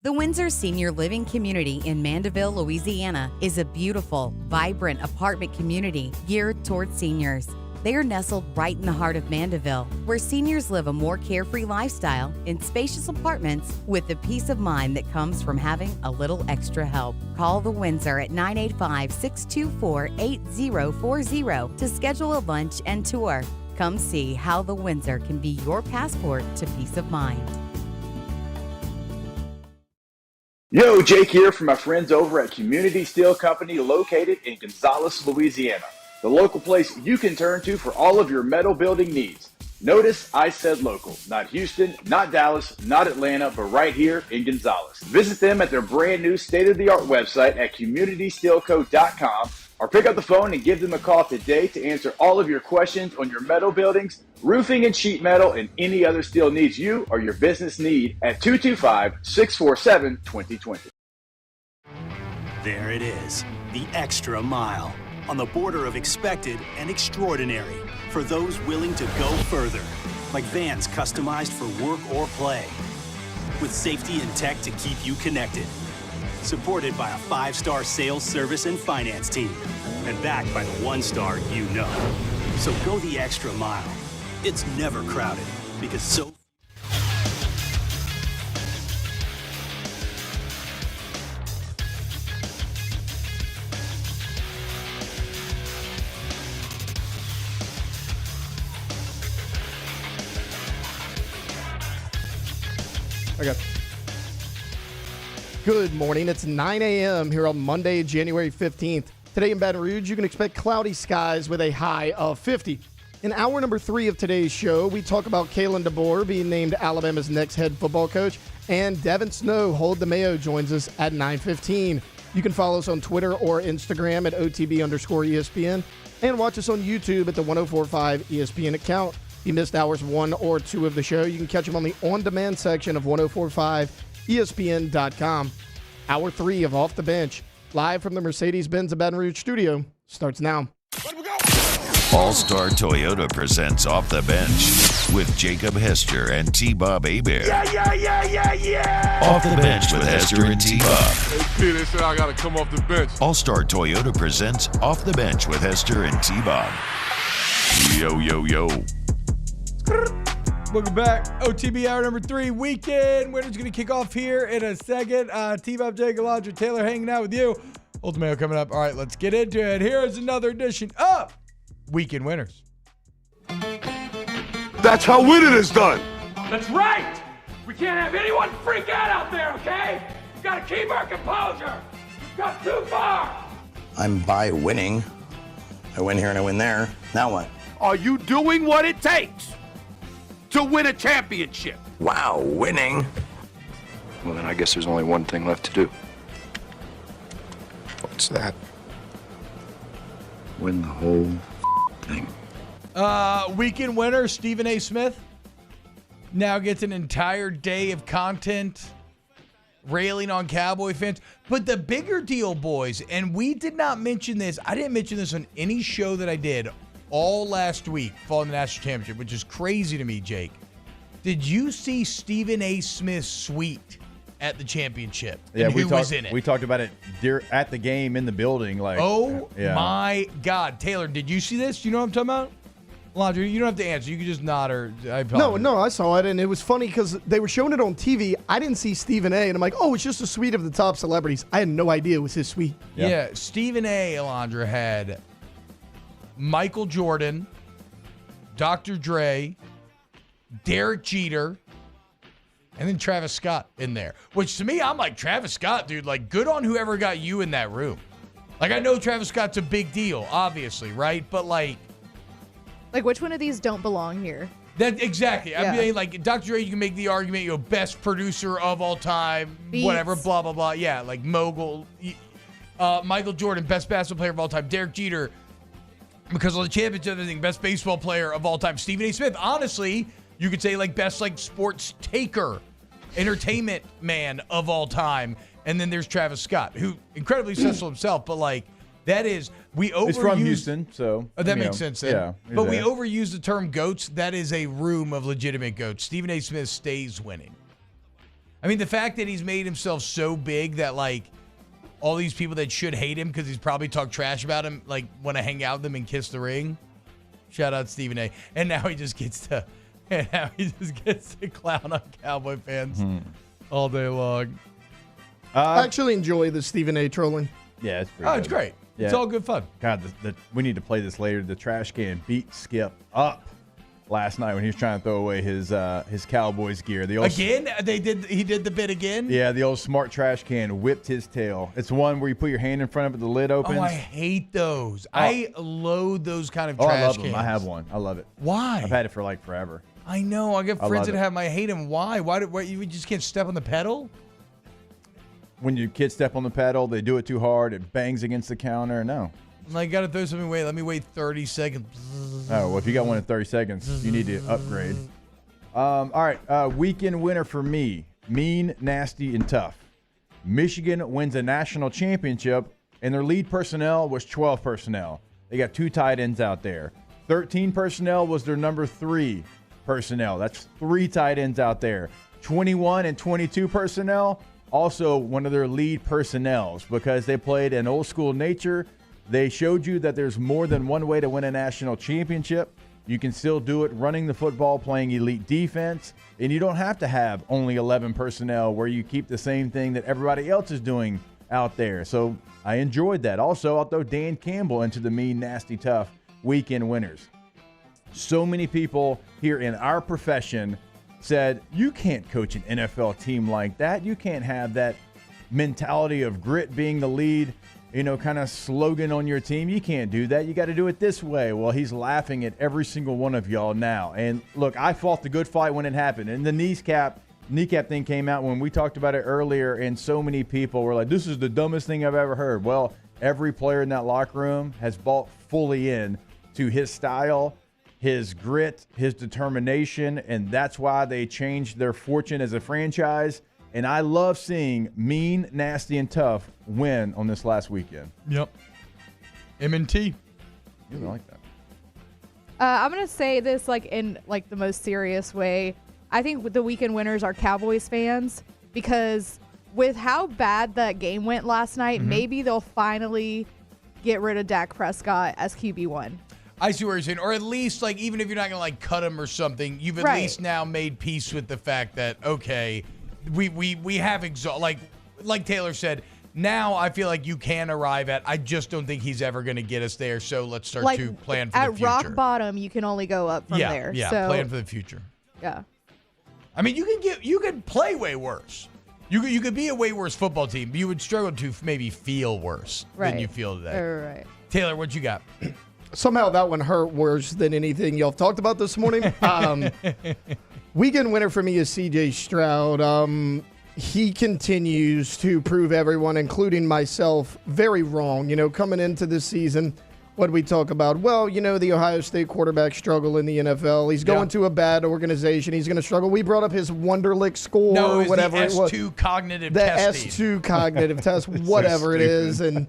The Windsor Senior Living Community in Mandeville, Louisiana is a beautiful, vibrant apartment community geared towards seniors. They are nestled right in the heart of Mandeville, where seniors live a more carefree lifestyle in spacious apartments with the peace of mind that comes from having a little extra help. Call the Windsor at 985-624-8040 to schedule a lunch and tour. Come see how the Windsor can be your passport to peace of mind.
Yo, Jake here from my friends over at Community Steel Company located in Gonzales, Louisiana. The local place you can turn to for all of your metal building needs. Notice I said local, not Houston, not Dallas, not Atlanta, but right here in Gonzales. Visit them at their brand new state-of-the-art website at communitysteelco.com or pick up the phone and give them a call today to answer all of your questions on your metal buildings, roofing and sheet metal, and any other steel needs you or your business need at 225-647-2020.
There it is, the extra mile, on the border of expected and extraordinary, for those willing to go further, like vans customized for work or play, with safety and tech to keep you connected, supported by a 5-star sales, service, and finance team, and backed by the 1-star you know. So go the extra mile. It's never crowded, because so
Okay. Good morning. It's 9 a.m. here on Monday, January 15th. Today in Baton Rouge, you can expect cloudy skies with a high of 50. In hour number 3 of today's show, we talk about Kalen DeBoer being named Alabama's next head football coach, and Devin Snow, Hold the Mayo, joins us at 9:15. You can follow us on Twitter or Instagram at OTB_ESPN, and watch us on YouTube at the 1045 ESPN account. If you missed hours 1 or 2 of the show, you can catch them on the on-demand section of 1045ESPN.com. Hour 3 of Off the Bench, live from the Mercedes-Benz of Baton Rouge studio, starts now.
All-Star Toyota presents Off the Bench with Jacob Hester and T-Bob Hebert.
Yeah.
Off the Bench with Hester and T-Bob.
Hey, they said I got to come off the bench.
All-Star Toyota presents Off the Bench with Hester and T-Bob. Yo.
Welcome back. OTB hour number 3, weekend. Winner's going to kick off here in a second. T-Bob, Jacob, Alondra, Taylor hanging out with you. Old Mayo coming up. All right, let's get into it. Here's another edition of Weekend Winners.
That's how winning is done.
That's right. We can't have anyone freak out there, okay? We've got to keep our composure. We've got too far.
I'm by winning. I win here and I win there. Now what?
Are you doing what it takes to win a championship?
Wow, winning.
Well, then I guess there's only one thing left to do. What's that? Win the whole thing.
Weekend winner, Stephen A. Smith, now gets an entire day of content railing on Cowboy fans. But the bigger deal, boys, and we did not mention this. I didn't mention this on any show that I did all last week following the national championship, which is crazy to me, Jake. Did you see Stephen A. Smith's suite at the championship?
Yeah,
and who was in it?
We talked about it at the game in the building.
My God. Taylor, did you see this? Do you know what I'm talking about? Alondra, you don't have to answer. You can just nod or I apologize.
No, I saw it, and it was funny because they were showing it on TV. I didn't see Stephen A., and I'm like, oh, it's just a suite of the top celebrities. I had no idea it was his suite.
Yeah, Stephen A., Alondra, had Michael Jordan, Dr. Dre, Derek Jeter, and then Travis Scott in there. Which to me, I'm like, Travis Scott, dude, like, good on whoever got you in that room. Like, I know Travis Scott's a big deal, obviously, right? But like
which one of these don't belong here?
That exactly.
Yeah.
I mean, like Dr. Dre, you can make the argument, best producer of all time,
Beats.
whatever, blah blah blah. Yeah, like mogul. Michael Jordan, best basketball player of all time. Derek Jeter, because of the championship, everything, best baseball player of all time. Stephen A. Smith, honestly, you could say like best like sports taker, entertainment man of all time. And then there's Travis Scott, who incredibly successful himself, but like that is
He's from Houston, so
that makes sense then.
Yeah,
but we overuse the term goats. That is a room of legitimate goats. Stephen A. Smith stays winning. I mean, the fact that he's made himself so big that like all these people that should hate him because he's probably talked trash about him, like want to hang out with him and kiss the ring. Shout out Stephen A. And now he just gets to clown on Cowboy fans all day long.
I actually enjoy the Stephen A. trolling.
Yeah, it's pretty good.
It's great.
Yeah.
It's all good fun.
God, we need to play this later. The trash can beat Skip up. last night when he was trying to throw away his Cowboys gear. The old,
Again? He did the bit again?
Yeah, the old smart trash can whipped his tail. It's one where you put your hand in front of it, the lid opens.
Oh, I hate those. I loathe those kind of
I
trash
love
cans.
them. I have one. I love it.
Why?
I've had it for like forever.
I know. I got
I
friends
love
that
it.
have them. I hate them. Why? Why you just can't step on the pedal?
When your kids step on the pedal, they do it too hard. It bangs against the counter. No.
Like, got to throw something away. Let me wait 30 seconds.
Oh, well, if you got one in 30 seconds, you need to upgrade. All right, weekend winner for me. Mean, nasty, and tough. Michigan wins a national championship, and their lead personnel was 12 personnel. They got 2 tight ends out there. 13 personnel was their number 3 personnel. That's 3 tight ends out there. 21 and 22 personnel, also one of their lead personnels because they played an old school nature. They showed you that there's more than one way to win a national championship. You can still do it running the football, playing elite defense, and you don't have to have only 11 personnel where you keep the same thing that everybody else is doing out there. So I enjoyed that. Also, I'll throw Dan Campbell into the mean, nasty, tough weekend winners. So many people here in our profession said, you can't coach an NFL team like that. You can't have that mentality of grit being the lead, kind of slogan on your team. You can't do that. You got to do it this way. Well, he's laughing at every single one of y'all now. And look, I fought the good fight when it happened. And the kneecap thing came out when we talked about it earlier, and so many people were like, this is the dumbest thing I've ever heard. Well, every player in that locker room has bought fully in to his style, his grit, his determination, and that's why they changed their fortune as a franchise. And I love seeing mean, nasty, and tough win on this last weekend.
Yep. M&T.
You don't like that.
I'm going to say this in the most serious way. I think the weekend winners are Cowboys fans because with how bad that game went last night, maybe they'll finally get rid of Dak Prescott as QB1.
I see what you're saying. Or at least, even if you're not going to cut him or something, you've at least now made peace with the fact that, okay, we have like Taylor said, now I feel like you can arrive at, I just don't think he's ever going to get us there, so let's start to plan for the future.
At rock bottom, you can only go up from there.
Yeah,
so,
plan for the future.
Yeah.
I mean, you could play way worse. You could be a way worse football team, but you would struggle to maybe feel worse than you feel today.
Right.
Taylor, what you got?
Somehow that one hurt worse than anything y'all have talked about this morning. Weekend winner for me is C.J. Stroud. He continues to prove everyone, including myself, very wrong. Coming into this season, what did we talk about? Well, the Ohio State quarterback struggle in the NFL. He's going to a bad organization. He's going to struggle. We brought up his Wonderlic score or whatever it was.
The S2 cognitive
the
testing.
S2 cognitive test, whatever it is. And,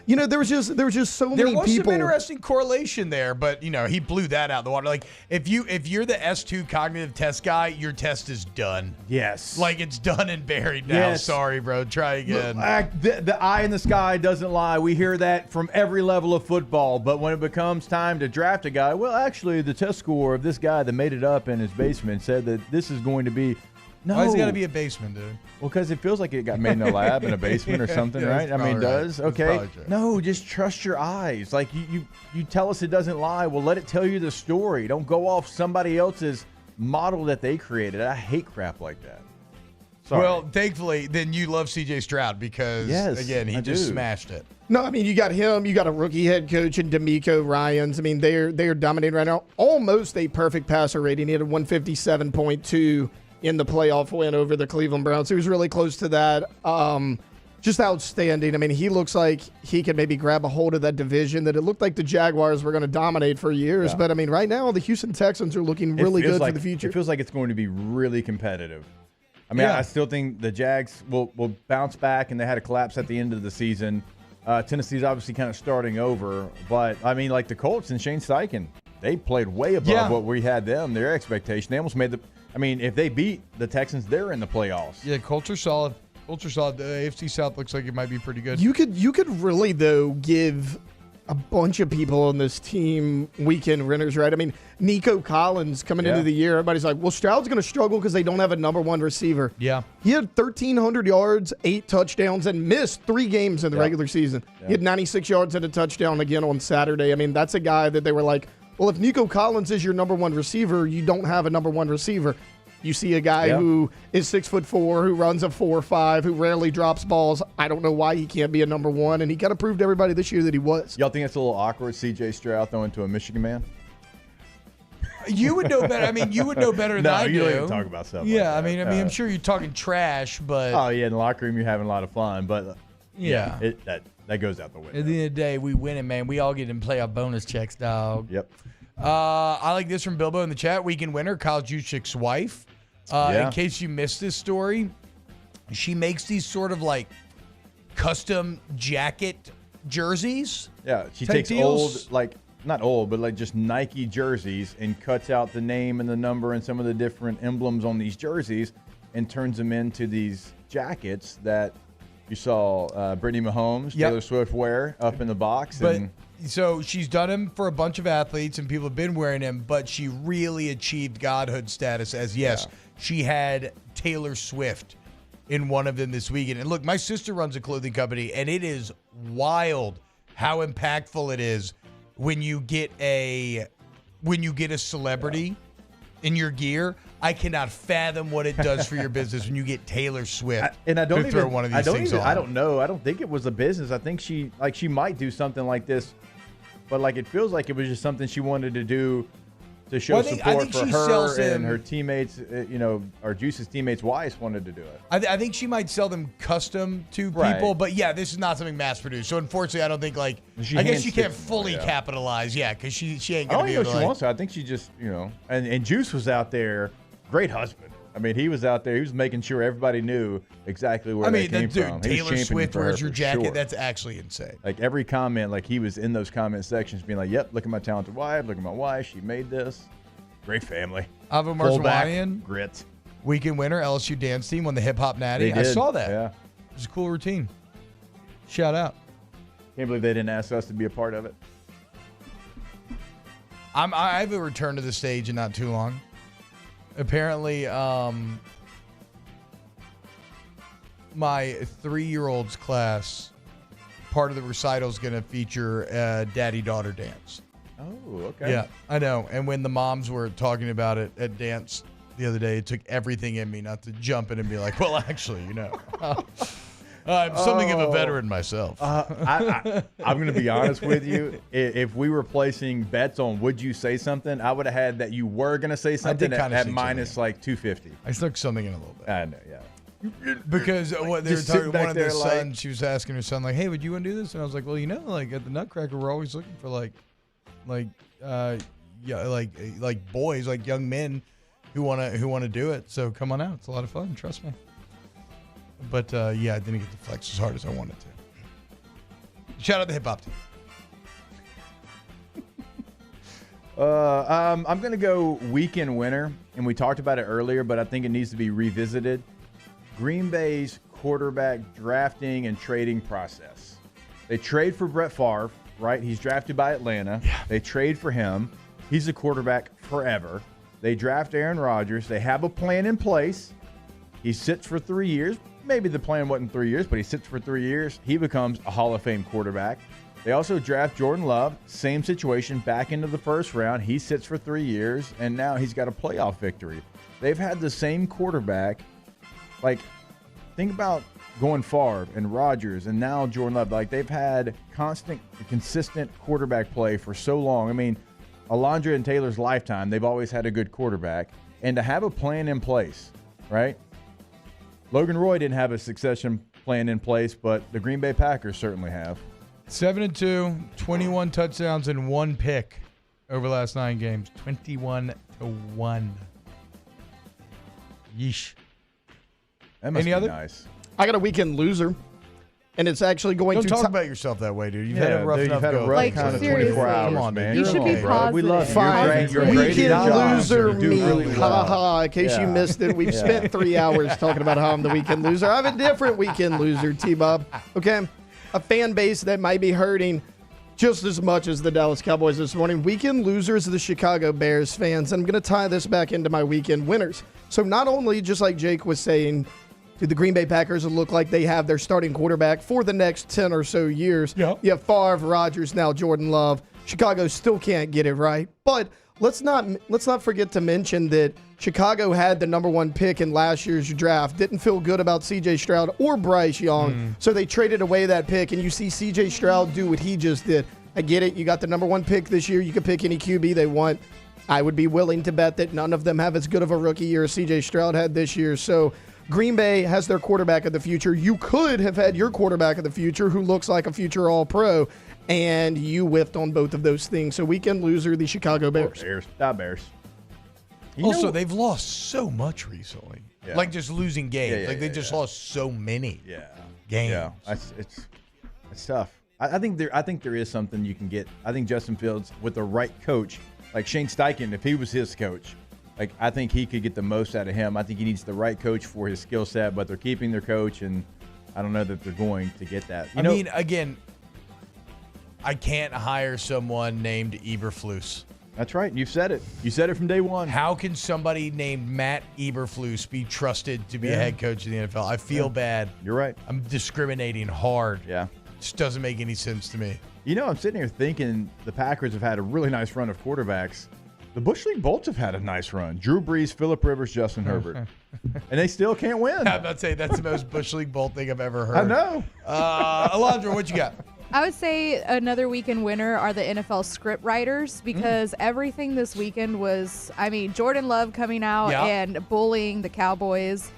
there was just so many people.
There was some interesting correlation there, but, he blew that out of the water. Like, if you're the S2 cognitive test guy, your test is done.
Yes.
It's done and buried now.
Yes.
Sorry, bro. Try again.
The eye in the sky doesn't lie. We hear that from every level of football. But when it becomes time to draft a guy, well, actually, the test score of this guy that made it up in his basement said that this is going to be. No.
Why's it got to be a basement, dude?
Well, because it feels like it got made in a lab in a basement or something, right? I mean, it does. Okay. No, just trust your eyes. Like, you tell us it doesn't lie. Well, let it tell you the story. Don't go off somebody else's model that they created. I hate crap like that. Sorry.
Well, thankfully, then you love C.J. Stroud because, again, he just smashed it.
No, I mean, you got him. You got a rookie head coach in D'Amico Ryans. I mean, they're dominating right now. Almost a perfect passer rating. He had a 157.2 in the playoff win over the Cleveland Browns. He was really close to that. Just outstanding. I mean, he looks like he can maybe grab a hold of that division that it looked like the Jaguars were going to dominate for years. Yeah. But, I mean, right now, the Houston Texans are looking really good for the future.
It feels like it's going to be really competitive. I mean, I still think the Jags will bounce back, and they had a collapse at the end of the season. Tennessee's obviously kind of starting over. But, I mean, like the Colts and Shane Steichen, they played way above what we had their expectation. They almost made the – I mean, if they beat the Texans, they're in the playoffs.
Yeah, Colts are solid. Colts are solid. The AFC South looks like it might be pretty good.
You could really, though, give a bunch of people on this team weekend winners, right? I mean, Nico Collins coming into the year, everybody's like, well, Stroud's going to struggle because they don't have a number one receiver.
Yeah.
He had 1,300 yards, 8 touchdowns, and missed 3 games in the regular season. He had 96 yards and a touchdown again on Saturday. I mean, that's a guy that they were like, Well, if Nico Collins is your number one receiver, you don't have a number one receiver. You see a guy who is 6'4", who runs a 4.5, who rarely drops balls. I don't know why he can't be a number one, and he kind of proved to everybody this year that he was.
Y'all think it's a little awkward, C.J. Stroud throwing to a Michigan man?
You would know better. I mean, you would know better than I do.
No, you don't even talk about stuff.
Yeah,
like that.
I'm sure you're talking trash, but
oh yeah, in the locker room you're having a lot of fun, but
yeah,
that goes out the window.
At the end of the day, we win it, man. We all get in playoff bonus checks, dog.
Yep.
I like this from Bilbo in the chat. Weekend winner, Kyle Juszczyk's wife. In case you missed this story, she makes these sort of like custom jacket jerseys.
Yeah, she
type
takes
deals.
not old, but like just Nike jerseys and cuts out the name and the number and some of the different emblems on these jerseys and turns them into these jackets that you saw Brittany Mahomes, Taylor Swift wear up in the box.
So she's done them for a bunch of athletes and people have been wearing them, but she really achieved godhood status as, she had Taylor Swift in one of them this weekend. And look, my sister runs a clothing company, and it is wild how impactful it is when you get a celebrity in your gear. I cannot fathom what it does for your business when you get Taylor Swift.
And I don't
throw one of these things on.
I don't know. I don't think it was a business. I think she might do something like this, but like it feels like it was just something she wanted to do to show support for her and her teammates. Or Juice's teammates' wives wanted to do it.
I think she might sell them custom to people, but this is not something mass produced. So unfortunately, I don't think I guess she can't fully capitalize, because she ain't gonna be able to.
She wants to. I think she just and Juice was out there, great husband. I mean, he was out there. He was making sure everybody knew exactly where they came from.
Taylor Swift wears your jacket. Sure. That's actually insane.
Like every comment, like he was in those comment sections being like, yep, look at my talented wife. Look at my wife. She made this. Great family.
Ava Marzwanian,
grit.
Weekend winner, LSU dance team won the Hip Hop Natty. I saw that.
Yeah.
It was a cool routine. Shout out.
Can't believe they didn't ask us to be a part of it.
I have a return to the stage in not too long. Apparently, my 3-year-old's class, part of the recital is going to feature a daddy-daughter dance.
Oh, okay.
Yeah, I know. And when the moms were talking about it at dance the other day, it took everything in me not to jump in and be like, well, actually, I'm something of a veteran myself.
I'm going to be honest with you. If we were placing bets on would you say something, I would have had that you were going to say something at minus like 250.
I stuck something in a little bit.
I know, yeah.
Because what they were talking, one of the sons, she was asking her son, like, hey, would you want to do this? And I was like, well, like at the Nutcracker, we're always looking for like boys, like young men who want to do it. So come on out. It's a lot of fun. Trust me. But I didn't get to flex as hard as I wanted to. Shout out the hip hop team.
I'm going to go weekend winner, and we talked about it earlier, but I think it needs to be revisited. Green Bay's quarterback drafting and trading process. They trade for Brett Favre, right? He's drafted by Atlanta. Yeah. They trade for him. He's a quarterback forever. They draft Aaron Rodgers. They have a plan in place. He sits for 3 years. Maybe the plan wasn't 3 years, but he sits for 3 years. He becomes a Hall of Fame quarterback. They also draft Jordan Love. Same situation, back into the first round. He sits for 3 years, and now he's got a playoff victory. They've had the same quarterback. Like, think about going Favre and Rodgers and now Jordan Love. Like, they've had constant, consistent quarterback play for so long. I mean, Alondra and Taylor's lifetime, they've always had a good quarterback. And to have a plan in place, right? Logan Roy didn't have a succession plan in place, but the Green Bay Packers certainly have.
7-2, 21 touchdowns and 1 pick over the last 9 games. 21-1. Yeesh.
That must
Any
be
other?
Nice.
I got a weekend loser, and it's actually going
Don't
to
talk about yourself that way, dude. You've had a rough enough go.
Like,
kind of
seriously.
24 hours,
Come on,
man.
You should be positive.
We love you.
Fine.
You're great at your
Weekend
job.
loser
You do
me.
really well.
Ha ha. In case you missed it, we've spent 3 hours talking about how I'm the weekend loser. I have a different weekend loser, T-Bob. Okay? A fan base that might be hurting just as much as the Dallas Cowboys this morning. Weekend losers are the Chicago Bears fans. And I'm going to tie this back into my weekend winners. So not only, just like Jake was saying, do the Green Bay Packers look like they have their starting quarterback for the next 10 or so years?
Yep.
You have Favre, Rodgers, now Jordan Love. Chicago still can't get it right. But let's not forget to mention that Chicago had the number 1 pick in last year's draft. Didn't feel good about C.J. Stroud or Bryce Young, so they traded away that pick. And you see C.J. Stroud do what he just did. I get it. You got the number 1 pick this year. You can pick any QB they want. I would be willing to bet that none of them have as good of a rookie year as C.J. Stroud had this year. So Green Bay has their quarterback of the future. You could have had your quarterback of the future who looks like a future All-Pro, and you whiffed on both of those things. So weekend loser, the Chicago Bears.
Bears.
Also, they've lost so much recently.
Yeah.
Like just losing games.
Yeah,
they just lost so many games.
Yeah, it's tough. I think there is something you can get. I think Justin Fields, with the right coach, like Shane Steichen, if he was his coach, like I think he could get the most out of him. I think he needs the right coach for his skill set, but they're keeping their coach, and I don't know that they're going to get that.
I mean, again, I can't hire someone named Eberflus.
That's right. You've said it. You said it from day one.
How can somebody named Matt Eberflus be trusted to be a head coach of the NFL? I feel bad.
You're right.
I'm discriminating hard.
Yeah.
Just doesn't make any sense to me.
You know, I'm sitting here thinking the Packers have had a really nice run of quarterbacks. The Bush League Bolts have had a nice run. Drew Brees, Phillip Rivers, Justin Herbert. And they still can't win.
I'm about to say that's the most Bush League Bolt thing I've ever heard.
I know.
Alondra, what you got?
I would say another weekend winner are the NFL script writers because everything this weekend was, Jordan Love coming out and bullying the Cowboys.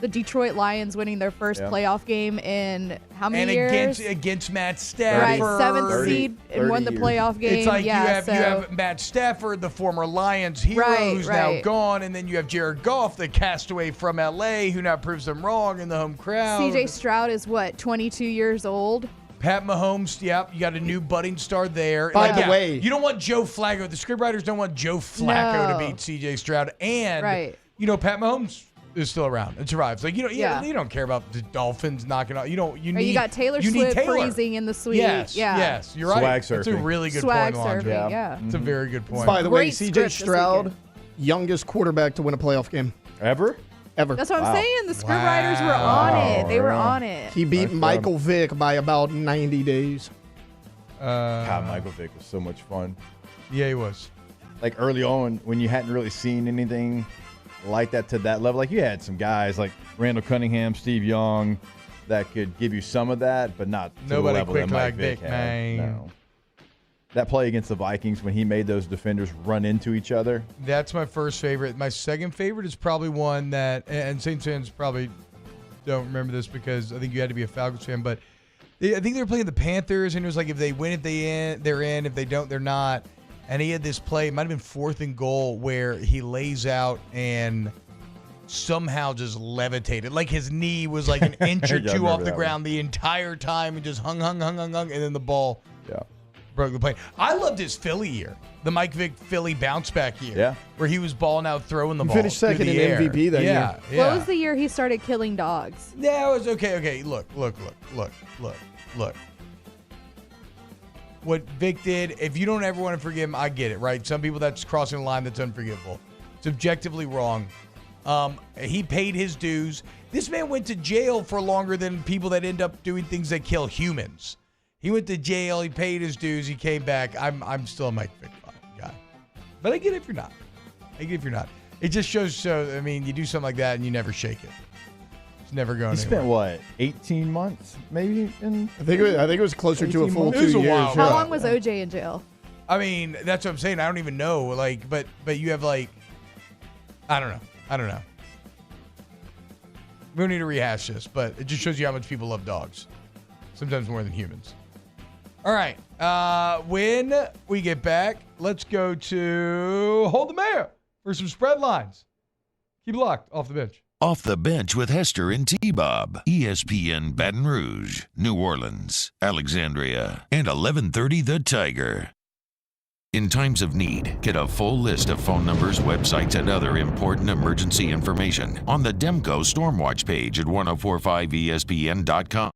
The Detroit Lions winning their first playoff game in how many years?
Against Matt Stafford.
Right, 7th seed and won the playoff game.
It's like you have Matt Stafford, the former Lions hero, who's now gone, and then you have Jared Goff, the castaway from L.A., who now proves them wrong in the home crowd.
C.J. Stroud is, 22 years old?
Pat Mahomes, you got a new budding star there.
By the way,
you don't want Joe Flacco. The scriptwriters don't want Joe Flacco to beat C.J. Stroud. And, Pat Mahomes is still around and survives. Like, you don't care about the Dolphins knocking out. You
got Taylor Swift freezing in the suite.
Yes, you're right.
Swag surfing.
That's a really good
Swag
point,
surfing,
Laundry.
yeah.
It's a very good point.
By the way,
Great
C.J.
script this
Stroud,
weekend.
youngest quarterback to win a playoff game.
Ever?
That's what I'm saying. The script writers were on it. They were on it.
He beat Michael Vick by about 90 days.
God, Michael Vick was so much fun.
Yeah, he was.
Like early on, when you hadn't really seen anything like that to that level, like you had some guys like Randall Cunningham, Steve Young, that could give you some of that, but not to
Nobody
the level
quick
that Mike
like
Vick
Vick,
had.
man.
No. That play against the Vikings when he made those defenders run into each other.
That's my first favorite. My second favorite is probably one that, and Saints fans probably don't remember this because I think you had to be a Falcons fan, but I think they were playing the Panthers, and it was like if they win, they're in. If they don't, they're not. And he had this play, it might have been 4th and goal, where he lays out and somehow just levitated. Like his knee was like an inch or two off the ground the entire time and just hung, and then the ball broke the plane. I loved his Philly year, the Mike Vick Philly bounce back year, where he was balling out, throwing the ball.
Finished second in MVP that year.
What was the year he started killing dogs?
Yeah, it was okay. Okay, look. What Vic did, if you don't ever want to forgive him, I get it, right? Some people, that's crossing a line that's unforgivable. It's objectively wrong. He paid his dues. This man went to jail for longer than people that end up doing things that kill humans. He went to jail. He paid his dues. He came back. I'm still a Mike Vick guy. But I get it if you're not. It just shows, you do something like that and you never shake it. It's never going
He
anywhere.
spent, 18 months maybe?
I think it was closer to a full 2 years.
How long was OJ in jail?
That's what I'm saying. I don't even know. But you have I don't know. We don't need to rehash this, but it just shows you how much people love dogs. Sometimes more than humans. All right. When we get back, let's go to Hold the Mayor for some spread lines. Keep it locked. Off the bench.
Off the Bench with Hester and T-Bob. ESPN Baton Rouge, New Orleans, Alexandria, and 1130 The Tiger. In times of need, get a full list of phone numbers, websites, and other important emergency information on the Demco Stormwatch page at 1045ESPN.com.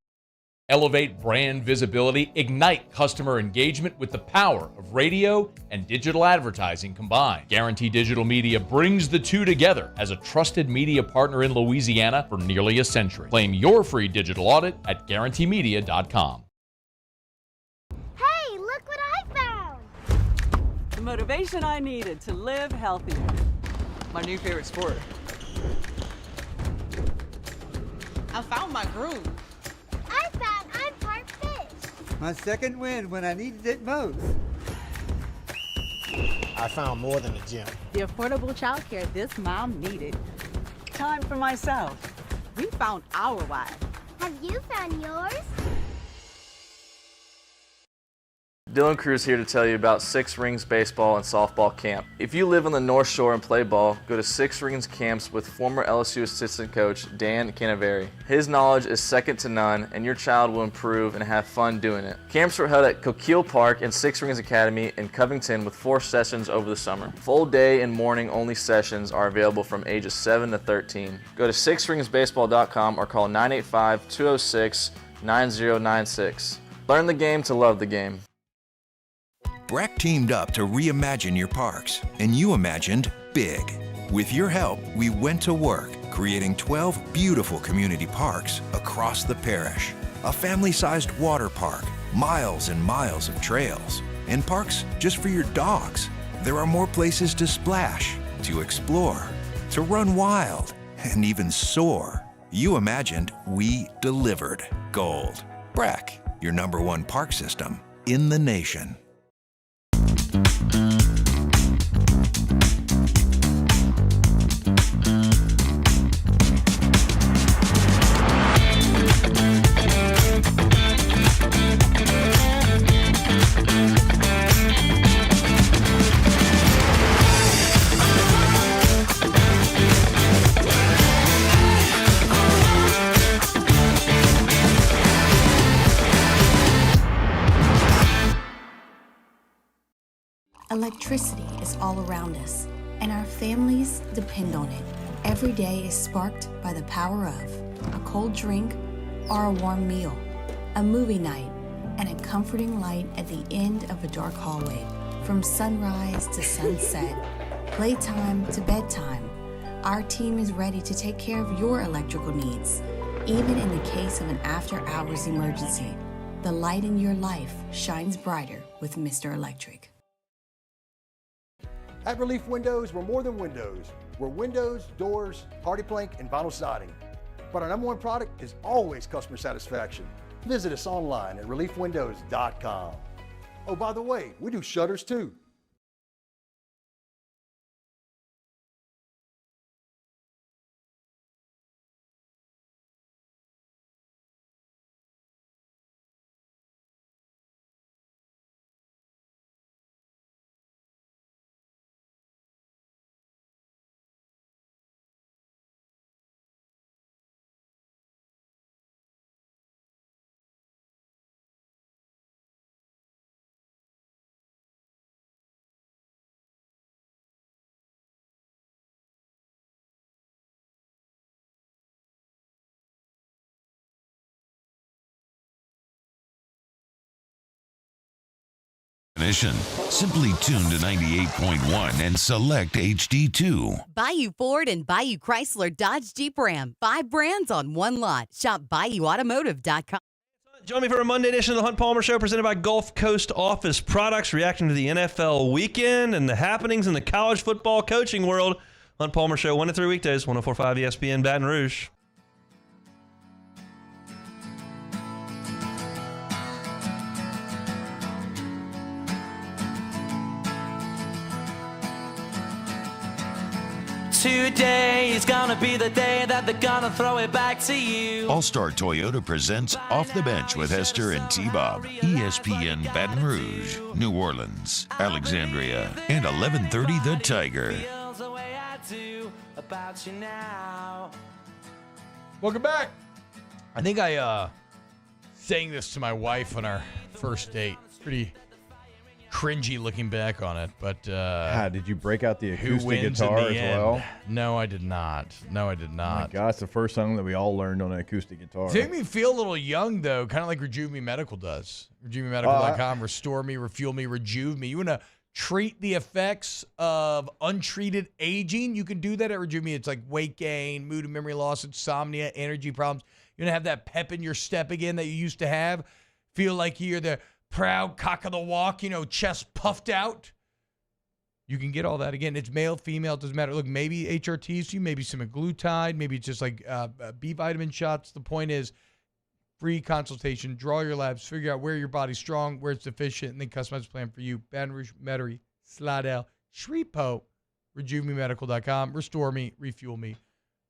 Elevate brand visibility, ignite customer engagement with the power of radio and digital advertising combined. Guarantee Digital Media brings the two together as a trusted media partner in Louisiana for nearly a century. Claim your free digital audit at guaranteemedia.com.
Hey, look what I found!
motivation I needed to live healthier.
My new favorite sport.
I found my groove.
I found I'm part fish.
My second win when I needed it most.
I found more than a gym.
The affordable childcare this mom needed. Time for myself. We found our why.
Have you found yours?
Dylan Cruz here to tell you about Six Rings Baseball and Softball Camp. If you live on the North Shore and play ball, go to Six Rings Camps with former LSU assistant coach Dan Canaveri. His knowledge is second to none, and your child will improve and have fun doing it. Camps were held at Coquille Park and Six Rings Academy in Covington with 4 sessions over the summer. Full day and morning only sessions are available from ages 7 to 13. Go to sixringsbaseball.com or call 985-206-9096. Learn the game to love the game.
Breck teamed up to reimagine your parks, and you imagined big. With your help, we went to work, creating 12 beautiful community parks across the parish. A family-sized water park, miles and miles of trails, and parks just for your dogs. There are more places to splash, to explore, to run wild, and even soar. You imagined, we delivered. Gold. Breck, your #1 park system in the nation.
Electricity is all around us, and our families depend on it. Every day is sparked by the power of a cold drink or a warm meal, a movie night, and a comforting light at the end of a dark hallway. From sunrise to sunset, playtime to bedtime, our team is ready to take care of your electrical needs. Even in the case of an after-hours emergency, the light in your life shines brighter with Mr. Electric.
At Relief Windows, we're more than windows. We're windows, doors, party plank, and vinyl siding. But our #1 product is always customer satisfaction. Visit us online at reliefwindows.com. Oh, by the way, we do shutters too.
Simply tune to 98.1 and select HD2.
Bayou Ford and Bayou Chrysler Dodge Jeep Ram. 5 brands on one lot. Shop BayouAutomotive.com.
Join me for a Monday edition of the Hunt Palmer Show presented by Gulf Coast Office Products, reacting to the NFL weekend and the happenings in the college football coaching world. Hunt Palmer Show, 1 to 3 weekdays, 104.5 ESPN Baton Rouge.
Today is gonna be the day that they're gonna throw it back to you.
All-Star Toyota presents Off the Bench with Hester and T-Bob. ESPN Baton Rouge, New Orleans, Alexandria, and 1130 The Tiger.
Welcome back. I think I sang this to my wife on our first date. Pretty cringy looking back on it, but
did you break out the
who
acoustic
wins
guitar
in the
as
end?
well?
No, I did not.
Oh my God, it's the first song that we all learned on an acoustic guitar.
It made me feel a little young, though, kind of like Rejuve Me Medical does. RejuveMeMedical.com, restore me, refuel me, rejuve me. You want to treat the effects of untreated aging? You can do that at Rejuve Me. It's like weight gain, mood and memory loss, insomnia, energy problems. You want to have that pep in your step again that you used to have? Feel like you're the proud cock of the walk, chest puffed out? You can get all that. Again, it's male, female, it doesn't matter. Look, maybe HRTs to you, maybe semaglutide, maybe it's just like B vitamin shots. The point is, free consultation, draw your labs, figure out where your body's strong, where it's deficient, and then customize a plan for you. Baton Rouge, Metairie, Slidell, Shreveport, RejuveMeMedical.com. Restore me, refuel me,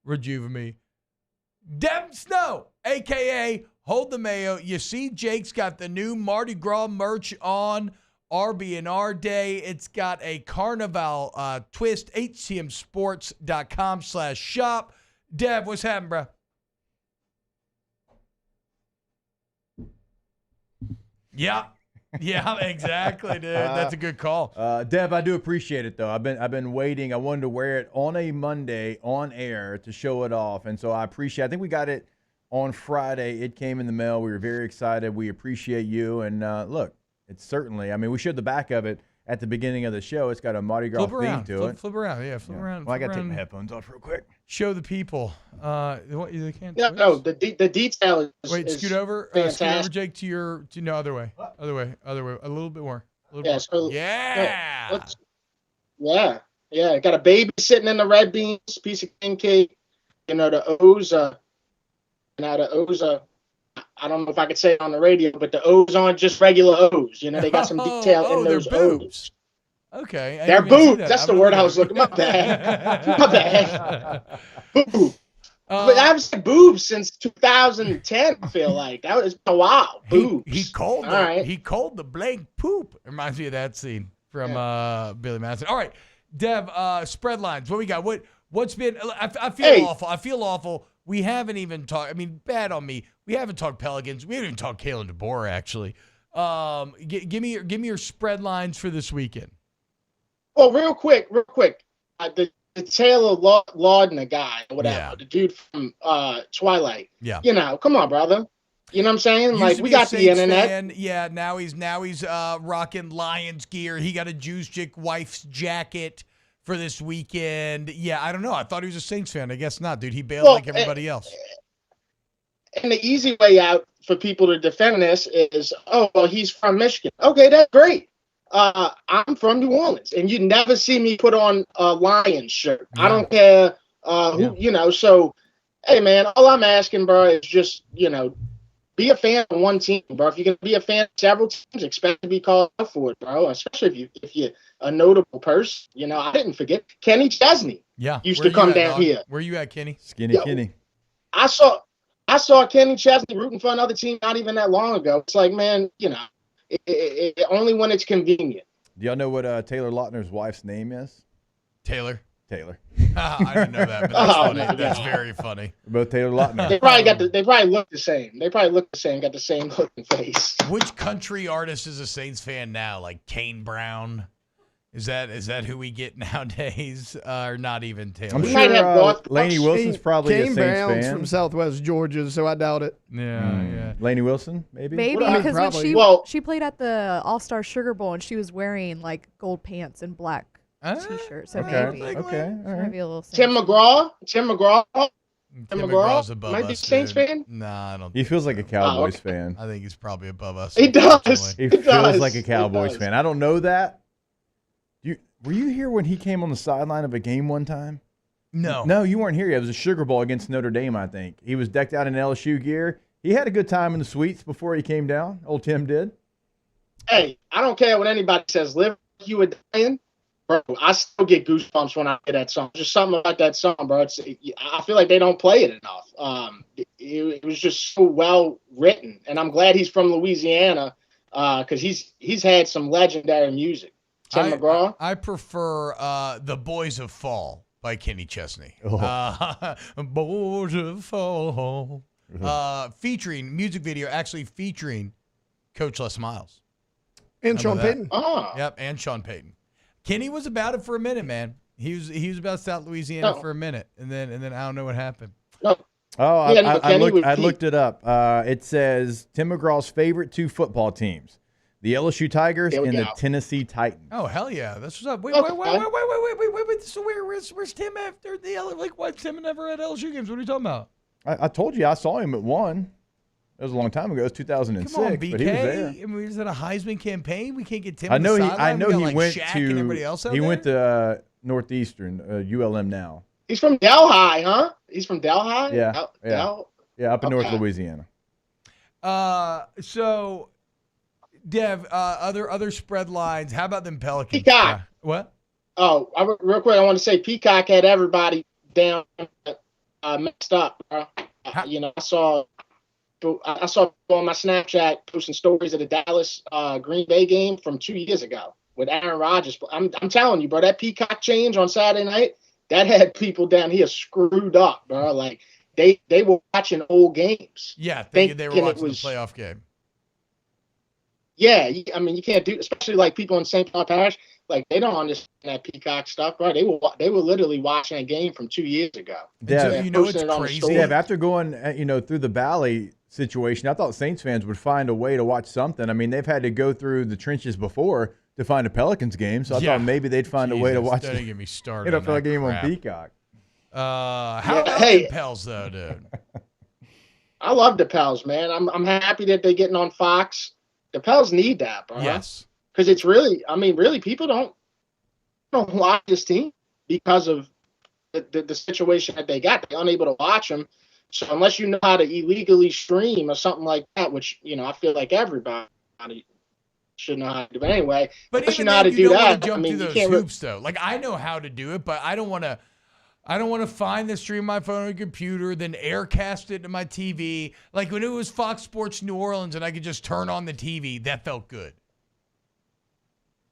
rejuve me. Devin Snow, a.k.a. Hold the Mayo. You see Jake's got the new Mardi Gras merch on RB&R Day. It's got a carnival twist, hcmsports.com/shop. Dev, what's happening, bro? Yeah, exactly, dude. That's a good call.
Dev, I do appreciate it though. I've been waiting. I wanted to wear it on a Monday on air to show it off, and so I appreciate. I think we got it on Friday. It came in the mail. We were very excited. We appreciate you. And look, it's certainly. I mean, we showed the back of it at the beginning of the show. It's got a Mardi Gras theme to it.
Flip around, yeah, flip around.
Well, I got to take my headphones off real quick.
Show the people. They can't.
Yeah, no, the detail is.
Wait,
is
scoot over, Jake, to your. No, other way, a little bit more.
Yeah. Got a baby sitting in the red beans, piece of king cake. You know, the O's. Now the O's are. I don't know if I could say it on the radio, but the O's aren't just regular O's. You know, they got some detail in those O's.
Okay.
They're boobs. That's the word I was looking. My bad. My bad. Boob. But I've said boobs since 2010, I feel like. That was a while. Boobs.
He called the blank poop. Reminds me of that scene from Billy Madison. All right, Dev, spread lines. What we got? What's been I feel awful. I feel awful. We haven't even talked. I mean, bad on me. We haven't talked Pelicans. We haven't even talked Kalen DeBoer, actually. Give me your spread lines for this weekend.
Well, real quick. The Taylor Lautner guy, or whatever, the dude from Twilight.
Yeah.
You know, come on, brother. You know what I'm saying? Like, we got the internet.
Fan. Yeah, now he's rocking Lions gear. He got a Juice Chick wife's jacket for this weekend. Yeah, I don't know. I thought he was a Saints fan. I guess not, dude. He bailed like everybody else.
And the easy way out for people to defend this is, he's from Michigan. Okay, that's great. I'm from New Orleans, and you never see me put on a Lions shirt. Yeah. I don't care who, you know. So, hey, man, all I'm asking, bro, is just, you know, be a fan of one team, bro. If you're going to be a fan of several teams, expect to be called out for it, bro, especially if you're a notable person. You know, I didn't forget Kenny Chesney.
Yeah,
used to come down here.
Where you at, Kenny?
Skinny Kenny.
I saw Kenny Chesney rooting for another team not even that long ago. It's like, man, you know, it only when it's convenient.
Do y'all know what Taylor Lautner's wife's name is?
Taylor.
I
didn't know that, but that's funny. That's very funny.
Both Taylor Lautner.
They probably look the same. Got the same looking face.
Which country artist is a Saints fan now? Like Kane Brown? Is that who we get nowadays? Or not even Taylor?
I'm sure Laney Wilson's probably a
Kane
Saints
Brown's
fan.
from Southwest Georgia, so I doubt it.
Yeah.
Laney Wilson, maybe?
Maybe, because when she played at the All-Star Sugar Bowl and she was wearing like gold pants and black t-shirt. So maybe.
Okay. All right.
Maybe a little
Tim McGraw. Tim
McGraw's above
might be
us,
Saints
dude.
fan.
Nah, I don't.
He feels like a Cowboys fan.
I think he's probably above us.
He does.
He feels like a Cowboys fan. I don't know that. Were you here when he came on the sideline of a game one time? No, you weren't here. It was a Sugar Bowl against Notre Dame, I think. He was decked out in LSU gear. He had a good time in the suites before he came down. Old Tim did.
Hey, I don't care what anybody says. Live like you were dying. Bro, I still get goosebumps when I hear that song. Just something about that song, bro. I feel like they don't play it enough. It was just so well written, and I'm glad he's from Louisiana because he's had some legendary music. Tim McGraw.
I prefer "The Boys of Fall" by Kenny Chesney. Boys of Fall, featuring music video, actually featuring Coach Les Miles
and Sean Payton.
Yep, and Sean Payton. Kenny was about it for a minute, man. He was about South Louisiana for a minute, and then I don't know what happened.
I looked it up. It says Tim McGraw's favorite two football teams: the LSU Tigers and the Tennessee Titans.
Oh, hell yeah, that's what's up. Wait. So where's Tim after the why's Tim never at LSU games? What are you talking about?
I told you I saw him at one. That was a long time ago. It was 2006,
Come on, BK.
but he was there.
I mean, was that a Heisman campaign? We can't get Tim.
I know
on the
he. I
sideline?
know
We got,
he
like,
went
Shaq
to.
and everybody else out
He
there?
went to Northeastern, ULM now.
He's from Delhi, huh? He's from Delhi?
Yeah, yeah, up in North
Okay.
Louisiana.
So, Dev, other spread lines. How about them Pelicans?
Peacock.
What?
Oh, real quick, I want to say Peacock had everybody down messed up, bro. I saw on my Snapchat posting stories of the Dallas Green Bay game from 2 years ago with Aaron Rodgers. I'm telling you, bro, that Peacock change on Saturday night, that had people down here screwed up, bro. Like they were watching old games.
Yeah, thinking they were watching the playoff game.
Yeah, I mean, you can't do, especially like people in St. Paul Parish, like they don't understand that Peacock stuff, bro. They were literally watching a game from 2 years ago.
Yeah,
So, you know it's crazy.
Yeah, after going, through the Valley situation, I thought Saints fans would find a way to watch something. I mean, they've had to go through the trenches before to find a Pelicans game, so I thought maybe they'd find a way to watch
Don't
the
get me started.
NFL game on Peacock.
How about the Pels, though, dude?
I love the Pels, man. I'm happy that they're getting on Fox. The Pels need that, bro.
Yes.
Because it's really, really, people don't watch this team because of the situation that they got. They're unable to watch them. So unless you know how to illegally stream or something like that, which, I feel like everybody should know how to do. But anyway,
But
unless you
even
know how to
then, you
do
don't want
that,
to jump through
you
those
can't
hoops, though. Like, I know how to do it, but I don't want to find the stream on my phone or computer, then aircast it to my TV. Like when it was Fox Sports New Orleans and I could just turn on the TV, that felt good.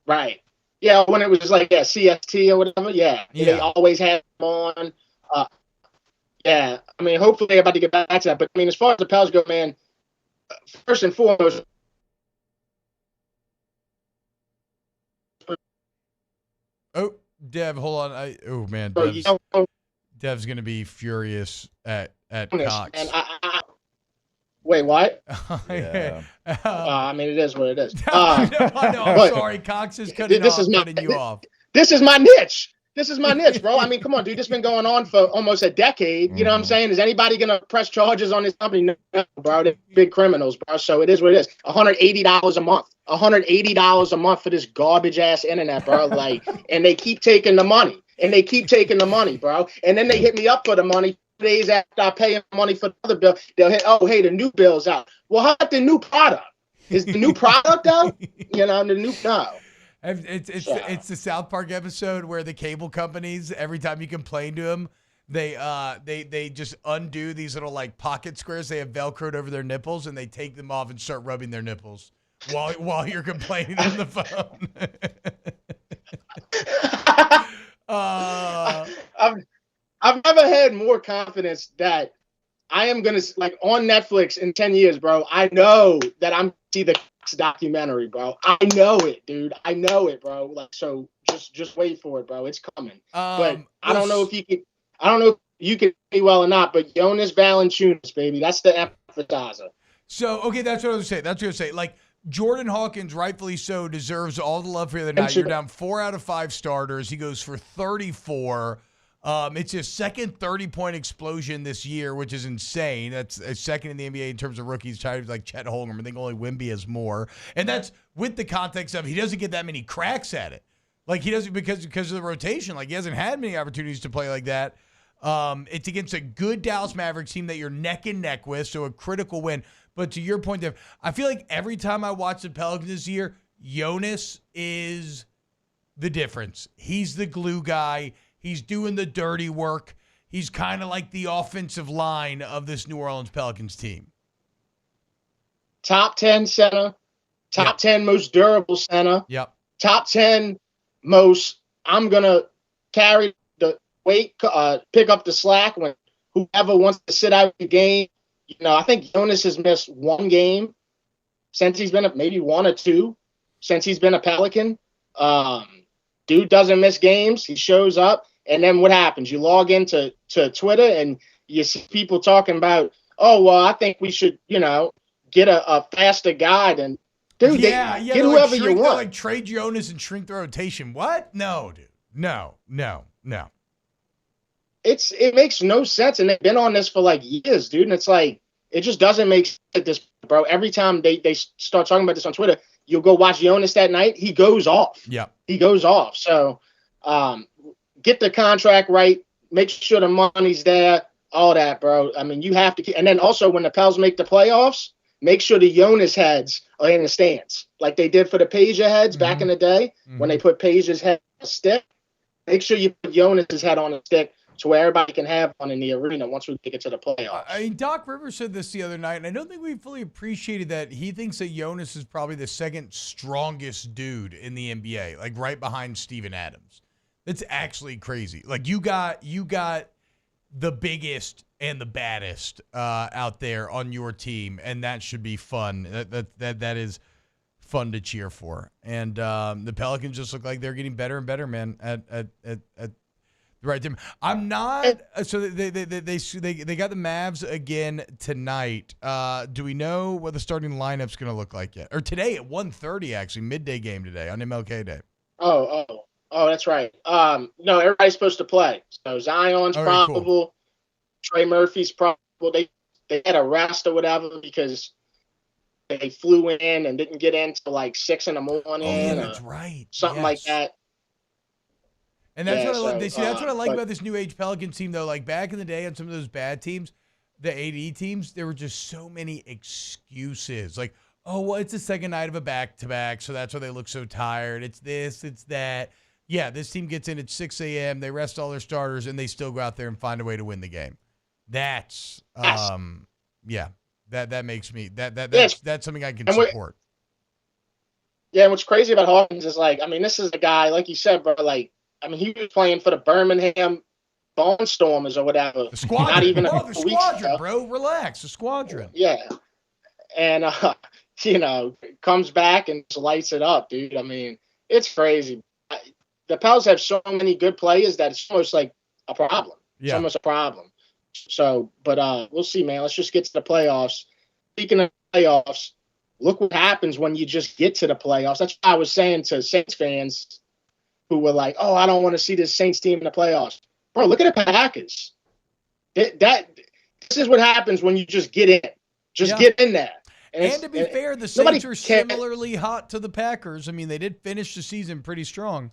Right. Yeah, when it was like CST or whatever, they always had them on. Yeah, I mean, hopefully they're about to get back to that. But, I mean, as far as the Pels go, man, first and foremost,
Oh, Dev, hold on. Oh, man. Dev's going to be furious at Cox.
And wait, what?
Yeah.
I mean, it is what it is.
No, I'm sorry. Cox is cutting you off.
This is my niche. This is my niche, bro. I mean, come on, dude. This has been going on for almost a decade. You know what I'm saying? Is anybody going to press charges on this company? No, bro. They're big criminals, bro. So it is what it is. $180 a month. $180 a month for this garbage-ass internet, bro. Like, and they keep taking the money. And they keep taking the money, bro. And then they hit me up for the money. Days after I pay them money for the other bill, they'll hit, hey, the new bill's out. Well, how about the new product? Is the new product out? The new, no.
It's the South Park episode where the cable companies, every time you complain to them, they just undo these little like pocket squares they have velcroed over their nipples, and they take them off and start rubbing their nipples while you're complaining on the phone.
I've never had more confidence that I am gonna, like, on Netflix in 10 years, bro. I know that I'm gonna see the documentary, bro. I know it, dude. I know it, bro. Like, so just wait for it, bro. It's coming. But I don't know if you can. I don't know if you can be well or not. But Jonas Valanciunas, baby, that's the appetizer.
So okay, that's what I was saying. Like, Jordan Hawkins, rightfully so, deserves all the love for the other night. You're down 4 out of 5 starters. He goes for 34. It's his second 30-point explosion this year, which is insane. That's second in the NBA in terms of rookies, tied like Chet Holmgren. I think only Wemby has more. And that's with the context of he doesn't get that many cracks at it. Like, he doesn't because of the rotation. Like, he hasn't had many opportunities to play like that. It's against a good Dallas Mavericks team that you're neck and neck with, so a critical win. But to your point, Dev, I feel like every time I watch the Pelicans this year, Jonas is the difference. He's the glue guy. He's doing the dirty work. He's kind of like the offensive line of this New Orleans Pelicans team.
Top 10 center. Top 10 most durable center.
Yep.
Top 10 most, I'm going to carry the weight, pick up the slack when whoever wants to sit out the game. I think Jonas has missed one game since he's been maybe 1 or 2 since he's been a Pelican. Dude doesn't miss games. He shows up. And then what happens? You log into Twitter and you see people talking about, oh, well, I think we should, get a faster guy than dude. Get whoever you want.
Like trade Jonas and shrink the rotation. What? No, dude. No.
It makes no sense. And they've been on this for like years, dude. And it's like, It just doesn't make sense at this, bro. Every time they start talking about this on Twitter, you'll go watch Jonas that night. He goes off.
Yeah.
He goes off. So get the contract right. Make sure the money's there. All that, bro. I mean, you have to keep. And then also when the Pels make the playoffs, make sure the Jonas heads are in the stands like they did for the Pager heads back in the day when they put Pager's head on a stick. Make sure you put Jonas's head on a stick to where everybody can have one in the arena once we get to the playoffs.
I mean, Doc Rivers said this the other night, and I don't think we fully appreciated that. He thinks that Jonas is probably the second strongest dude in the NBA, like right behind Steven Adams. That's actually crazy. Like you got the biggest and the baddest out there on your team, and that should be fun. That is fun to cheer for. And the Pelicans just look like they're getting better and better, man. At the right time. I'm not. So they got the Mavs again tonight. Do we know what the starting lineup's going to look like yet? Or today at 1:30, actually, midday game today on MLK Day.
Oh, that's right. No, everybody's supposed to play. So Zion's probable. Cool. Trey Murphy's probable. They had a rest or whatever because they flew in and didn't get in till like 6 a.m.
Oh, yeah, that's right.
Something like that.
And that's what I like. That's what I like about this new age Pelicans team, though. Like back in the day on some of those bad teams, the AD teams, there were just so many excuses. Like, oh, well, it's the second night of a back-to-back, so that's why they look so tired. It's this, it's that. Yeah, this team gets in at 6 a.m., they rest all their starters, and they still go out there and find a way to win the game. That's, yeah, that makes me, that's something I can support.
Yeah, and what's crazy about Hawkins is, like, I mean, this is the guy, like you said, bro, like, I mean, he was playing for the Birmingham Barnstormers or whatever.
The squadron.
Not even
the squadron, bro. Relax. The squadron.
Yeah. And, you know, comes back and lights it up, dude. I mean, it's crazy. The Pels have so many good players that it's almost like a problem. Yeah. It's almost a problem. So, but we'll see, man. Let's just get to the playoffs. Speaking of playoffs, look what happens when you just get to the playoffs. That's what I was saying to Saints fans who were like, oh, I don't want to see this Saints team in the playoffs. Bro, look at the Packers. This is what happens when you just get in. Just get in there.
And to be fair, the Saints are similarly hot to the Packers. I mean, they did finish the season pretty strong.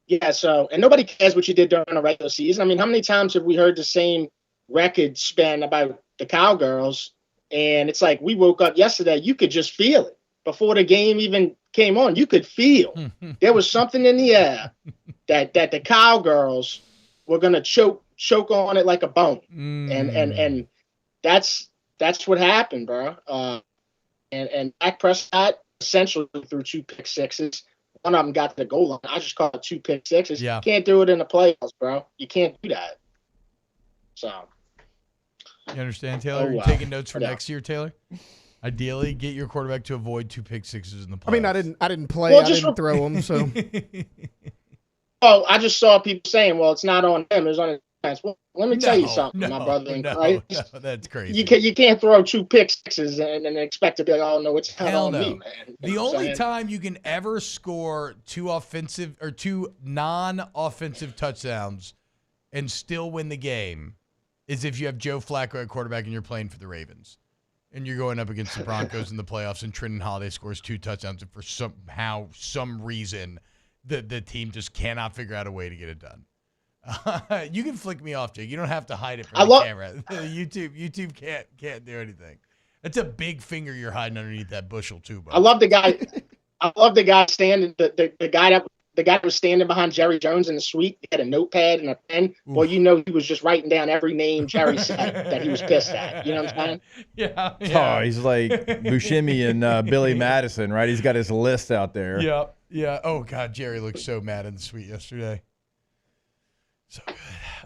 Yeah, so, and nobody cares what you did during the regular season. I mean, how many times have we heard the same record span about the Cowgirls? And it's like we woke up yesterday, you could just feel it. Before the game even came on, you could feel there was something in the air that the Cowgirls were going to choke on it like a bone. And that's what happened, bro. And Dak Prescott essentially threw 2 pick sixes. One of them got to the goal line. I just call it 2 pick sixes.
Yeah.
You can't do it in the playoffs, bro. You can't do that. So.
You understand, Taylor? You're taking notes for next year, Taylor? Ideally, get your quarterback to avoid 2 pick sixes in the playoffs.
I mean, I didn't play. I didn't throw them, so.
Oh, I just saw people saying, well, it's not on him. It's on his defense. Well, let me tell you something, my brother in Christ.
No, that's crazy.
You can't throw 2 pick sixes and expect to be like, oh, no, it's not on me, man.
The only time you can ever score 2 offensive or 2 non-offensive touchdowns and still win the game is if you have Joe Flacco at quarterback and you're playing for the Ravens. And you're going up against the Broncos in the playoffs, and Trenton Holiday scores 2 touchdowns, and for some reason, the team just cannot figure out a way to get it done. You can flick me off, Jake. You don't have to hide it from the camera. YouTube can't do anything. That's a big finger you're hiding underneath that bushel too, bro.
I love the guy. Standing the guy that was standing behind Jerry Jones in the suite. He had a notepad and a pen. Oof. Well, you know he was just writing down every name Jerry said that he was pissed at. You know what I'm saying?
Yeah.
Oh, he's like Buscemi and Billy Madison, right? He's got his list out there.
Yep. Yeah. Oh, God, Jerry looked so mad in the suite yesterday. So good.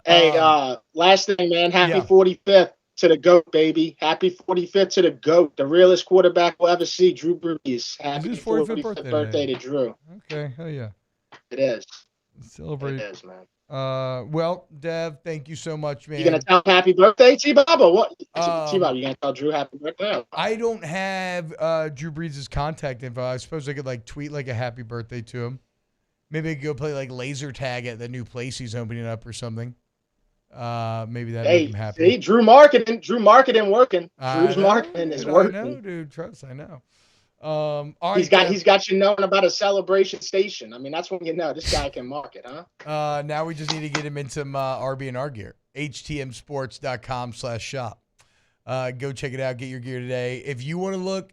Hey, last thing, man. Happy 45th to the GOAT, baby. Happy 45th to the GOAT, the realest quarterback we'll ever see, Drew Brees. Happy 45th birthday to Drew.
Okay. Hell yeah.
It is.
Celebrate.
It is, man.
Well, Dev, thank you so much, man.
You gonna tell him happy birthday, T-Bob, or what? T-Bob, you gonna tell Drew happy birthday?
I don't have Drew Brees' contact info. I suppose I could like tweet like a happy birthday to him. Maybe I could go play like laser tag at the new place he's opening up or something. Maybe that
Hey,
make him happy.
see, Drew marketing working.
I
Drew's
know,
marketing is
dude,
working.
I know, dude. Trust, I know. All
He's
right,
got you knowing about a celebration station. I mean, that's when you know this guy can market, huh?
now we just need to get him in some RB&R gear. htmsports.com/shop. Go check it out. Get your gear today. If you want to look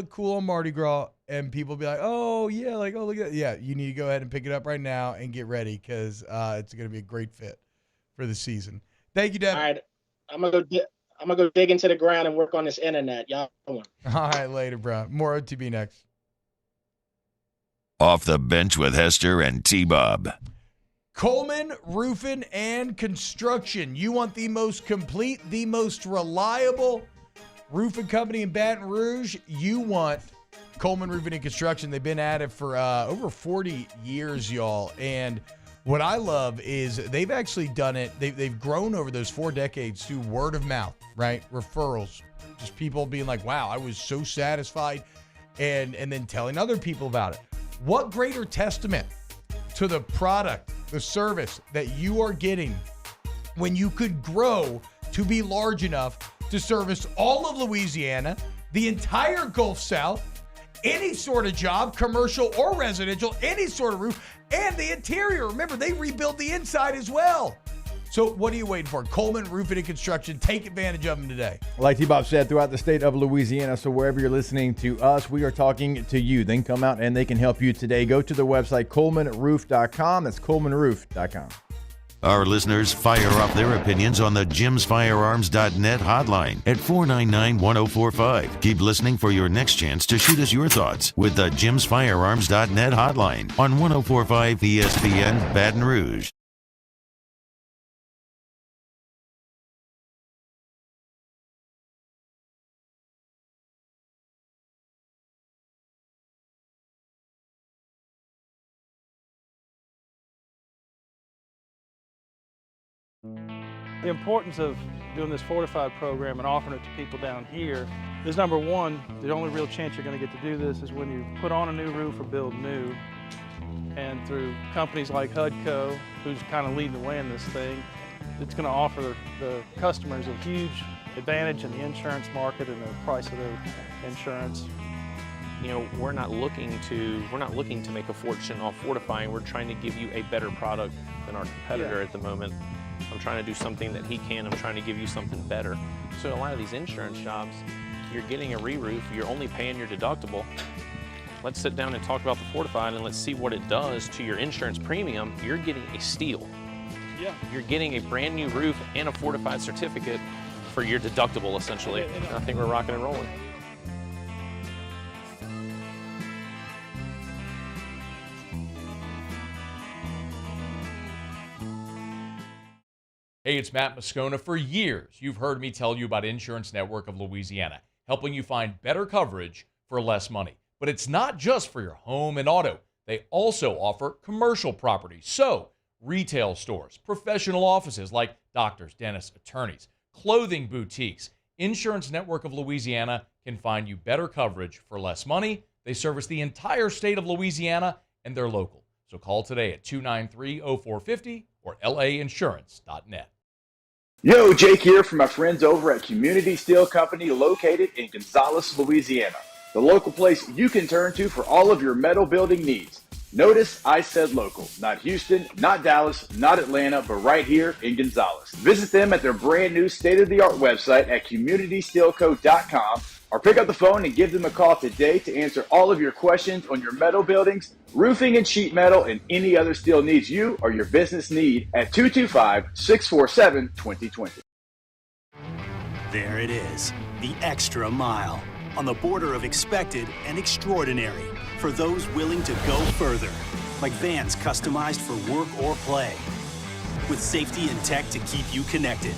cool on Mardi Gras, and people be like, oh yeah, like oh look at that. Yeah, you need to go ahead and pick it up right now and get ready because it's going to be a great fit for the season. Thank you, Deb.
All right, I'm gonna go dig into the ground and work on this internet. Y'all.
All right, later, bro. More OTB next.
Off the bench with Hester and T-Bob.
Coleman Roofing and Construction. You want the most complete, the most reliable roofing company in Baton Rouge? You want Coleman Roofing and Construction. They've been at it for over 40 years, y'all. And what I love is they've actually done it. They've grown over those 4 decades through word of mouth, right? Referrals. Just people being like, wow, I was so satisfied. And then telling other people about it. What greater testament to the product, the service that you are getting when you could grow to be large enough to service all of Louisiana, the entire Gulf South, any sort of job, commercial or residential, any sort of roof, and the interior. Remember, they rebuild the inside as well. So what are you waiting for? Coleman Roofing and Construction. Take advantage of them today.
Like T-Bob said, throughout the state of Louisiana, so wherever you're listening to us, we are talking to you. They can come out and they can help you today. Go to their website, colemanroof.com. That's colemanroof.com.
Our listeners fire off their opinions on the jimsfirearms.net hotline at 499-1045. Keep listening for your next chance to shoot us your thoughts with the jimsfirearms.net hotline on 1045 ESPN Baton Rouge.
The importance of doing this fortified program and offering it to people down here is number one, the only real chance you're going to get to do this is when you put on a new roof or build new. And through companies like HUDCO, who's kind of leading the way in this thing, it's going to offer the customers a huge advantage in the insurance market and the price of their insurance.
You know, we're not looking to make a fortune off fortifying. We're trying to give you a better product than our competitor at the moment. I'm trying to do something that he can. I'm trying to give you something better. So a lot of these insurance jobs, you're getting a re-roof, you're only paying your deductible. Let's sit down and talk about the fortified and let's see what it does to your insurance premium. You're getting a steal.
Yeah.
You're getting a brand new roof and a fortified certificate for your deductible, essentially. I think we're rocking and rolling.
Hey, it's Matt Moscona. For years, you've heard me tell you about Insurance Network of Louisiana, helping you find better coverage for less money. But it's not just for your home and auto. They also offer commercial properties. So, retail stores, professional offices like doctors, dentists, attorneys, clothing boutiques. Insurance Network of Louisiana can find you better coverage for less money. They service the entire state of Louisiana, and they're local. So call today at 293-0450 or lainsurance.net.
Yo, Jake here from my friends over at Community Steel Company located in Gonzales, Louisiana. The local place you can turn to for all of your metal building needs. Notice I said local, not Houston, not Dallas, not Atlanta, but right here in Gonzales. Visit them at their brand new state-of-the-art website at communitysteelco.com or pick up the phone and give them a call today to answer all of your questions on your metal buildings, roofing and sheet metal, and any other steel needs you or your business need at 225-647-2020.
There it is, the extra mile, on the border of expected and extraordinary for those willing to go further, like vans customized for work or play, with safety and tech to keep you connected.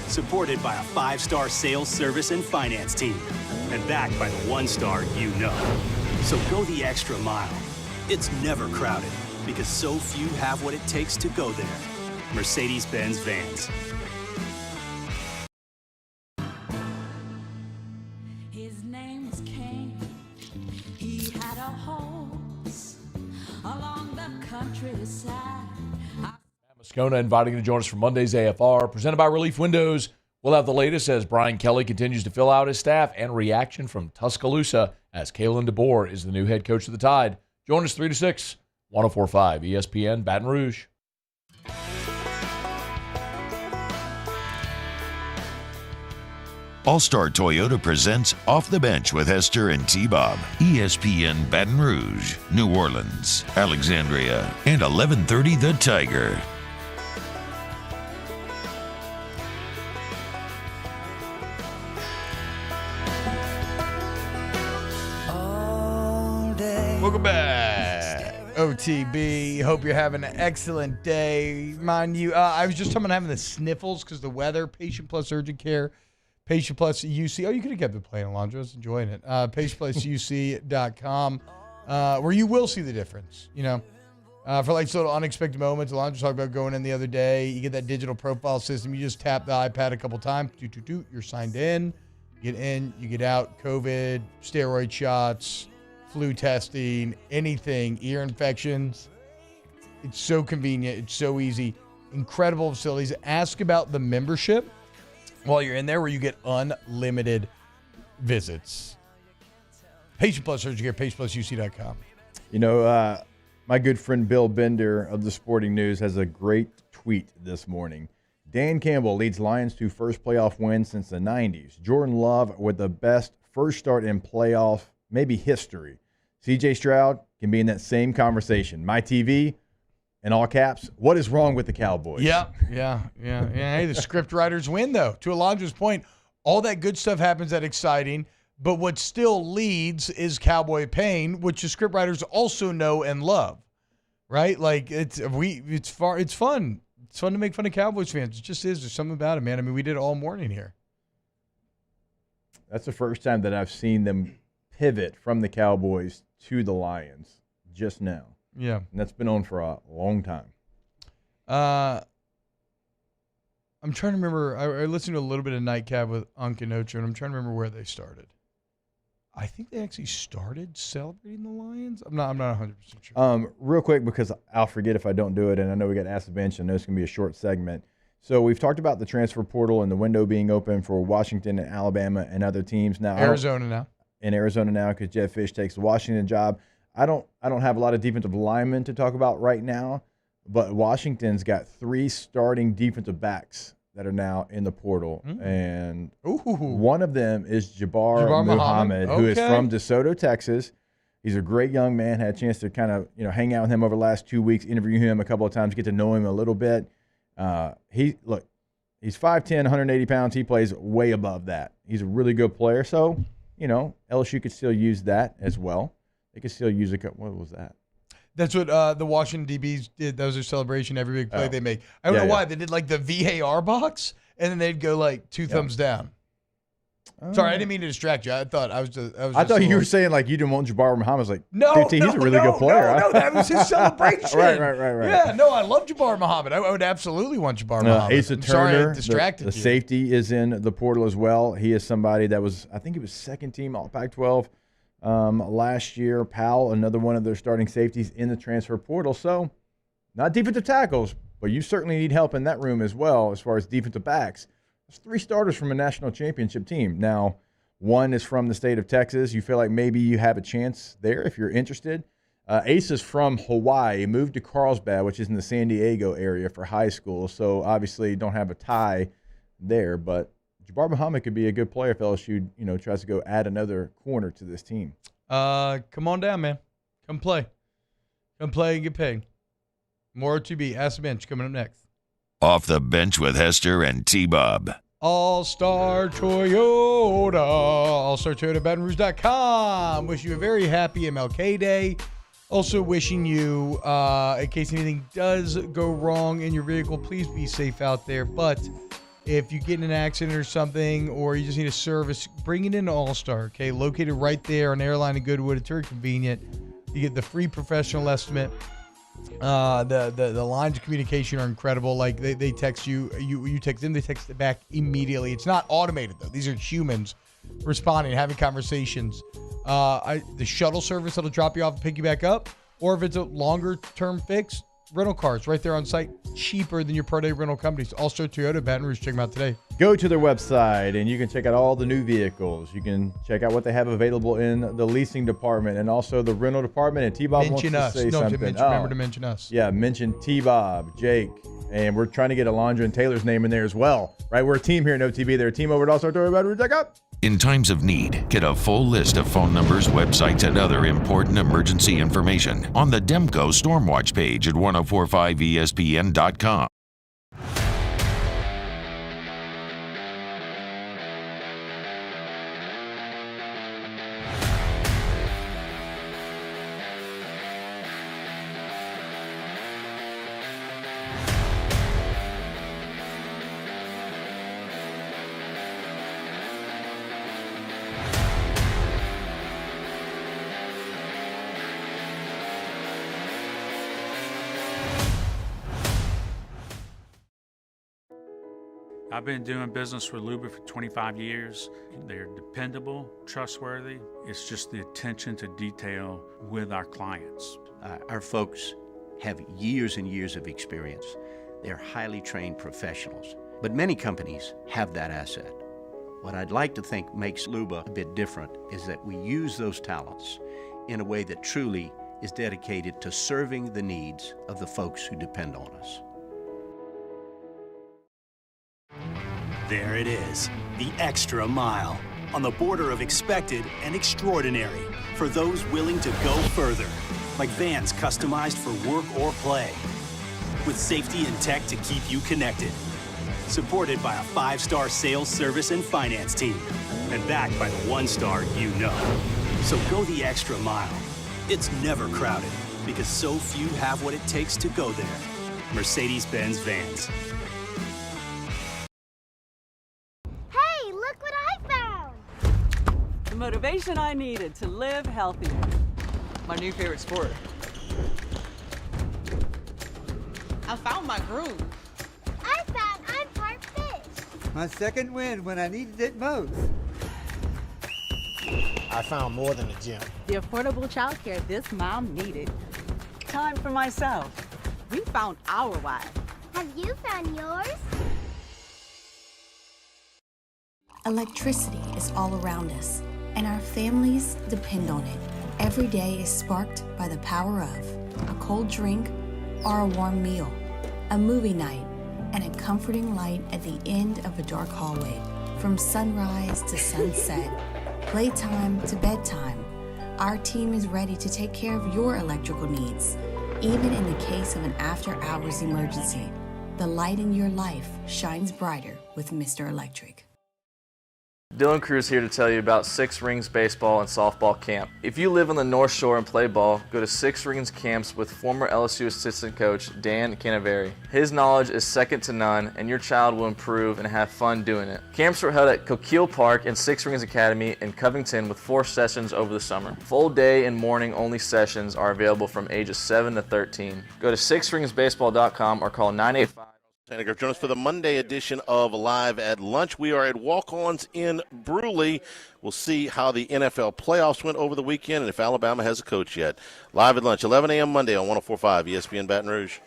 Supported by a 5-star sales, service, and finance team, and backed by the 1-star you know. So go the extra mile. It's never crowded, because so few have what it takes to go there. Mercedes-Benz Vans.
His name was King. He had a horse along the countryside.
Skona inviting you to join us for Monday's AFR, presented by Relief Windows. We'll have the latest as Brian Kelly continues to fill out his staff and reaction from Tuscaloosa as Kalen DeBoer is the new head coach of the Tide. Join us 3 to 6, 104.5 ESPN Baton Rouge.
All-Star Toyota presents Off the Bench with Hester and T-Bob. ESPN Baton Rouge, New Orleans, Alexandria, and 1130 The Tiger.
Welcome back, OTB. Hope you're having an excellent day. Mind you, I was just talking about having the sniffles because the weather. Patient Plus Urgent Care, Patient Plus UC. Oh, you could have kept it playing, Alondra. I was enjoying it. PatientPlusUC.com, where you will see the difference. You know, for like sort of unexpected moments. Alondra talked about going in the other day. You get that digital profile system. You just tap the iPad a couple times. You're signed in. You get in. You get out. COVID, steroid shots, flu testing, anything, ear infections. It's so convenient. It's so easy. Incredible facilities. Ask about the membership while you're in there, where you get unlimited visits. Patient Plus Urgent Care, PatientPlusUC.com.
You know, my good friend Bill Bender of the Sporting News has a great tweet this morning. Dan Campbell leads Lions to first playoff win since the 90s. Jordan Love with the best first start in playoff maybe history. CJ Stroud can be in that same conversation. My TV, in all caps, what is wrong with the Cowboys?
Yeah. Hey, the script writers win, though. To Alondra's point, all that good stuff happens that exciting, but what still leads is Cowboy pain, which the script writers also know and love, right? Like, it's fun. It's fun to make fun of Cowboys fans. It just is. There's something about it, man. I mean, we did it all morning here.
That's the first time that I've seen them pivot from the Cowboys to the Lions just now.
Yeah.
And that's been on for a long time.
I'm trying to remember. I listened to a little bit of Nightcap with Unc and Ocho, and I'm trying to remember where they started. I think they actually started celebrating the Lions. I'm not 100% sure.
Real quick, because I'll forget if I don't do it, and I know we got to ask the bench. I know it's going to be a short segment. So we've talked about the transfer portal and the window being open for Washington and Alabama and other teams. Now
Arizona now.
In Arizona now, because Jeff Fish takes the Washington job. I don't have a lot of defensive linemen to talk about right now, but Washington's got 3 starting defensive backs that are now in the portal, and one of them is Jabbar Muhammad, who is from DeSoto, Texas. He's a great young man. Had a chance to kind of hang out with him over the last 2 weeks, interview him a couple of times, get to know him a little bit. He's 5'10", 180 pounds. He plays way above that. He's a really good player. So, LSU could still use that as well. They could still use what was that?
That's what the Washington DBs did. That was their celebration every big play they make. I don't know why. They did like the VAR box, and then they'd go like 2 thumbs down. Sorry, I didn't mean to distract you. I thought
I thought you were saying like you didn't want Jabbar Muhammad. I was like,
no,
he's a really good player.
No, that was his celebration.
Right.
Yeah, no, I love Jabbar Muhammad. I would absolutely want Jabbar Muhammad.
Asa Turner,
sorry I distracted
the safety is in the portal as well. He is somebody that was, I think he was second team All Pac-12 last year. Powell, another one of their starting safeties in the transfer portal. So not defensive tackles, but you certainly need help in that room as well as far as defensive backs. There's 3 starters from a national championship team. Now, one is from the state of Texas. You feel like maybe you have a chance there if you're interested. Ace is from Hawaii, moved to Carlsbad, which is in the San Diego area for high school. So obviously don't have a tie there. But Jabbar Muhammad could be a good player if LSU, tries to go add another corner to this team.
Come on down, man. Come play. Come play and get paid. More to be. Ask the bench coming up next.
Off the Bench with Hester and T-Bob.
All-Star Toyota. All-Star Toyota, BatonRouge.com. Wish you a very happy MLK Day. Also wishing you, in case anything does go wrong in your vehicle, please be safe out there. But if you get in an accident or something, or you just need a service, bring it in to All-Star, okay? Located right there on Airline and Goodwood. It's very convenient. You get the free professional estimate. The lines of communication are incredible. Like they text you text them, they text it back immediately. It's not automated though. These are humans responding, having conversations. The shuttle service that'll drop you off and pick you back up, or if it's a longer term fix, rental cars right there on site, cheaper than your per-day rental companies. All-Star Toyota, Baton Rouge. Check them out today.
Go to their website and you can check out all the new vehicles. You can check out what they have available in the leasing department and also the rental department. And T-Bob wants to say something.
Remember to mention us.
Yeah, mention T-Bob, Jake, and we're trying to get Alondra and Taylor's name in there as well. Right, we're a team here in OTB. They're a team over at All-Star Toyota Baton Rouge. Check out.
In times of need, get a full list of phone numbers, websites, and other important emergency information on the Demco Stormwatch page at 1045ESPN.com.
I've been doing business with Luba for 25 years. They're dependable, trustworthy. It's just the attention to detail with our clients.
Our folks have years and years of experience. They're highly trained professionals, but many companies have that asset. What I'd like to think makes Luba a bit different is that we use those talents in a way that truly is dedicated to serving the needs of the folks who depend on us.
There it is, the extra mile, on the border of expected and extraordinary, for those willing to go further, like vans customized for work or play, with safety and tech to keep you connected, supported by a 5-star sales, service, and finance team, and backed by the 1-star you know. So go the extra mile. It's never crowded, because so few have what it takes to go there. Mercedes-Benz Vans.
Motivation I needed to live healthier.
My new favorite sport.
I found my groove.
I found I'm part fish.
My second win when I needed it most.
I found more than a gym.
The affordable childcare this mom needed.
Time for myself.
We found our why.
Have you found yours?
Electricity is all around us, and our families depend on it. Every day is sparked by the power of a cold drink or a warm meal, a movie night, and a comforting light at the end of a dark hallway. From sunrise to sunset, playtime to bedtime, our team is ready to take care of your electrical needs. Even in the case of an after-hours emergency, the light in your life shines brighter with Mr. Electric.
Dylan Cruz here to tell you about Six Rings Baseball and Softball Camp. If you live on the North Shore and play ball, go to Six Rings Camps with former LSU assistant coach Dan Canaveri. His knowledge is second to none, and your child will improve and have fun doing it. Camps are held at Coquille Park and Six Rings Academy in Covington with 4 sessions over the summer. Full day and morning only sessions are available from ages 7 to 13. Go to sixringsbaseball.com or call 985.
Join us for the Monday edition of Live at Lunch. We are at Walk-Ons in Brewley. We'll see how the NFL playoffs went over the weekend and if Alabama has a coach yet. Live at Lunch, 11 a.m. Monday on 104.5 ESPN Baton Rouge.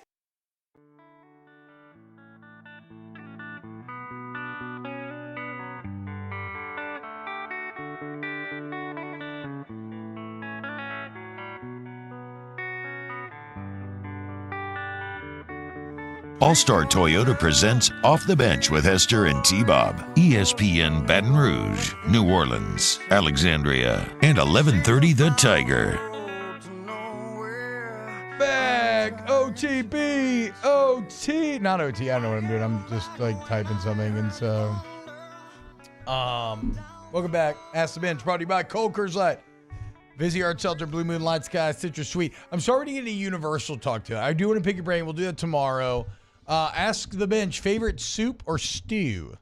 All-Star Toyota presents Off the Bench with Hester and T-Bob. ESPN Baton Rouge, New Orleans, Alexandria, and 1130 The Tiger.
Back, OTB, OT. Not OT, I don't know what I'm doing. I'm just like typing something. And so, welcome back. Ask the Bench, brought to you by Cole Kurzleit. Vizzy Art Shelter, Blue Moon, Light Sky, Citrus Sweet. I'm starting to get a universal talk to it. I do want to pick your brain. We'll do that tomorrow. Ask the Bench, favorite soup or stew?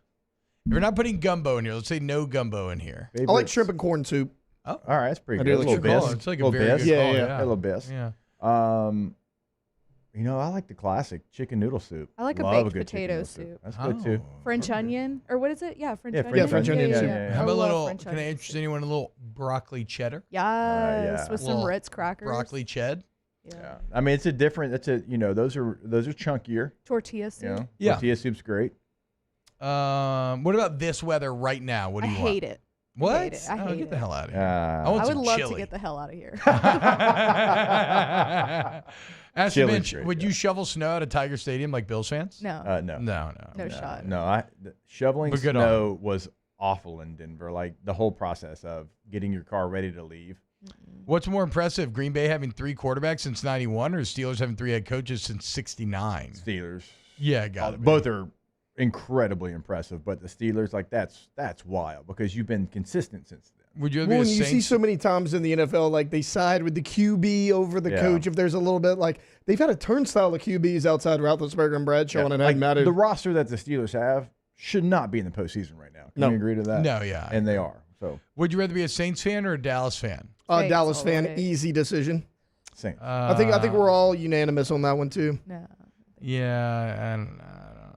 If you're not putting gumbo in here, let's say no gumbo in here.
I like shrimp and corn soup.
Oh,
all right, that's pretty
I
good.
do
A little
like
bit.
It's like a very good call.
Yeah.
A little bit.
Yeah.
You know, I like the classic chicken noodle soup.
I like a
Love
baked
good chicken
potato
noodle
soup.
That's good too.
French onion, or what is it? Yeah, French onion.
Yeah,
French onion soup.
How about a little,
French
can I interest anyone in a little broccoli cheddar?
Yes,
Yeah.
with some
Little
Ritz crackers.
Broccoli ched?
Yeah. I mean, it's a different. Those are chunkier.
Tortilla soup.
You know?
Yeah.
Tortilla soup's great.
What about this weather right now? What do you want?
I hate it.
What?
I hate it. I hate
get
it.
the hell out of here.
I
want
I would
some
love
chili.
to get the hell out of here.
Ashton
Chili's
Minch,
great,
would you shovel snow at a Tiger Stadium like Bills fans?
No.
No.
No shot.
No, shoveling
But good
snow was awful in Denver. Like the whole process of getting your car ready to leave.
What's more impressive, Green Bay having 3 quarterbacks since 91 or Steelers having 3 head coaches since 69?
Steelers.
Yeah, got it.
Both are incredibly impressive, but the Steelers, like that's wild because you've been consistent since then.
Would you
Well, when you see so many times in the NFL, like they side with the QB over the coach. If there's a little bit, like they've had a turnstile of QBs outside Roethlisberger and Bradshaw, and it hadn't mattered.
The roster that the Steelers have should not be in the postseason right now. Can you agree to that?
No, yeah.
And they are. So,
would you rather be a Saints fan or a Dallas fan?
Dallas fan, easy decision.
Saints.
I think we're all unanimous on that one too.
No.
Yeah,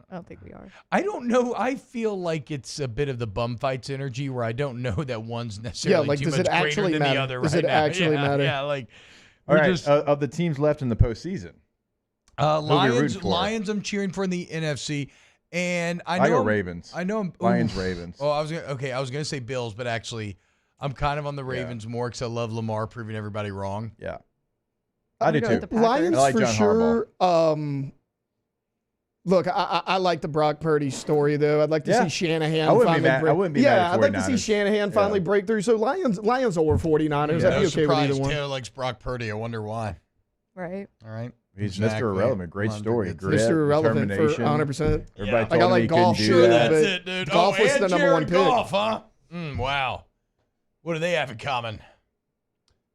I don't think we are.
I don't know. I feel like it's a bit of the bum fights energy where I don't know that one's necessarily too
does
much
it
greater
actually
than
matter?
the other
Does
right
it
now.
actually matter?
Yeah, like
all
we're
right.
just-
Of the teams left in the postseason, who are we rooting for?
Lions. I'm cheering for in the NFC, and I
I
know
go Ravens.
I know I'm
Lions, Ravens.
Oh, I was gonna say Bills, but actually, I'm kind of on the Ravens more because I love Lamar proving everybody wrong.
Yeah, I do too.
Lions
I like
for
John
sure. Look, I like the Brock Purdy story though. I'd like to see Shanahan.
I wouldn't
finally
be mad.
break.
I wouldn't be mad at
I'd like to see
49ers.
Shanahan finally break through. So Lions over 49ers. I'd be okay with
surprise
either one.
Taylor likes Brock Purdy. I wonder why.
Right.
All right.
He's
Exactly.
Mr. Irrelevant. Great story. Grit,
Mr. Irrelevant for
determination.
100%.
Everybody
I got
told
like
him he
Goff
couldn't do
should,
that.
but
That's it, dude.
Goff was
and
the number one
Jared
pick.
Goff, huh? Wow. What do they have in common?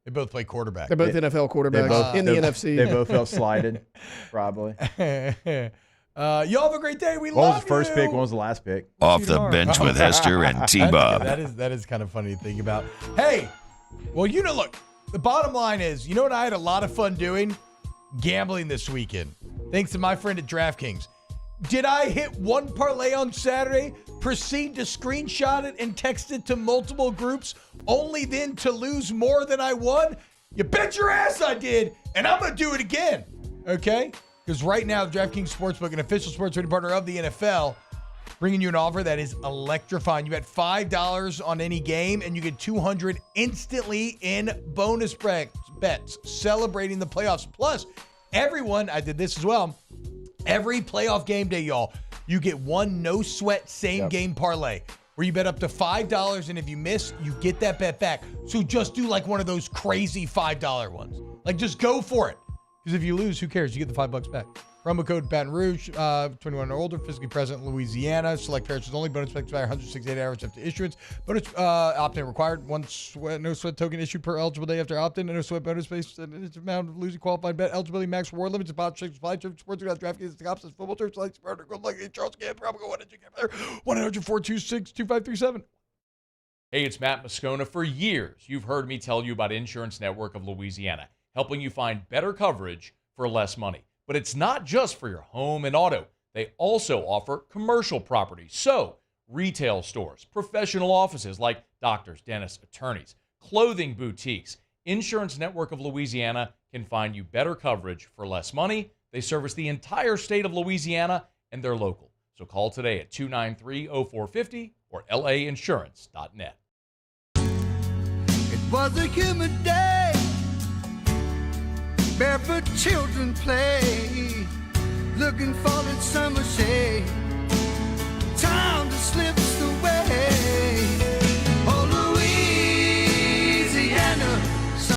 They both play quarterback.
They're both NFL quarterbacks in the NFC.
They both felt slighted, probably.
Y'all have a great day. We
One
love
was the first
you.
pick, one was the last pick.
Off the bench with Hester and T-Bob.
That is kind of funny to think about. Hey, well, look, the bottom line is, you know what I had a lot of fun doing? Gambling this weekend. Thanks to my friend at DraftKings. Did I hit one parlay on Saturday, proceed to screenshot it and text it to multiple groups, only then to lose more than I won? You bet your ass I did, and I'm going to do it again, okay? Because right now, the DraftKings Sportsbook, an official sports betting partner of the NFL, bringing you an offer that is electrifying. You bet $5 on any game, and you get $200 instantly in bonus bets, celebrating the playoffs. Plus, everyone, I did this as well, every playoff game day, y'all, you get one no-sweat same-game parlay where you bet up to $5, and if you miss, you get that bet back. So just do like one of those crazy $5 ones. Like, just go for it. Because if you lose, who cares? You get the $5 back. Promo code Baton Rouge, 21 or older, physically present in Louisiana. Select parishes only. Bonus expires 168 hours after issuance. Bonus opt-in required. One sweat, no sweat token issued per eligible day after opt-in. No sweat bonus based on the amount of losing qualified bet. Eligibility max reward limits. Sponsorship supply chain sports. DraftKings, the options, football terms, like Sparta, good luck, Charles Camp, Promo code 1-800-426-2537.
Hey, it's Matt Moscona. For years, you've heard me tell you about Insurance Network of Louisiana, helping you find better coverage for less money. But it's not just for your home and auto. They also offer commercial properties. So, retail stores, professional offices like doctors, dentists, attorneys, clothing boutiques. Insurance Network of Louisiana can find you better coverage for less money. They service the entire state of Louisiana, and they're local. So call today at 293-0450 or lainsurance.net.
It was a humid day. Barefoot children play, looking for